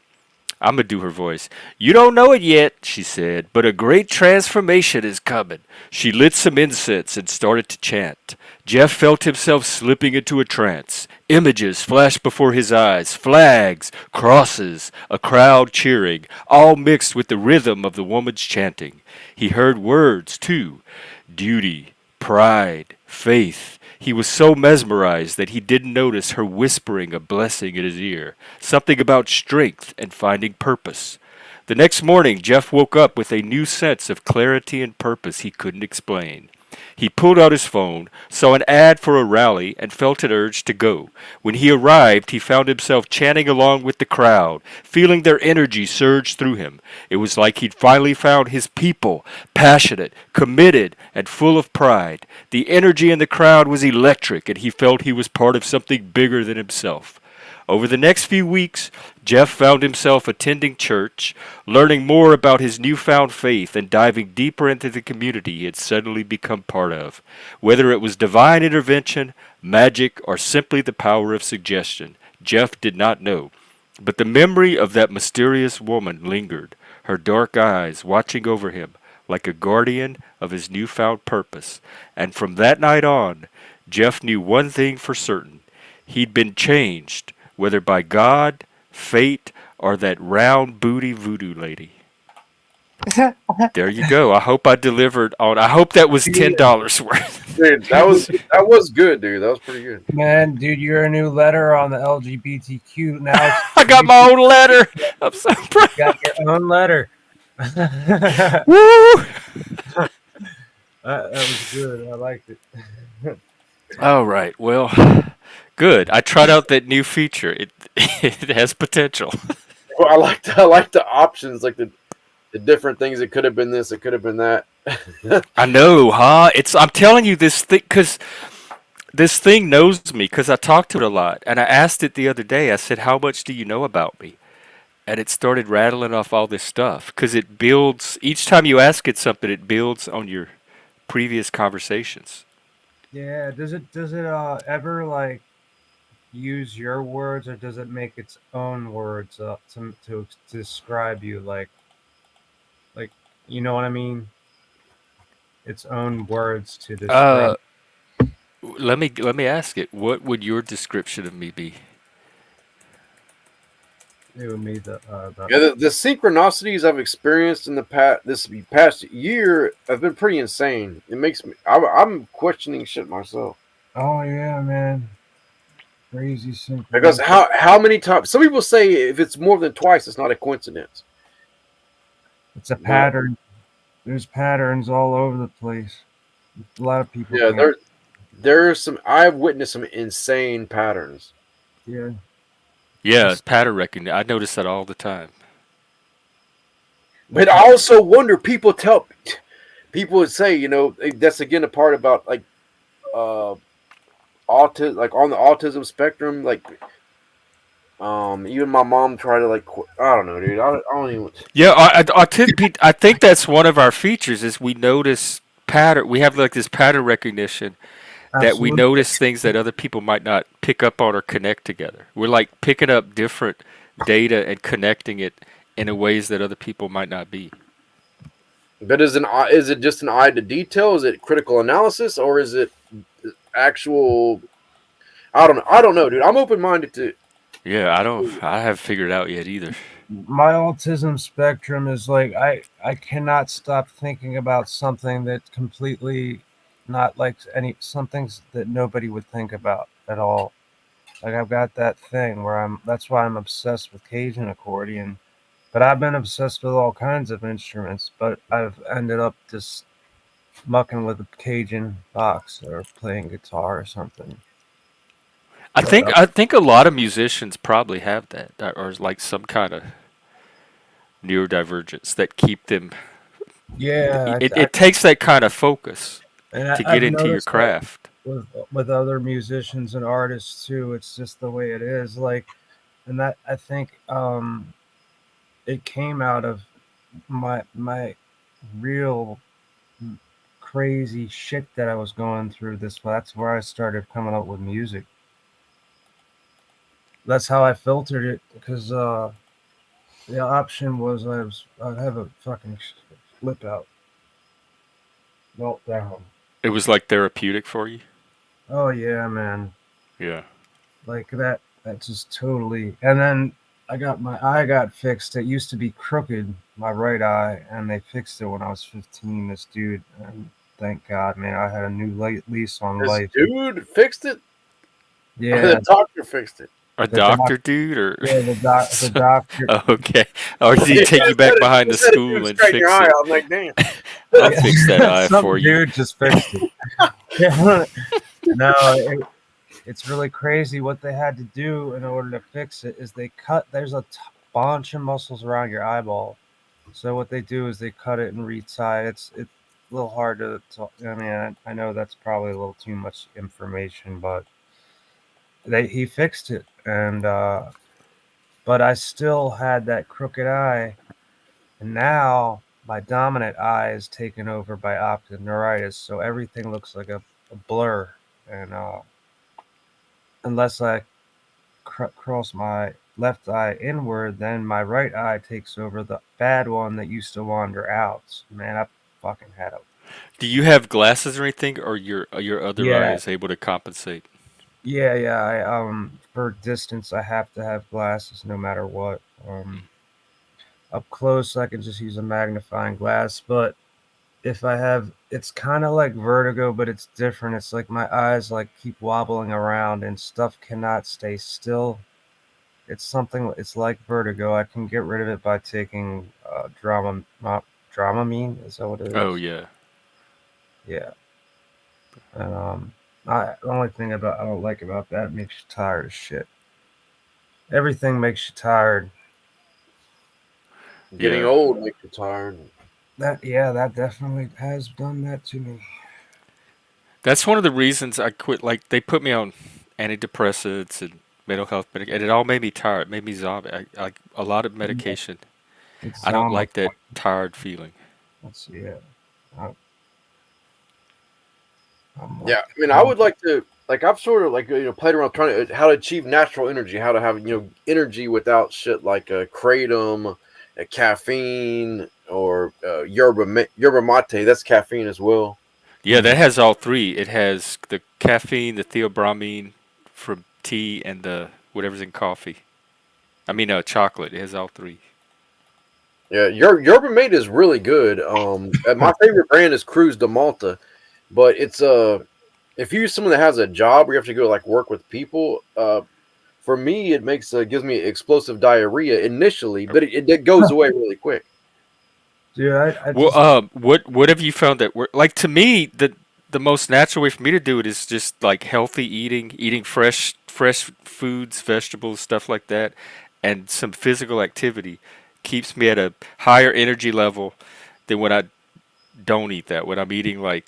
I'm going to do her voice. "You don't know it yet," she said, "but a great transformation is coming." She lit some incense and started to chant. Jeff felt himself slipping into a trance. Images flashed before his eyes, flags, crosses, a crowd cheering, all mixed with the rhythm of the woman's chanting. He heard words, too: duty, pride, faith. He was so mesmerized that he didn't notice her whispering a blessing in his ear, something about strength and finding purpose. The next morning, Jeff woke up with a new sense of clarity and purpose he couldn't explain. He pulled out his phone, saw an ad for a rally, and felt an urge to go. When he arrived, he found himself chanting along with the crowd, feeling their energy surge through him. It was like he'd finally found his people, passionate, committed, and full of pride. The energy in the crowd was electric, and he felt he was part of something bigger than himself. Over the next few weeks, Jeff found himself attending church, learning more about his newfound faith, and diving deeper into the community he had suddenly become part of. Whether it was divine intervention, magic, or simply the power of suggestion, Jeff did not know. But the memory of that mysterious woman lingered, her dark eyes watching over him like a guardian of his newfound purpose. And from that night on, Jeff knew one thing for certain. He'd been changed, whether by God, fate, or that round booty voodoo lady. There you go. I hope I delivered on. I hope that was $10 worth. Dude, that was good, dude. That was pretty good. Man, dude, you're a new letter on the LGBTQ now. I got my own letter. I'm so proud. You got your own letter. Woo! That was good. I liked it. All right. Well, good. I tried out that new feature. It has potential. Well, I like the options, like the different things. It could have been this. It could have been that. I know, huh? I'm telling you this thing because this thing knows me because I talk to it a lot. And I asked it the other day. I said, "How much do you know about me?" And it started rattling off all this stuff because it builds. Each time you ask it something, it builds on your previous conversations. Yeah. Does it ever like use your words, or does it make its own words to describe you? Like you know what I mean? Its own words to describe. Let me ask it. What would your description of me be? It would be the synchronicities I've experienced in this past year have been pretty insane. It makes me I'm questioning shit myself. Oh yeah, man. Crazy synchronicity. Because how many times some people say if it's more than twice, it's not a coincidence. It's a pattern. There's patterns all over the place. A lot of people. Yeah, there's some. I've witnessed some insane patterns. Yeah. Yeah, pattern recognition. I notice that all the time. But I also wonder. People would say, you know, that's again a part about like, autism, like on the autism spectrum, like. Even my mom tried to like. I don't know, dude. I don't even. Yeah, I think that's one of our features is we notice pattern. We have like this pattern recognition that we notice things that other people might not pick up on or connect together. We're like picking up different data and connecting it in ways that other people might not be. But is it just an eye to detail? Is it critical analysis, or is it actual? I don't know, dude. I'm open minded to. Yeah, I haven't figured it out yet either. My autism spectrum is like I cannot stop thinking about something that's completely not like some things that nobody would think about at all. Like I've got that thing where that's why I'm obsessed with Cajun accordion. But I've been obsessed with all kinds of instruments, but I've ended up just mucking with a Cajun box or playing guitar or something. I think a lot of musicians probably have that, or like some kind of neurodivergence that keep them. Yeah, it takes that kind of focus to get into your craft. With other musicians and artists too, it's just the way it is. Like, and that I think it came out of my real crazy shit that I was going through. That's where I started coming up with music. That's how I filtered it, because the option was I'd have a fucking flip out, meltdown. It was like therapeutic for you. Oh yeah, man. Yeah. Like that. That's just totally. And then my eye got fixed. It used to be crooked, my right eye, and they fixed it when I was 15. This dude, and thank God, man, I had a new lease on life. Dude fixed it. Yeah. The doctor fixed it. A The doc, doctor, dude, or yeah, the doctor. oh, okay, or did he Yeah, take you back behind the instead of school doing and straighten your fix eye it? out, I'm like, damn. I'll fix that eye Some for you. dude just fixed it. Yeah. No, it's really crazy. What they had to do in order to fix it is they cut. There's a bunch of muscles around your eyeball. So what they do is they cut it and retie. It's a little hard to. I mean, I know that's probably a little too much information, but he fixed it, and but I still had that crooked eye, and now my dominant eye is taken over by optic neuritis, so everything looks like a blur, and unless I cross my left eye inward, then my right eye takes over the bad one that used to wander out. Man, I fucking had a Do you have glasses or anything, or your other eye yeah, is able to compensate? yeah. For distance, I have to have glasses no matter what. Up close, I can just use a magnifying glass, but if I have, it's kind of like vertigo, but it's different. It's like my eyes like keep wobbling around and stuff cannot stay still. It's something. It's like vertigo. I can get rid of it by taking Dramamine. Is that what it Oh is? yeah. Yeah. And the only thing I don't like about that, it makes you tired as shit. Everything makes you tired. Getting old makes you tired. That definitely has done that to me. That's one of the reasons I quit. Like they put me on antidepressants and mental health medication, and it all made me tired. It made me zombie. Like a lot of medication. It's I don't like that tired feeling. Let's see. Yeah. Yeah, I mean, I would like to, like, I've sort of like played around trying to how to achieve natural energy, how to have energy without shit like kratom, caffeine, or yerba mate. That's caffeine as well. Yeah, that has all three. It has the caffeine, the theobromine from tea, and the whatever's in coffee. I mean, chocolate. It has all three. Yeah, yerba mate is really good. My favorite brand is Cruz de Malta, but it's if you're someone that has a job where you have to go like work with people, for me it gives me explosive diarrhea initially, but it goes away really quick. Dude, I Well, what have you found that work? Like to me, the most natural way for me to do it is just like healthy eating fresh foods, vegetables, stuff like that, and some physical activity keeps me at a higher energy level than when I don't eat that. When I'm eating like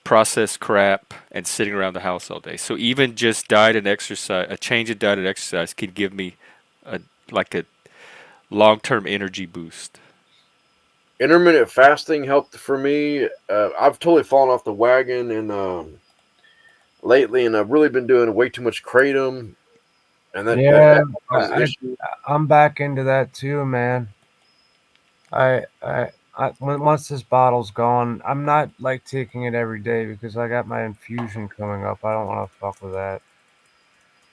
processed crap and sitting around the house all day. So even just diet and exercise, a change in diet and exercise could give me a long-term energy boost. Intermittent fasting helped for me. I've totally fallen off the wagon and lately, and I've really been doing way too much kratom, and that causes issues. I'm back into that too, man. Once this bottle's gone, I'm not like taking it every day because I got my infusion coming up. I don't want to fuck with that.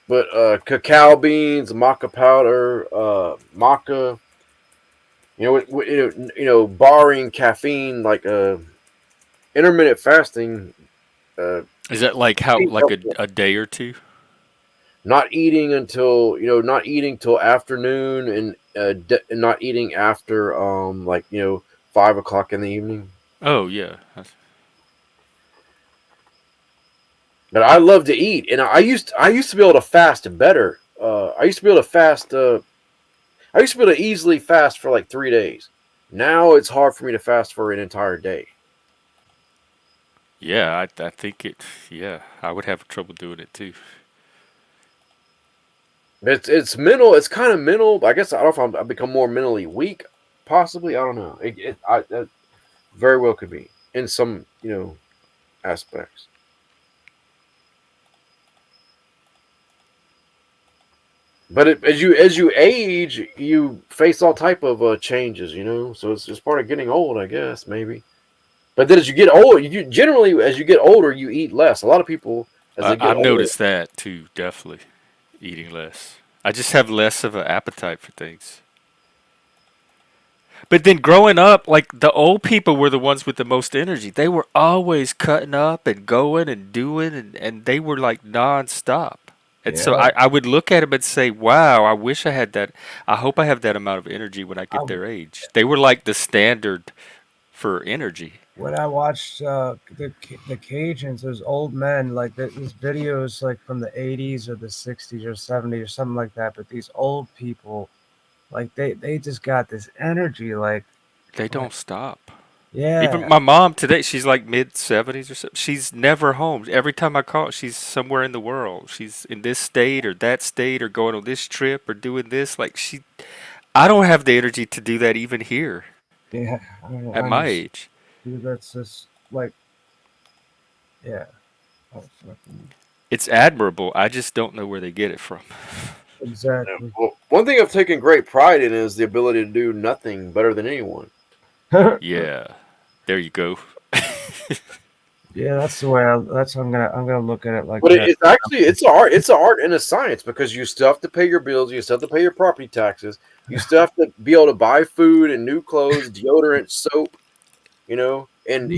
But cacao beans, maca powder, maca, barring caffeine, like intermittent fasting. Is that like how like a day or two? Not eating till afternoon, and not eating after 5 o'clock in the evening. Oh yeah. But I love to eat, and I used to be able to fast better. I used to be able to fast. I used to be able to easily fast for like 3 days. Now it's hard for me to fast for an entire day. Yeah, I think it. Yeah, I would have trouble doing it too. It's mental. It's kind of mental. I guess I don't know if I've become more mentally weak. Possibly, I don't know. That very well could be in some aspects. But as you age, you face all type of changes. So it's just part of getting old, I guess, maybe. But then as you get older, as you get older, you eat less. A lot of people, as they get I've older, noticed that too. Definitely, eating less. I just have less of an appetite for things. But then growing up, like the old people were the ones with the most energy. They were always cutting up and going and doing, and they were like nonstop. And so I would look at them and say, wow, I wish I had that. I hope I have that amount of energy when I get their age. They were like the standard for energy. When I watched the Cajuns, those old men, like these videos like from the 80s or the 60s or 70s or something like that, but these old people, like they just got this energy, like They don't stop. yeah. Even my mom today, she's like mid-70s or something. She's never home. Every time I call, she's somewhere in the world. She's in this state or that state or going on this trip or doing this. Like I don't have the energy to do that even here. Yeah, at my age. Dude, that's just like, yeah. It's admirable. I just don't know where they get it from. Exactly. Well, one thing I've taken great pride in is the ability to do nothing better than anyone. Yeah, there you go. Yeah, that's the way. I'm gonna look at it like. But that. it's actually it's an art. It's an art and a science because you still have to pay your bills. You still have to pay your property taxes. You still have to be able to buy food and new clothes, deodorant, soap. And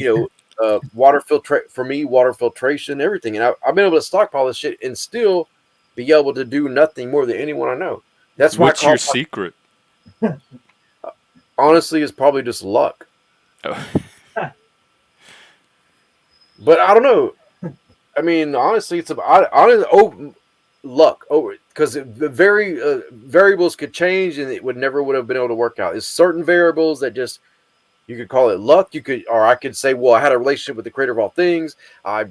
water filtration, everything. And I've been able to stockpile this shit and still be able to do nothing more than anyone I know. That's why. What's your secret? Honestly, it's probably just luck. Oh. But I don't know. I mean, honestly, it's about luck. Because the variables could change, and it would have been able to work out. It's certain variables that just you could call it luck. I could say, well, I had a relationship with the Creator of all things. I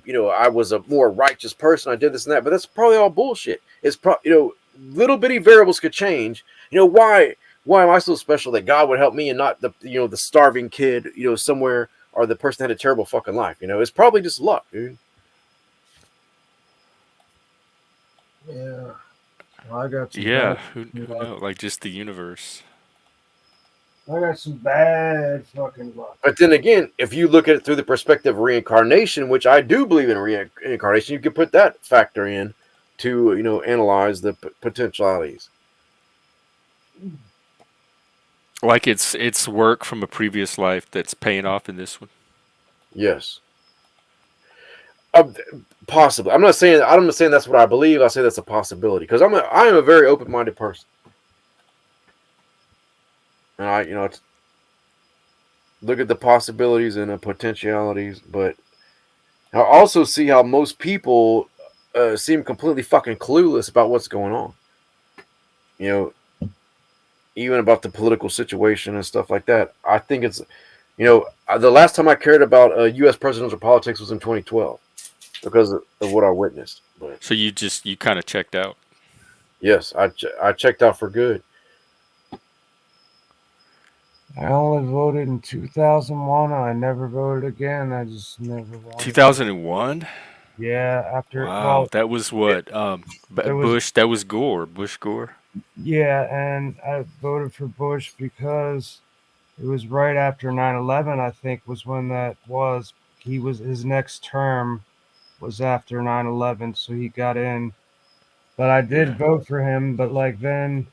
was a more righteous person. I did this and that. But that's probably all bullshit. It's little bitty variables could change. Why am I so special that God would help me and not the starving kid somewhere? Or the person that had a terrible fucking life, it's probably just luck, dude. Yeah, well, I got some who knows? Like just the universe. I got some bad fucking luck. But then again, if you look at it through the perspective of reincarnation, which I do believe in reincarnation, you can put that factor in to analyze the potentialities. Like it's work from a previous life that's paying off in this one. Yes. Possibly. I'm not saying that's what I believe. I say that's a possibility because I am a very open-minded person, and I look at the possibilities and the potentialities. But I also see how most people seem completely fucking clueless about what's going on. Even about the political situation and stuff like that. I think it's, the last time I cared about U.S. presidential politics was in 2012 because of what I witnessed. But, so you kind of checked out? Yes, I checked out for good. I only voted in 2001. I never voted again. I just never wanted 2001? Yeah, after. Wow, that was what? Bush. That was Gore. Bush Gore. Yeah, and I voted for Bush because it was right after 9/11, I think, was when that was. His next term was after 9/11, so he got in. But I did vote for him, but then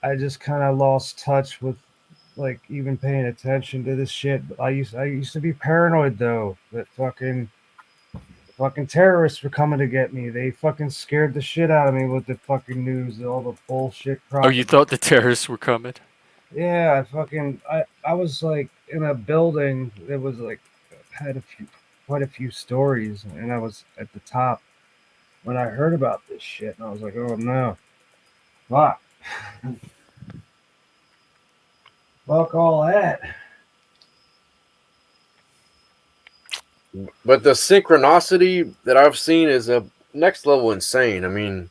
I just kind of lost touch with even paying attention to this shit. I used to be paranoid though that fucking terrorists were coming to get me. They fucking scared the shit out of me with the fucking news, all the bullshit. Oh, you thought the terrorists were coming? Yeah, I was in a building that was had quite a few stories, and I was at the top when I heard about this shit, and I was like, oh no, fuck, fuck all that. But the synchronicity that I've seen is a next level insane. I mean,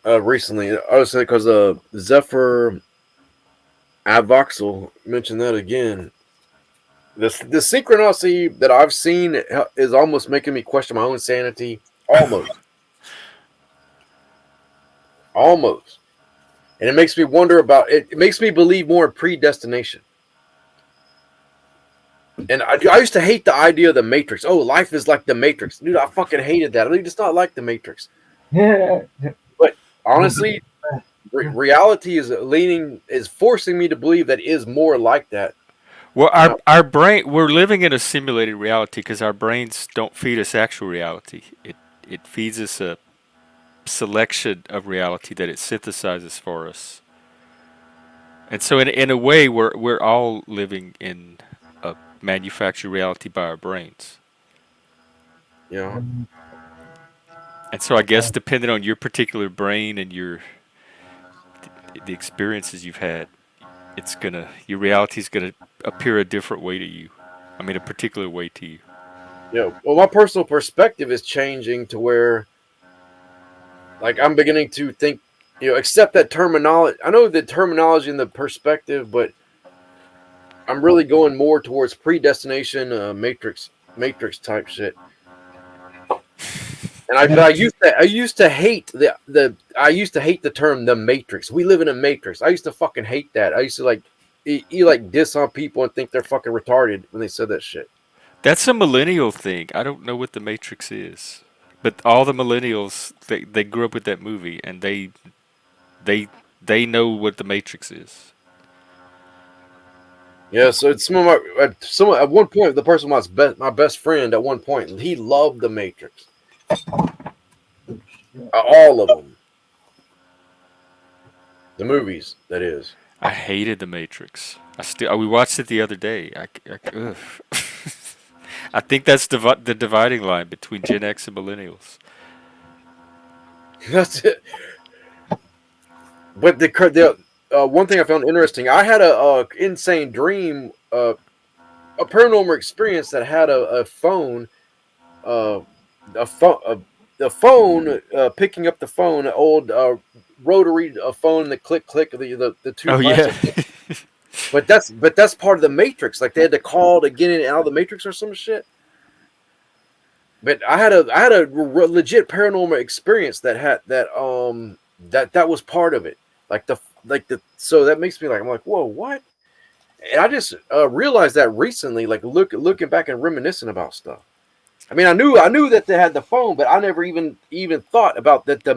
recently, I would say because Zephyr Avoxel mentioned that again. The synchronicity that I've seen is almost making me question my own sanity. Almost. And it makes me wonder about it. It makes me believe more in predestination. And I used to hate the idea of the Matrix. Oh, life is like the Matrix. Dude, I fucking hated that. I mean, it's not like the Matrix. Yeah. But honestly, reality is forcing me to believe that it is more like that. Well, our brain, we're living in a simulated reality because our brains don't feed us actual reality. it feeds us a selection of reality that it synthesizes for us. And so in a way we're all living in a manufactured reality by our brains. Yeah. And so I guess depending on your particular brain and the experiences you've had, your reality's gonna appear a different way to you. I mean, a particular way to you. Yeah. Well, my personal perspective is changing to where, like, I'm beginning to think, accept that terminology. I know the terminology and the perspective, but I'm really going more towards predestination, matrix type shit. And I used to hate the term the matrix. We live in a matrix. I used to fucking hate that. I used to like you like diss on people and think they're fucking retarded when they said that shit. That's a millennial thing. I don't know what the Matrix is, but all the millennials they grew up with that movie and they they know what the Matrix is. Yeah, so it's at one point the person was my best friend at one point. He loved the Matrix, all of them, the movies. That is. I hated the Matrix. We watched it the other day. Ugh. I think that's the dividing line between Gen X and millennials. That's it. But the one thing I found interesting, I had a insane dream, a paranormal experience that had a phone, a phone picking up the phone, an old rotary phone, the click the two Oh yeah. plastic. But that's part of the Matrix. Like they had to call to get in and out of the Matrix or some shit. But I had a legit paranormal experience that was part of it. So that makes me I'm like, whoa, what? And I just realized that recently, like looking back and reminiscing about stuff. I mean, I knew that they had the phone, but I never even thought about that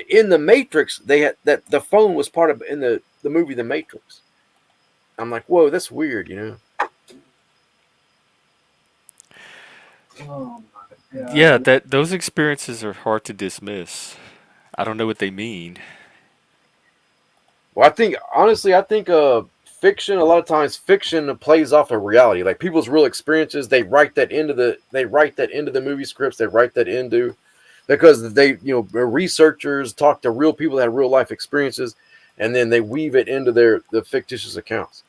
in the Matrix they had that the phone was part of in the movie The Matrix. I'm like, whoa, that's weird, Oh my God. Yeah, those experiences are hard to dismiss. I don't know what they mean. Well, I think fiction, a lot of times fiction plays off of reality. Like people's real experiences, they write that into the movie scripts, they write that into because they, researchers talk to real people that have real life experiences and then they weave it into the fictitious accounts.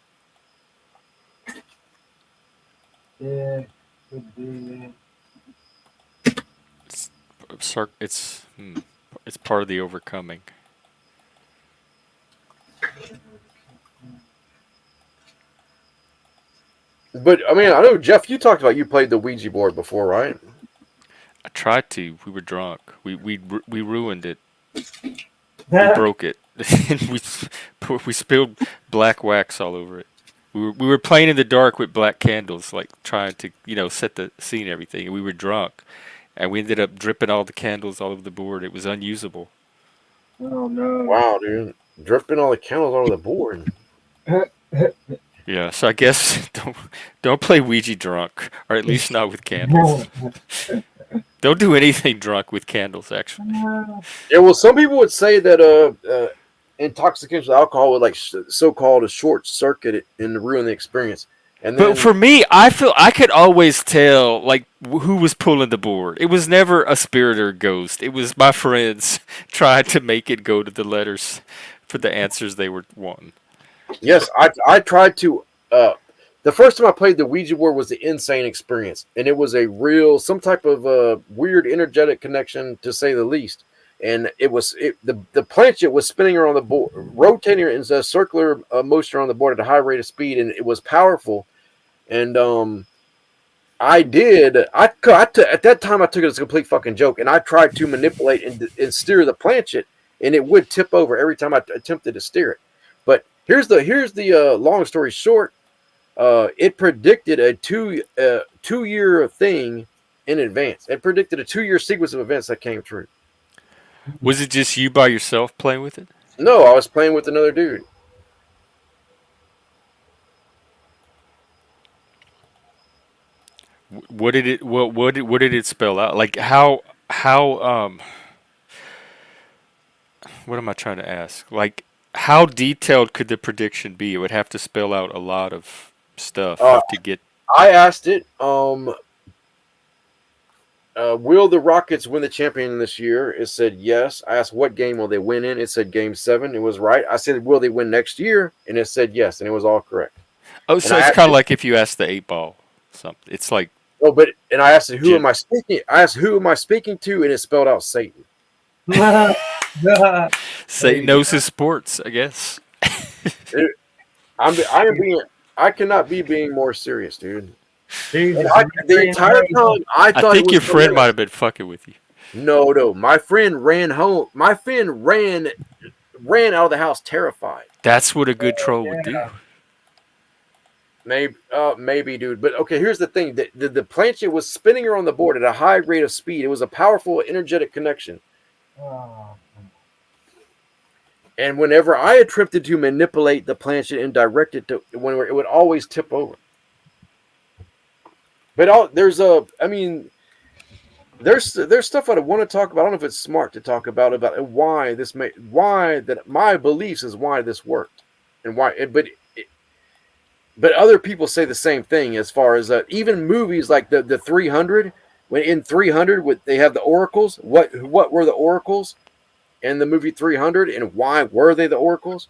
Yeah, could be. It's part of the overcoming. But I mean, I know Jeff, you talked about you played the Ouija board before, right? I tried to. We were drunk. We ruined it. We broke it. And we spilled black wax all over it. We were playing in the dark with black candles, like trying to set the scene and everything. And we were drunk, and we ended up dripping all the candles all over the board. It was unusable. Oh no! Wow, dude, dripping all the candles all over the board. Yeah, so I guess don't play Ouija drunk, or at least not with candles. Don't do anything drunk with candles, actually. Yeah, well, some people would say that intoxication with alcohol would so-called a short circuit and ruin the experience. And then, but for me, I feel I could always tell who was pulling the board. It was never a spirit or a ghost. It was my friends trying to make it go to the letters for the answers they were wanting. Yes, I tried to. The first time I played the Ouija board was the insane experience, and it was some type of weird energetic connection, to say the least. And the planchette was spinning around the board, rotating in a circular motion around the board at a high rate of speed, and it was powerful. And at that time I took it as a complete fucking joke, and I tried to manipulate and steer the planchette, and it would tip over every time I attempted to steer it. But here's the long story short. It predicted a 2-year thing in advance. It predicted a 2-year sequence of events that came true. Was it just you by yourself playing with it? No, I was playing with another dude. What did it spell out? Like how how what am I trying to ask? Like, how detailed could the prediction be? It would have to spell out a lot of stuff to get. I asked it. Will the Rockets win the champion this year? It said yes. I asked what game will they win in? It said Game 7. It was right. I said, will they win next year? And it said yes, and it was all correct. Oh, so it's kind of like if you ask the 8 ball something. It's like. Oh, but and I asked it, who am I speaking? I asked who am I speaking to, and it spelled out Satan. Satan knows his sports, I guess. I cannot be being more serious, dude. The entire time I thought. I think your friend might have been fucking with you. No. My friend ran home. My friend ran out of the house terrified. That's what a good troll would do. Maybe, dude. But okay, here's the thing: the planchette was spinning her on the board at a high rate of speed. It was a powerful, energetic connection. And whenever I attempted to manipulate the planchette and direct it to when it would always tip over. But there's stuff I want to talk about. I don't know if it's smart to talk about why my beliefs is why this worked and why. But other people say the same thing as far as even movies like the 300. When in 300, they have the oracles. What were the oracles in the movie 300, and why were they the oracles?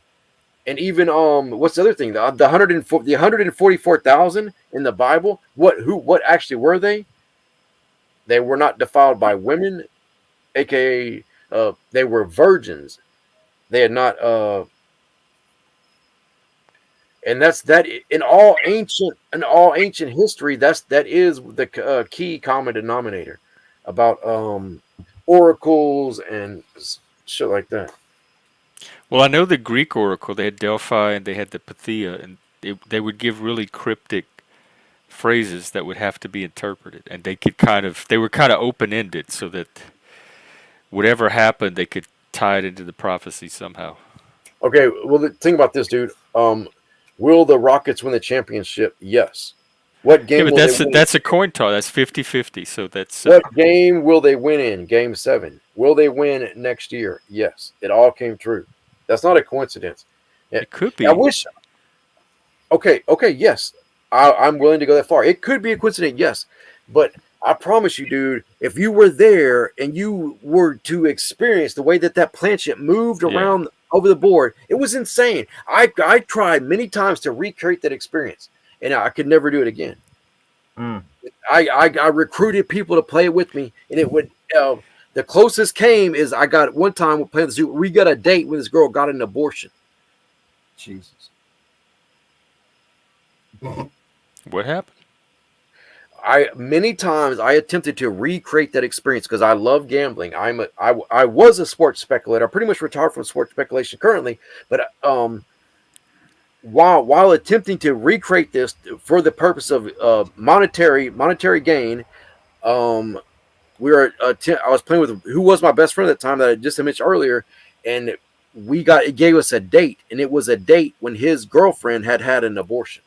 And even what's the other thing? The 144,000 in the Bible. What actually were they? They were not defiled by women, aka they were virgins. They had not. And that's that in all ancient history. That is the key common denominator about oracles and shit like that. Well, I know the Greek oracle. They had Delphi and they had the Pythia, and they would give really cryptic phrases that would have to be interpreted, and they were kind of open ended, so that whatever happened, they could tie it into the prophecy somehow. Okay, well, think about this, dude. Will the Rockets win the championship? Yes. What game? Yeah, but that's a coin toss. That's 50-50. So that's what game will they win in? Game 7. Will they win next year? Yes. It all came true. That's not a coincidence. It could be. I wish. Okay. Yes, I'm willing to go that far. It could be a coincidence. Yes, but I promise you, dude, if you were there and you were to experience the way that planchette moved around over the board, it was insane. I tried many times to recreate that experience, and I could never do it again. I recruited people to play with me, and it would. The closest came is I got one time we playing the zoo. We got a date when this girl got an abortion. Jesus. What happened? Many times I attempted to recreate that experience because I love gambling. I was a sports speculator. I pretty much retired from sports speculation currently, but while attempting to recreate this for the purpose of monetary gain, I was playing with who was my best friend at the time that I just mentioned earlier, and it gave us a date, and it was a date when his girlfriend had an abortion.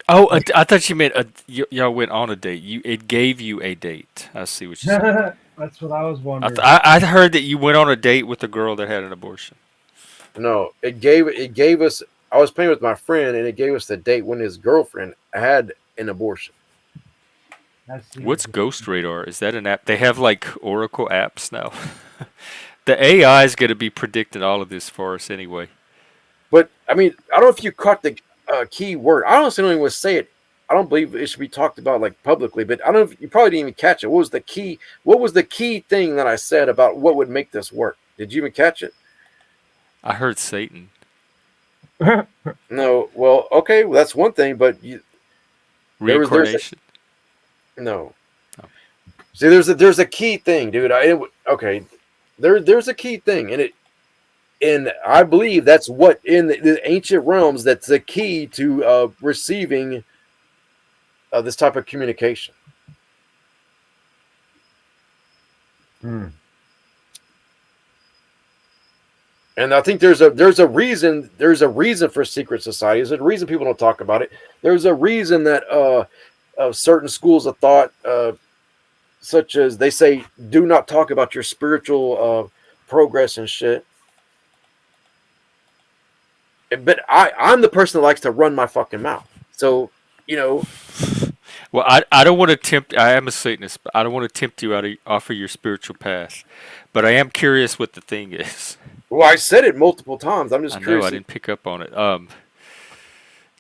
Oh, I thought you meant y'all went on a date. It gave you a date. I see what you said. That's what I was wondering. I heard that you went on a date with a girl that had an abortion. No, it gave us. I was playing with my friend, and it gave us the date when his girlfriend had an abortion. What's Ghost Radar? Is that an app? They have like Oracle apps now. The AI is going to be predicting all of this for us anyway. But I mean, I don't know if you caught the key word. I honestly don't even want to say it. I don't believe it should be talked about like publicly. But I don't know if you probably didn't even catch it. What was the key? What was the key thing that I said about what would make this work? Did you even catch it? I heard Satan. No. Well, okay. Well, that's one thing. But reincarnation. No. Oh. See, there's a key thing, dude. There's a key thing, and I believe that's what in the ancient realms that's the key to receiving this type of communication. And I think there's a reason for secret societies. There's a reason people don't talk about it. There's a reason that certain schools of thought such as they say, do not talk about your spiritual progress and shit. But I'm the person that likes to run my fucking mouth. So, you know. Well, I don't want to tempt. I am a Satanist, but I don't want to tempt you out of off of your spiritual path. But I am curious what the thing is. Well, I said it multiple times. I'm just I know curious. I didn't pick up on it.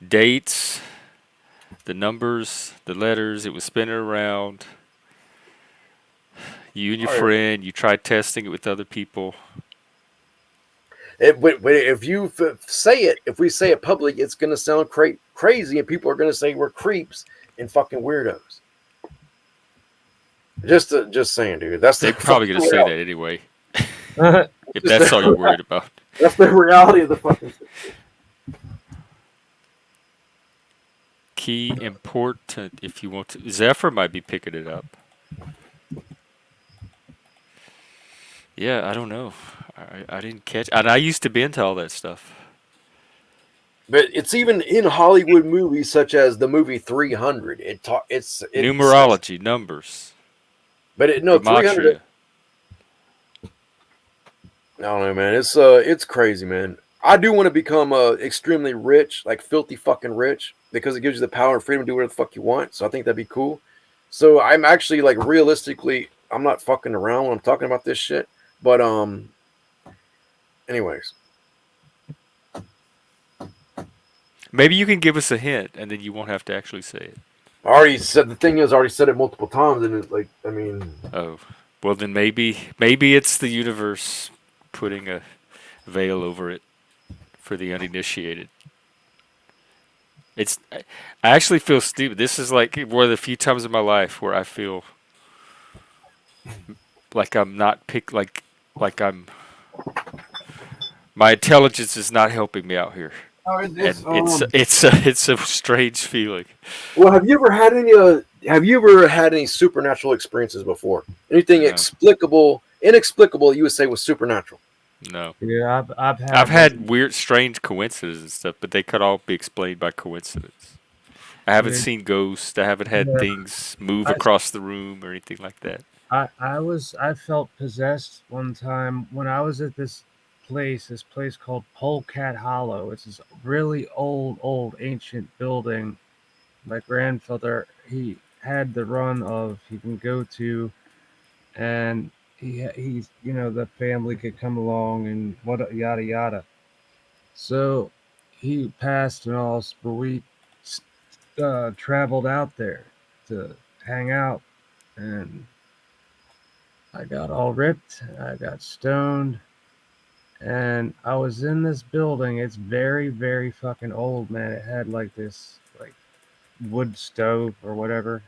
Dates, the numbers, the letters. It was spinning around. You and your friend. You tried testing it with other people. If we say it public, it's gonna sound crazy, and people are gonna say we're creeps and fucking weirdos. Just saying, dude. They're probably gonna say that anyway. If that's all you're worried about. That's the reality of the fucking situation. Key important if you want to. Zephyr might be picking it up. Yeah, I don't know. I didn't catch. And I used to be into all that stuff. But it's even in Hollywood movies, such as the movie 300. It's numerology, numbers. But 300. I don't know, man. It's crazy, man. I do want to become extremely rich, like filthy fucking rich, because it gives you the power and freedom to do whatever the fuck you want. So I think that'd be cool. So I'm actually like realistically, I'm not fucking around when I'm talking about this shit. But anyways. Maybe you can give us a hint, and then you won't have to actually say it. I already said it multiple times, and it's like, I mean. Oh, well then maybe it's the universe putting a veil over it for the uninitiated. I actually feel stupid. This is like one of the few times in my life where I feel like I'm not my intelligence is not helping me out here. Oh, it's a strange feeling. Well, have you ever had any supernatural experiences before? Anything inexplicable you would say was supernatural? No. Yeah, I've had weird, strange coincidences and stuff, but they could all be explained by coincidence. I haven't seen ghosts. I haven't had things move across the room or anything like that. I felt possessed one time when I was at this place called Polecat Hollow. It's this really old ancient building. My grandfather, he had the run of he can go to, and he's the family could come along and what yada yada. So he passed and all, but we traveled out there to hang out, and I got all ripped. I got stoned. And I was in this building. It's very, very fucking old, man. It had like this like wood stove or whatever.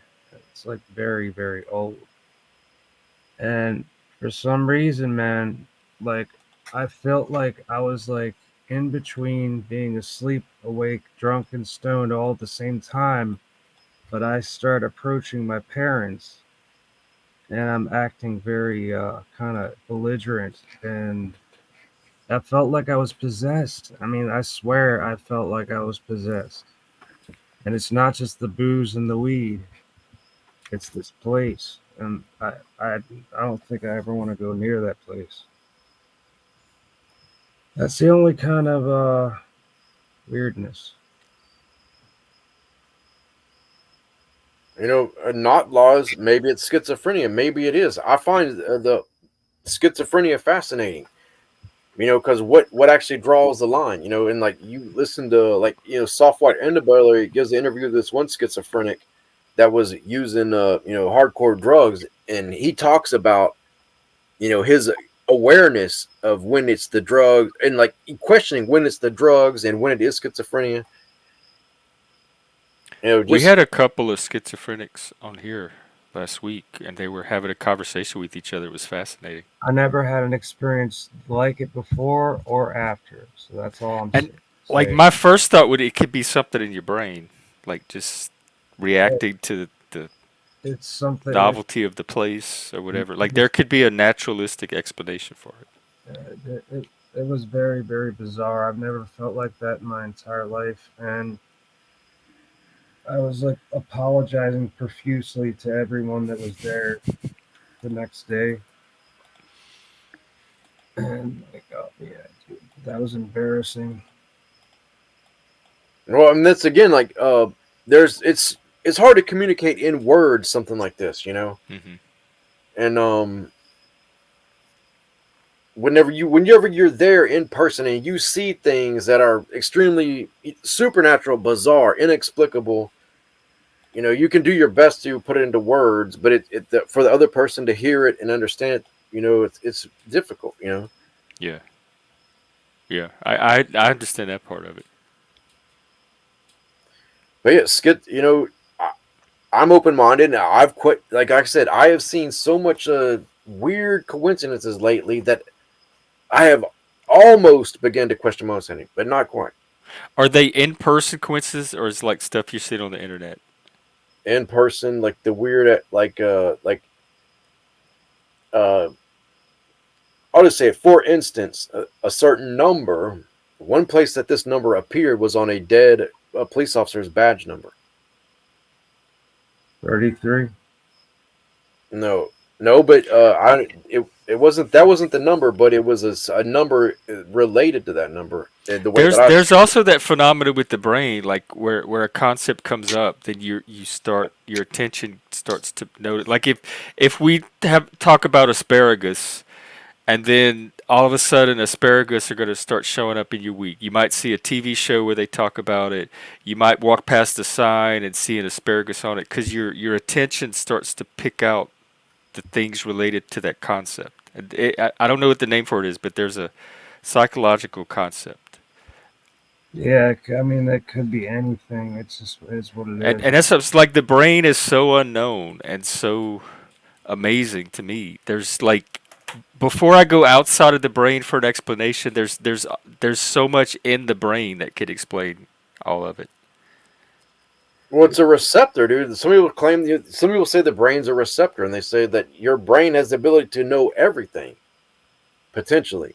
It's like very, very old. And for some reason, man, like I felt like I was like in between being asleep, awake, drunk, and stoned all at the same time. But I start approaching my parents, and I'm acting very kind of belligerent, and I felt like I was possessed. I mean, I swear I felt like I was possessed. And it's not just the booze and the weed. It's this place. And I don't think I ever want to go near that place. That's the only kind of weirdness. Not laws. Maybe it's schizophrenia. Maybe it is. I find the schizophrenia fascinating. Because what actually draws the line? And like you listen to Soft White Underbelly gives an interview with this one schizophrenic that was using hardcore drugs, and he talks about his awareness of when it's the drug and like questioning when it's the drugs and when it is schizophrenia. We had a couple of schizophrenics on here last week, and they were having a conversation with each other. It was fascinating. I never had an experience like it before or after, so that's all I'm saying. Like my first thought it could be something in your brain, like just reacting to the it's something novelty of the place or whatever. Like there could be a naturalistic explanation for it. It was very, very bizarre. I've never felt like that in my entire life, and I was like apologizing profusely to everyone that was there the next day. And like, oh yeah, dude, that was embarrassing. Well, and that's again like there's it's hard to communicate in words something like this, you know. And whenever you're there in person and you see things that are extremely supernatural, bizarre, inexplicable, you know, you can do your best to put it into words, but for the other person to hear it and understand it, you know, it's difficult, you know. Yeah. Yeah. I understand that part of it. But yeah, you know, I'm open-minded. Now, I've quit. Like I said, I have seen so much weird coincidences lately that I have almost begun to question my sanity, but not quite. Are they in-person coincidences, or is it like stuff you see on the internet? In person, like the weird, I'll just say, for instance, a certain number. One place that this number appeared was on a dead police officer's badge number. 33. No, but it wasn't, that wasn't the number, but it was a number related to that number. The way there's also that phenomena with the brain, like where a concept comes up, then your attention starts to notice. Like if we talk about asparagus, and then all of a sudden asparagus are going to start showing up in your week. You might see a TV show where they talk about it. You might walk past a sign and see an asparagus on it, because your attention starts to pick out the things related to that concept. I don't know what the name for it is, but there's a psychological concept. Yeah, I mean, that could be anything. It's what it is. And that's like, the brain is so unknown and so amazing to me. There's like, before I go outside of the brain for an explanation, there's so much in the brain that could explain all of it. Well, it's a receptor, dude. Some people say the brain's a receptor, and they say that your brain has the ability to know everything, potentially.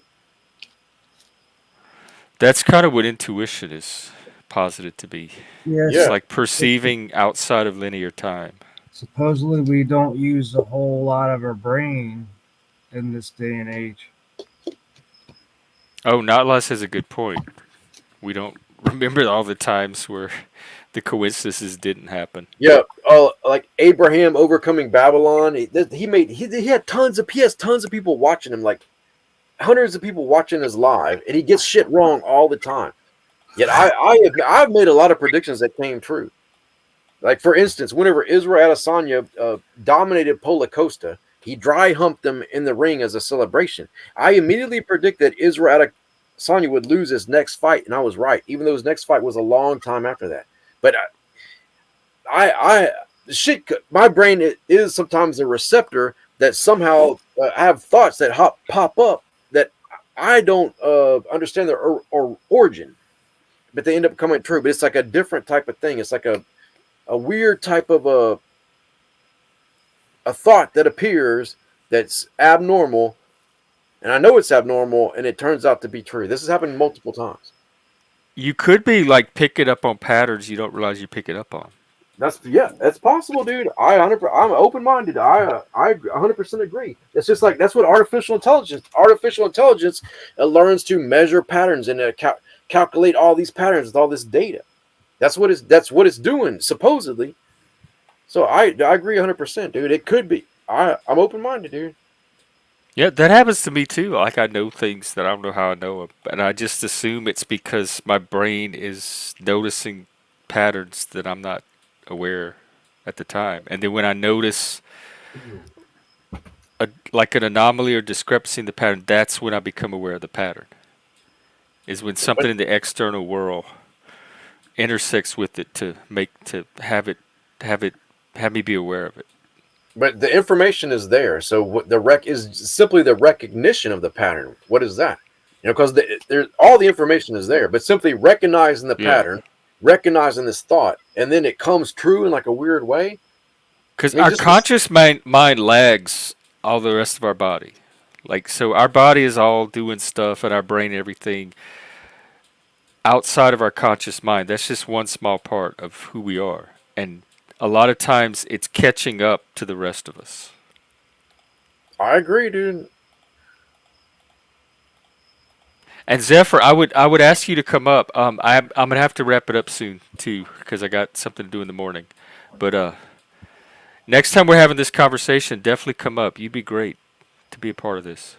That's kind of what intuition is posited to be. Yes. It's like perceiving outside of linear time. Supposedly, we don't use a whole lot of our brain in this day and age. Oh, Nautilus has a good point. We don't remember all the times where the coincidences didn't happen. Yeah, like Abraham overcoming Babylon. He had tons of people watching him, like hundreds of people watching us live, and he gets shit wrong all the time. Yet I've made a lot of predictions that came true. Like, for instance, whenever Israel Adesanya dominated Paulo Costa, he dry humped them in the ring as a celebration. I immediately predicted Israel Adesanya would lose his next fight, and I was right, even though his next fight was a long time after that. But my brain is sometimes a receptor that somehow have thoughts that pop up that I don't understand their origin, but they end up coming true. But it's like a different type of thing. It's like a weird type of a thought that appears that's abnormal, and I know it's abnormal, and it turns out to be true. This has happened multiple times. You could be like picking up on patterns you don't realize you pick it up on. That's possible, dude. I'm open-minded. I 100% agree. It's just like, that's what artificial intelligence learns to measure patterns and calculate all these patterns with all this data. That's what it's doing, supposedly. So I agree 100%, dude. It could be. I'm open-minded, dude. Yeah, that happens to me too. Like, I know things that I don't know how I know them, and I just assume it's because my brain is noticing patterns that I'm not aware at the time. And then when I notice like an anomaly or discrepancy in the pattern, that's when I become aware of the pattern. Is when something in the external world intersects with it to have me be aware of it. But the information is there, so what the is simply the recognition of the pattern. What is that? You know, because all the information is there, but simply recognizing the pattern, recognizing this thought, and then it comes true in like a weird way. Because our conscious mind lags all the rest of our body. Like, so our body is all doing stuff, and our brain and everything outside of our conscious mind. That's just one small part of who we are. And a lot of times it's catching up to the rest of us. I agree, dude. And Zephyr, I would ask you to come up. I'm gonna have to wrap it up soon too, because I got something to do in the morning. But next time we're having this conversation, definitely come up. You'd be great to be a part of this.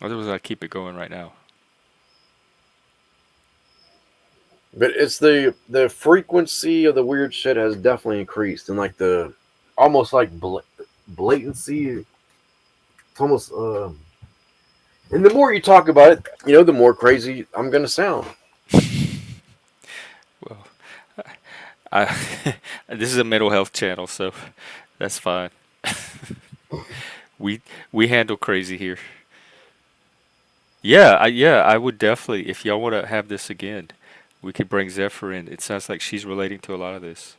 Otherwise, I'll keep it going right now. But it's the frequency of the weird shit has definitely increased, and like the almost like blatancy. It's almost and the more you talk about it, the more crazy I'm gonna sound. Well, I this is a mental health channel, so that's fine. we handle crazy here. Yeah, I would definitely. If y'all want to have this again, we could bring Zephyr in. It sounds like she's relating to a lot of this.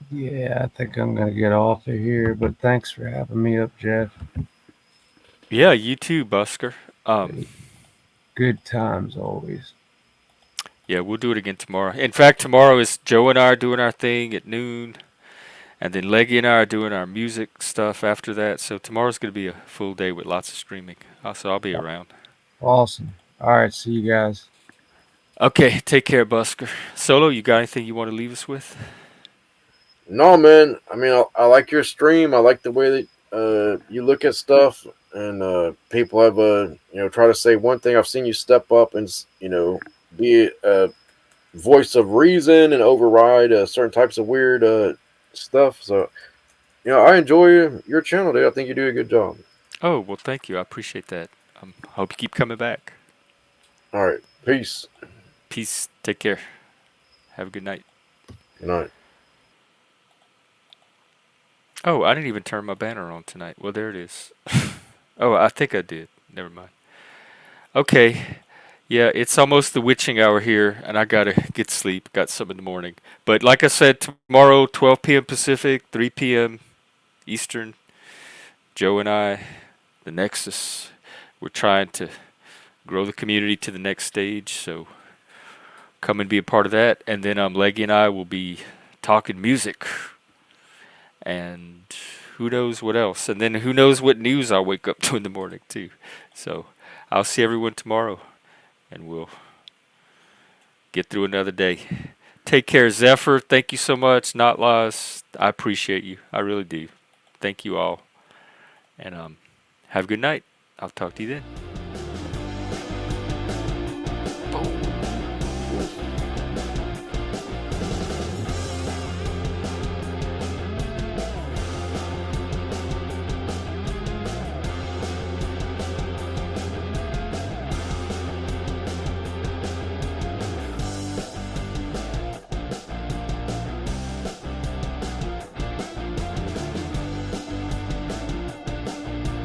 Yeah, I think I'm gonna get off of here, but thanks for having me up, Jeff. Yeah, you too, Busker. Good times always. Yeah, we'll do it again tomorrow. In fact, tomorrow is Joe and I are doing our thing at noon, and then Leggy and I are doing our music stuff after that. So tomorrow's going to be a full day with lots of streaming. So I'll be around. Awesome. All right, see you guys. Okay, take care, Busker. Solo, you got anything you want to leave us with? No, man. I mean, I like your stream. I like the way that you look at stuff, and people have try to say one thing. I've seen you step up and be a voice of reason and override certain types of weird stuff. So, I enjoy your channel, dude. I think you do a good job. Oh, well, thank you. I appreciate that. Hope you keep coming back. All right. Peace. Peace. Take care. Have a good night. Good night. Oh, I didn't even turn my banner on tonight. Well, there it is. Oh, I think I did. Never mind. Okay. Yeah, it's almost the witching hour here, and I gotta get sleep. Got some in the morning. But like I said, tomorrow, 12 p.m. Pacific, 3 p.m. Eastern, Joe and I, the Nexus, we're trying to grow the community to the next stage. So come and be a part of that. And then Leggy and I will be talking music. And who knows what else. And then who knows what news I'll wake up to in the morning, too. So I'll see everyone tomorrow, and we'll get through another day. Take care, Zephyr. Thank you so much. Not lost. I appreciate you. I really do. Thank you all. And have a good night. I'll talk to you then.